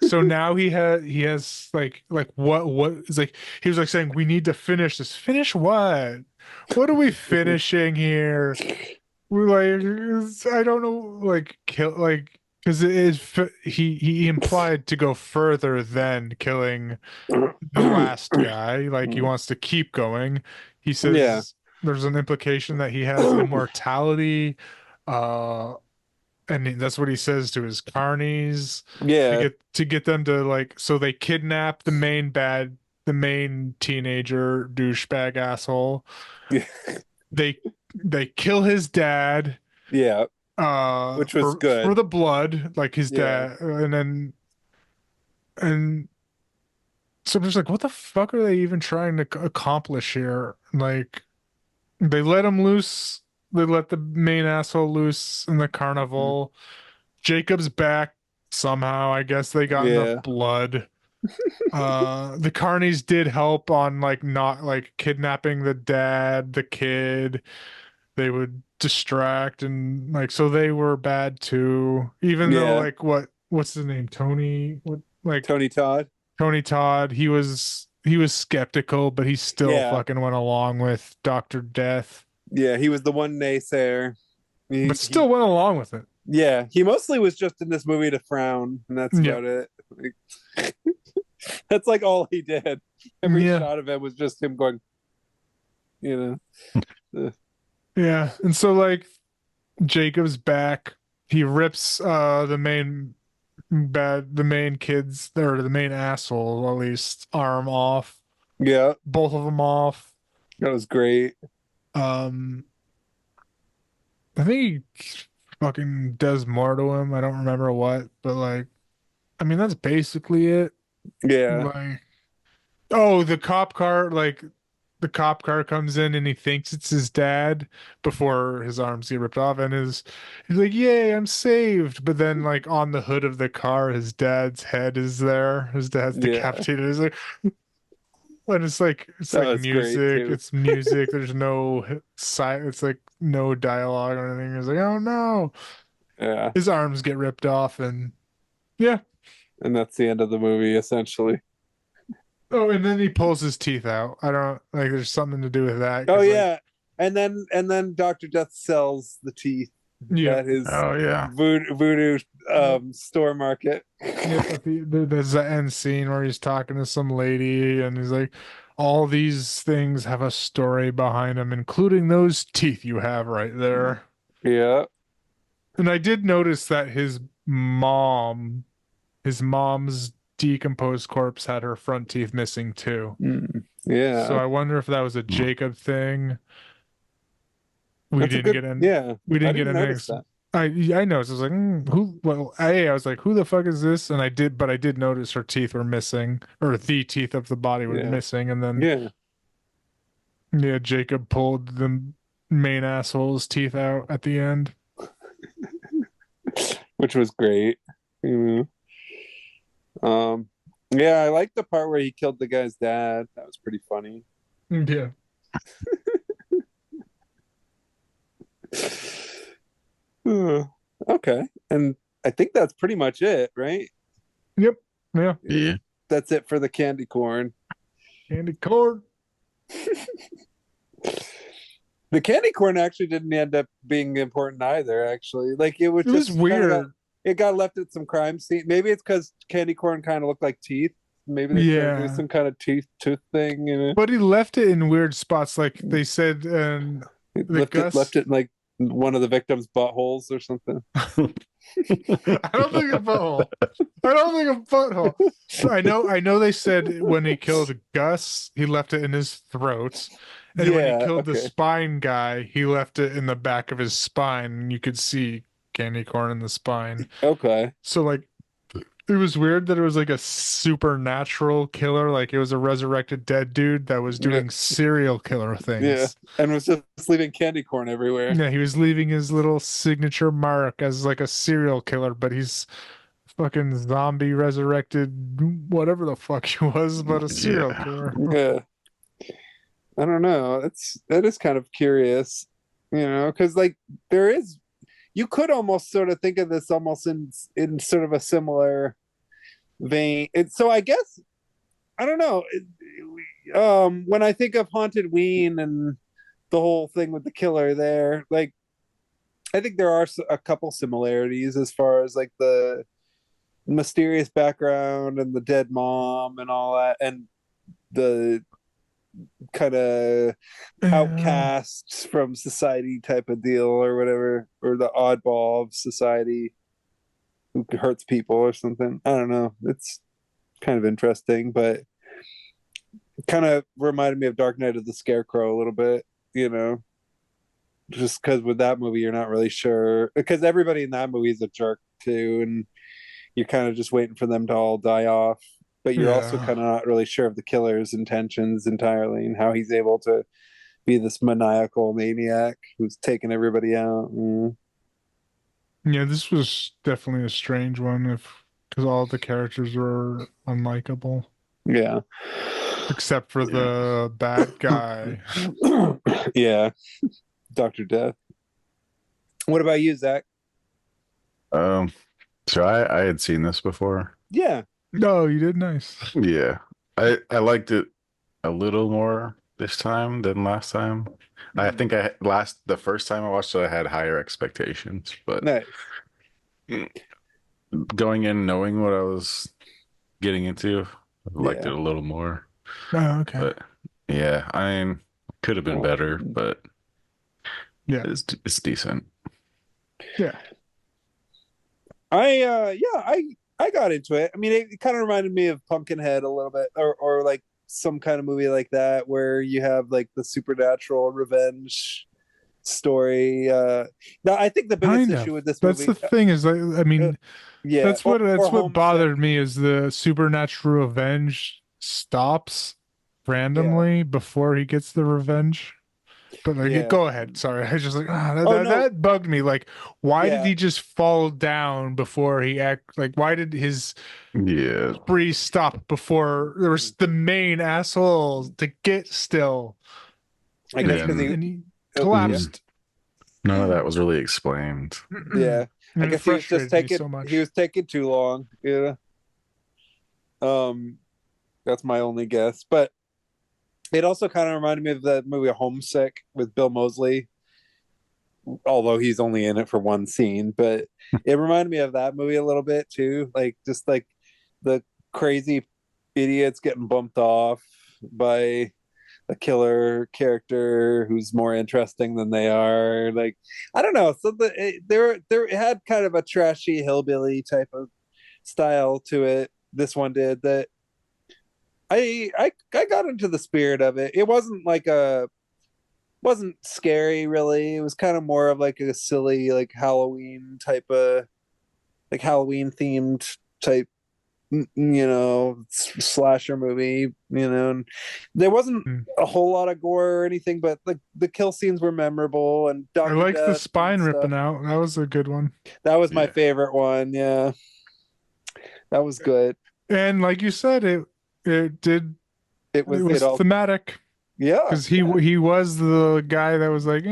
so now he has like what is like he was like saying we need to finish this. Finish what? What are we finishing here? We're like, I don't know, like kill like because it is he implied to go further than killing the last guy. Like he wants to keep going. He says Yeah. there's an implication that he has immortality, and that's what he says to his carnies Yeah. to get them to like. So they kidnap the main teenager douchebag asshole. Yeah. They kill his dad. Yeah. Which was good. for the blood, like his Yeah. dad, and so I'm just like, what the fuck are they even trying to accomplish here? Like, they let him loose. They let the main asshole loose in the carnival. Jacob's back somehow. I guess they got Yeah. enough blood. The carnies did help on like not like kidnapping the dad, the kid. They would distract and like so they were bad too. Even though Yeah. like what's his name? Tony? What like Tony Todd. Tony Todd? He was skeptical, but he still Yeah. fucking went along with Dr. Death. Yeah, he was the one naysayer. But still went along with it. Yeah, he mostly was just in this movie to frown, and that's Yeah. about it. Like, that's like all he did. Every Yeah. shot of him was just him going, you know. Yeah. And so like Jacob's back. He rips the main kids or the main asshole at least arm off. Yeah, Both of them off. that was great. I think he fucking does more to him. I don't remember what, but like, I mean, that's basically it. Yeah, Like, oh, the cop car comes in and he thinks it's his dad before his arms get ripped off, and he's like, "Yay, I'm saved!" But then, like on the hood of the car, his dad's head is there. His dad's Yeah. decapitated. He's like, And it's like That was great, music. too. It's music. There's no it's like no dialogue or anything. It's like, oh no. Yeah, His arms get ripped off and yeah. and that's the end of the movie essentially. Oh, and then he pulls his teeth out. I don't like there's something to do with that. Oh 'cause, like, yeah, and then Dr. Death sells the teeth yeah. at his Oh yeah. voodoo store market. Yep, there's the end scene where he's talking to some lady and he's like, all these things have a story behind them, including those teeth you have right there. Yeah, And I did notice that his mom's decomposed corpse had her front teeth missing too. yeah. So I wonder if that was a Jacob thing. We That's a didn't good. get in. Yeah, We didn't I get didn't an notice ex. that. I know. So I was like, who? Well, I was like, who the fuck is this? And I did notice her teeth were missing, or the teeth of the body were Yeah. missing. And then Yeah, yeah, Jacob pulled the main asshole's teeth out at the end. which was great. You know. Yeah, I like the part where he killed the guy's dad. That was pretty funny. Yeah. Okay, and I think that's pretty much it, right? Yep. Yeah. Yeah. That's it for the candy corn. Candy corn. The candy corn actually didn't end up being important either. Actually, like it was It was just kinda weird. it got left at some crime scene. Maybe it's because candy corn kind of looked like teeth. Maybe they tried to do Yeah. some kind of tooth thing. You know, But he left it in weird spots, like they said. And left it in like one of the victims' buttholes or something. I don't think a butthole. I don't think a butthole. I know they said when he killed Gus, he left it in his throat. And when he killed the okay. spine guy, he left it in the back of his spine. And you could see candy corn in the spine. Okay. So like it was weird that it was like a supernatural killer, like it was a resurrected dead dude that was doing serial killer things. Yeah, and was just leaving candy corn everywhere. Yeah, he was leaving his little signature mark as like a serial killer, but he's fucking zombie resurrected, whatever the fuck he was, but a serial killer. Yeah. I don't know. That is kind of curious, you know, because like you could almost sort of think of this almost in sort of a similar vein. And so I guess I don't know. When I think of HauntedWeen and the whole thing with the killer there, like I think there are a couple similarities as far as like the mysterious background and the dead mom and all that, and the kind of outcasts from society type of deal or whatever, or the oddball of society who hurts people or something. I don't know. It's kind of interesting, but it kind of reminded me of Dark Knight of the Scarecrow a little bit, you know, just because with that movie you're not really sure, because everybody in that movie is a jerk too, and you're kind of just waiting for them to all die off, but you're also kind of not really sure of the killer's intentions entirely and how he's able to be this maniacal maniac who's taking everybody out. Yeah, this was definitely a strange one because all the characters were unlikable. Yeah. Except for the bad guy. Yeah. Dr. Death. What about you, Zach? So I had seen this before. Yeah. No, you did nice. Yeah. I liked it a little more this time than last time. I think the first time I watched it, I had higher expectations, but Nice. going in knowing what I was getting into, I liked it a little more. Oh, okay. But yeah, I mean, could have been better, but yeah, it's decent. Yeah. I got into it. I mean, it kind of reminded me of Pumpkinhead a little bit, or like some kind of movie like that where you have like the supernatural revenge story. Now, I think the biggest issue with this movie, that's the thing is, I mean, yeah, that's what bothered me is the supernatural revenge stops randomly before he gets the revenge. But like, Yeah. go ahead. Sorry, I was just like Oh, no. that bugged me. Like, why did Yeah. he just fall down before he act? Like, why did his Yeah. spree stop before there was the main asshole to get still? I And guess he, because And and he yeah. collapsed. none of that was really explained. Yeah. I And it guess he was just frustrated me so much. he was taking too long. Yeah. That's my only guess. But it also kind of reminded me of that movie Homesick with Bill Moseley, although he's only in it for one scene. But it reminded me of that movie a little bit too. Like just like the crazy idiots getting bumped off by a killer character who's more interesting than they are. Like I don't know. So it had kind of a trashy hillbilly type of style to it. This one did that. I got into the spirit of it. It wasn't scary really. It was kind of more of like a silly like Halloween type of like Halloween themed type slasher movie, and there wasn't Mm. a whole lot of gore or anything, but like the kill scenes were memorable and I Dr. liked the Death spine and ripping stuff. out. That was a good one. That was my Yeah. favorite one. Yeah, that was good. And like you said, it It was all, thematic yeah, because he was the guy that was like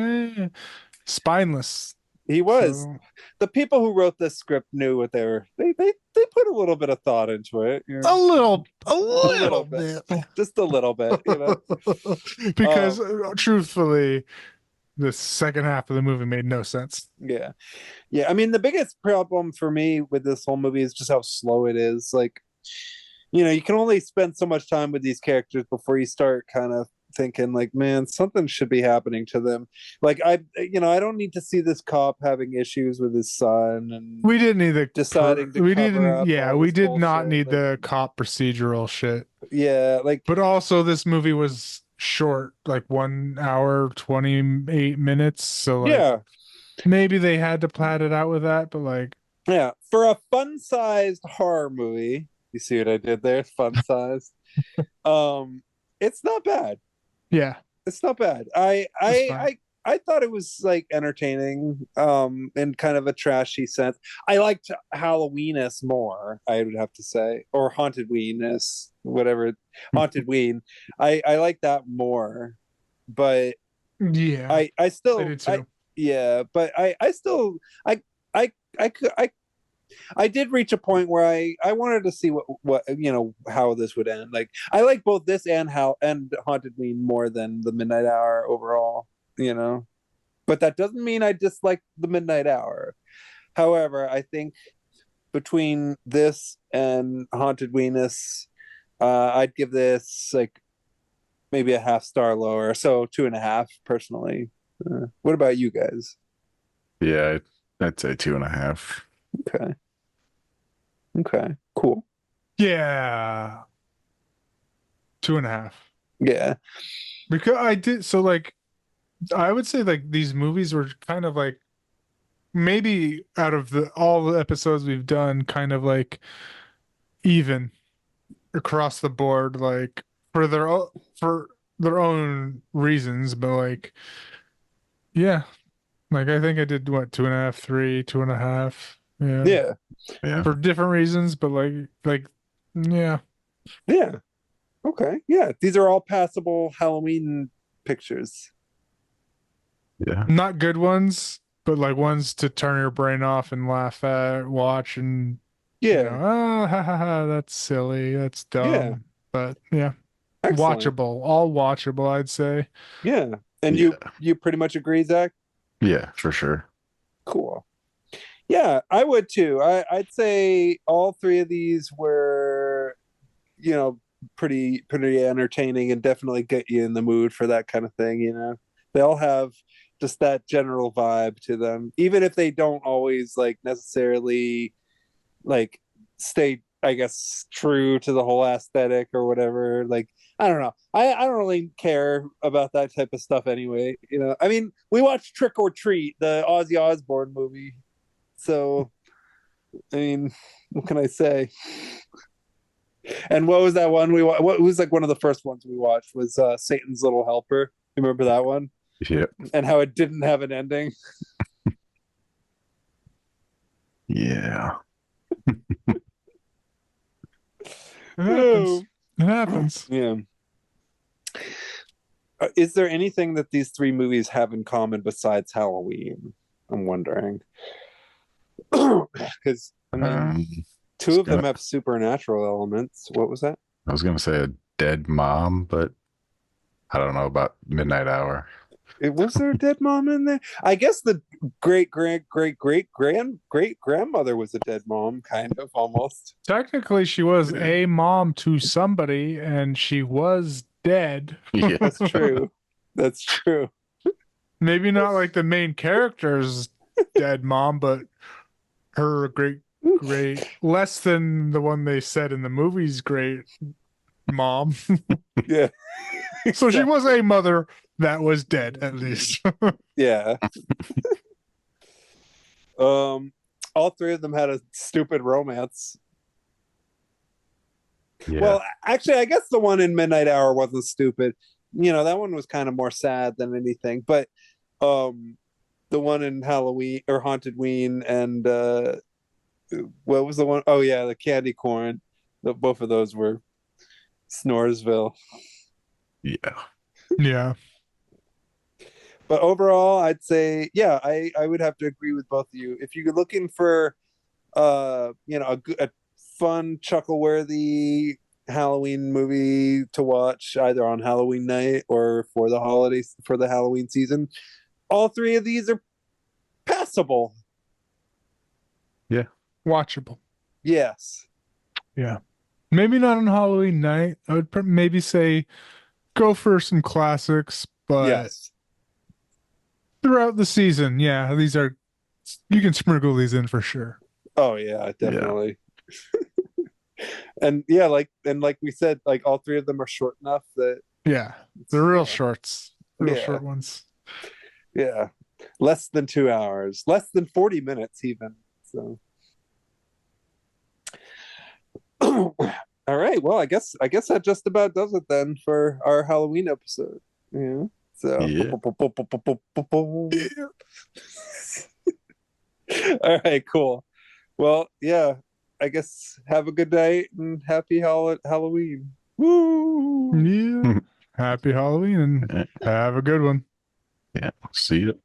spineless. he was. So The people who wrote this script knew what they put a little bit of thought into it. a little bit. Just a little bit, because truthfully, the second half of the movie made no sense. Yeah. Yeah. I mean, the biggest problem for me with this whole movie is just how slow it is. Like, you can only spend so much time with these characters before you start kind of thinking like, man, something should be happening to them. Like I don't need to see this cop having issues with his son and We didn't need the deciding to we cover didn't up yeah all we this did not bullshit. need Like, the cop procedural shit. yeah, like But also this movie was short, like 1 hour 28 minutes. So like yeah. maybe they had to plat it out with that, but like Yeah. For a fun-sized horror movie, you see what I did there? Fun-sized. It's not bad. yeah, It's not bad. it's fine. I thought it was like entertaining, in kind of a trashy sense. I liked Halloweeness more, I would have to say, or HauntedWeeness, whatever. HauntedWeen. I like that more, but Yeah, I I still did too. yeah, but I still I did reach a point where I wanted to see what how this would end. Like I like both this and HauntedWeen more than the Midnight Hour overall. But that doesn't mean I dislike the Midnight Hour. However, I think between this and HauntedWeeness, I'd give this like maybe a half star lower, so 2.5 personally. What about you guys? Yeah, I'd say 2.5. Okay. Okay. Cool. Yeah, 2.5. Yeah. Because I did so like I would say like these movies were kind of like maybe out of all the episodes we've done, kind of like even across the board, like for their own reasons, but like yeah, like I think I did what 2.5, 3, 2.5, yeah, Yeah. Yeah. for different reasons, but like yeah, Yeah. Okay. Yeah. These are all passable Halloween pictures. Yeah. not good ones, but like ones to turn your brain off and laugh at, watch, and Yeah. oh, ha ha ha, that's silly, that's dumb, Yeah. but yeah, Excellent. watchable, all watchable, I'd say. Yeah. And Yeah. you pretty much agree, Zach? Yeah, for sure. Cool. Yeah, I would too. I'd say all three of these were, pretty entertaining and definitely get you in the mood for that kind of thing. They all have just that general vibe to them, even if they don't always like necessarily like stay, I guess, true to the whole aesthetic or whatever. Like, I don't know. I don't really care about that type of stuff anyway. I mean, we watched Trick or Treat, the Ozzy Osbourne movie. So, I mean, what can I say? And what was that one what was like one of the first ones we watched was Satan's Little Helper. You remember that one? Yep. and how it didn't have an ending. Yeah. It happens. It happens. Yeah. Is there anything that these three movies have in common besides Halloween? I'm wondering. Because, I mean, two of them have supernatural elements. What was that? I was gonna say a dead mom, but I don't know about Midnight Hour. Was there a dead mom in there? I guess the great grandmother was a dead mom, kind of, almost. Technically, she was a mom to somebody, and she was dead. Yeah. That's true. That's true. Maybe not like the main character's dead mom, but her great less than the one they said in the movie's great mom. Yeah. So she was a mother that was dead, at least. Yeah. All three of them had a stupid romance. Yeah. Well, actually, I guess the one in Midnight Hour wasn't stupid. You know, that one was kind of more sad than anything. But the one in Halloween or HauntedWeen and what was the one? Oh yeah, the candy corn. Both of those were Snoresville. Yeah. Yeah. But overall, I'd say, yeah, I would have to agree with both of you. If you're looking for, you know, a fun, chuckle-worthy Halloween movie to watch, either on Halloween night or for the holidays, for the Halloween season, all three of these are passable. Yeah. Watchable. Yes. Yeah. Maybe not on Halloween night. I would maybe say go for some classics, but Yes. throughout the season, yeah, you can sprinkle these in for sure. Oh yeah, definitely. And yeah, like we said, like all three of them are short enough that Yeah. The real shorts. Real short ones. yeah, less than 2 hours, less than 40 minutes even. So all right, well, I guess that just about does it then for our Halloween episode. Yeah. So Yeah. all right, cool. Well, yeah, I guess have a good night and happy Halloween. Woo! Yeah. Happy Halloween and have a good one. Yeah. See you.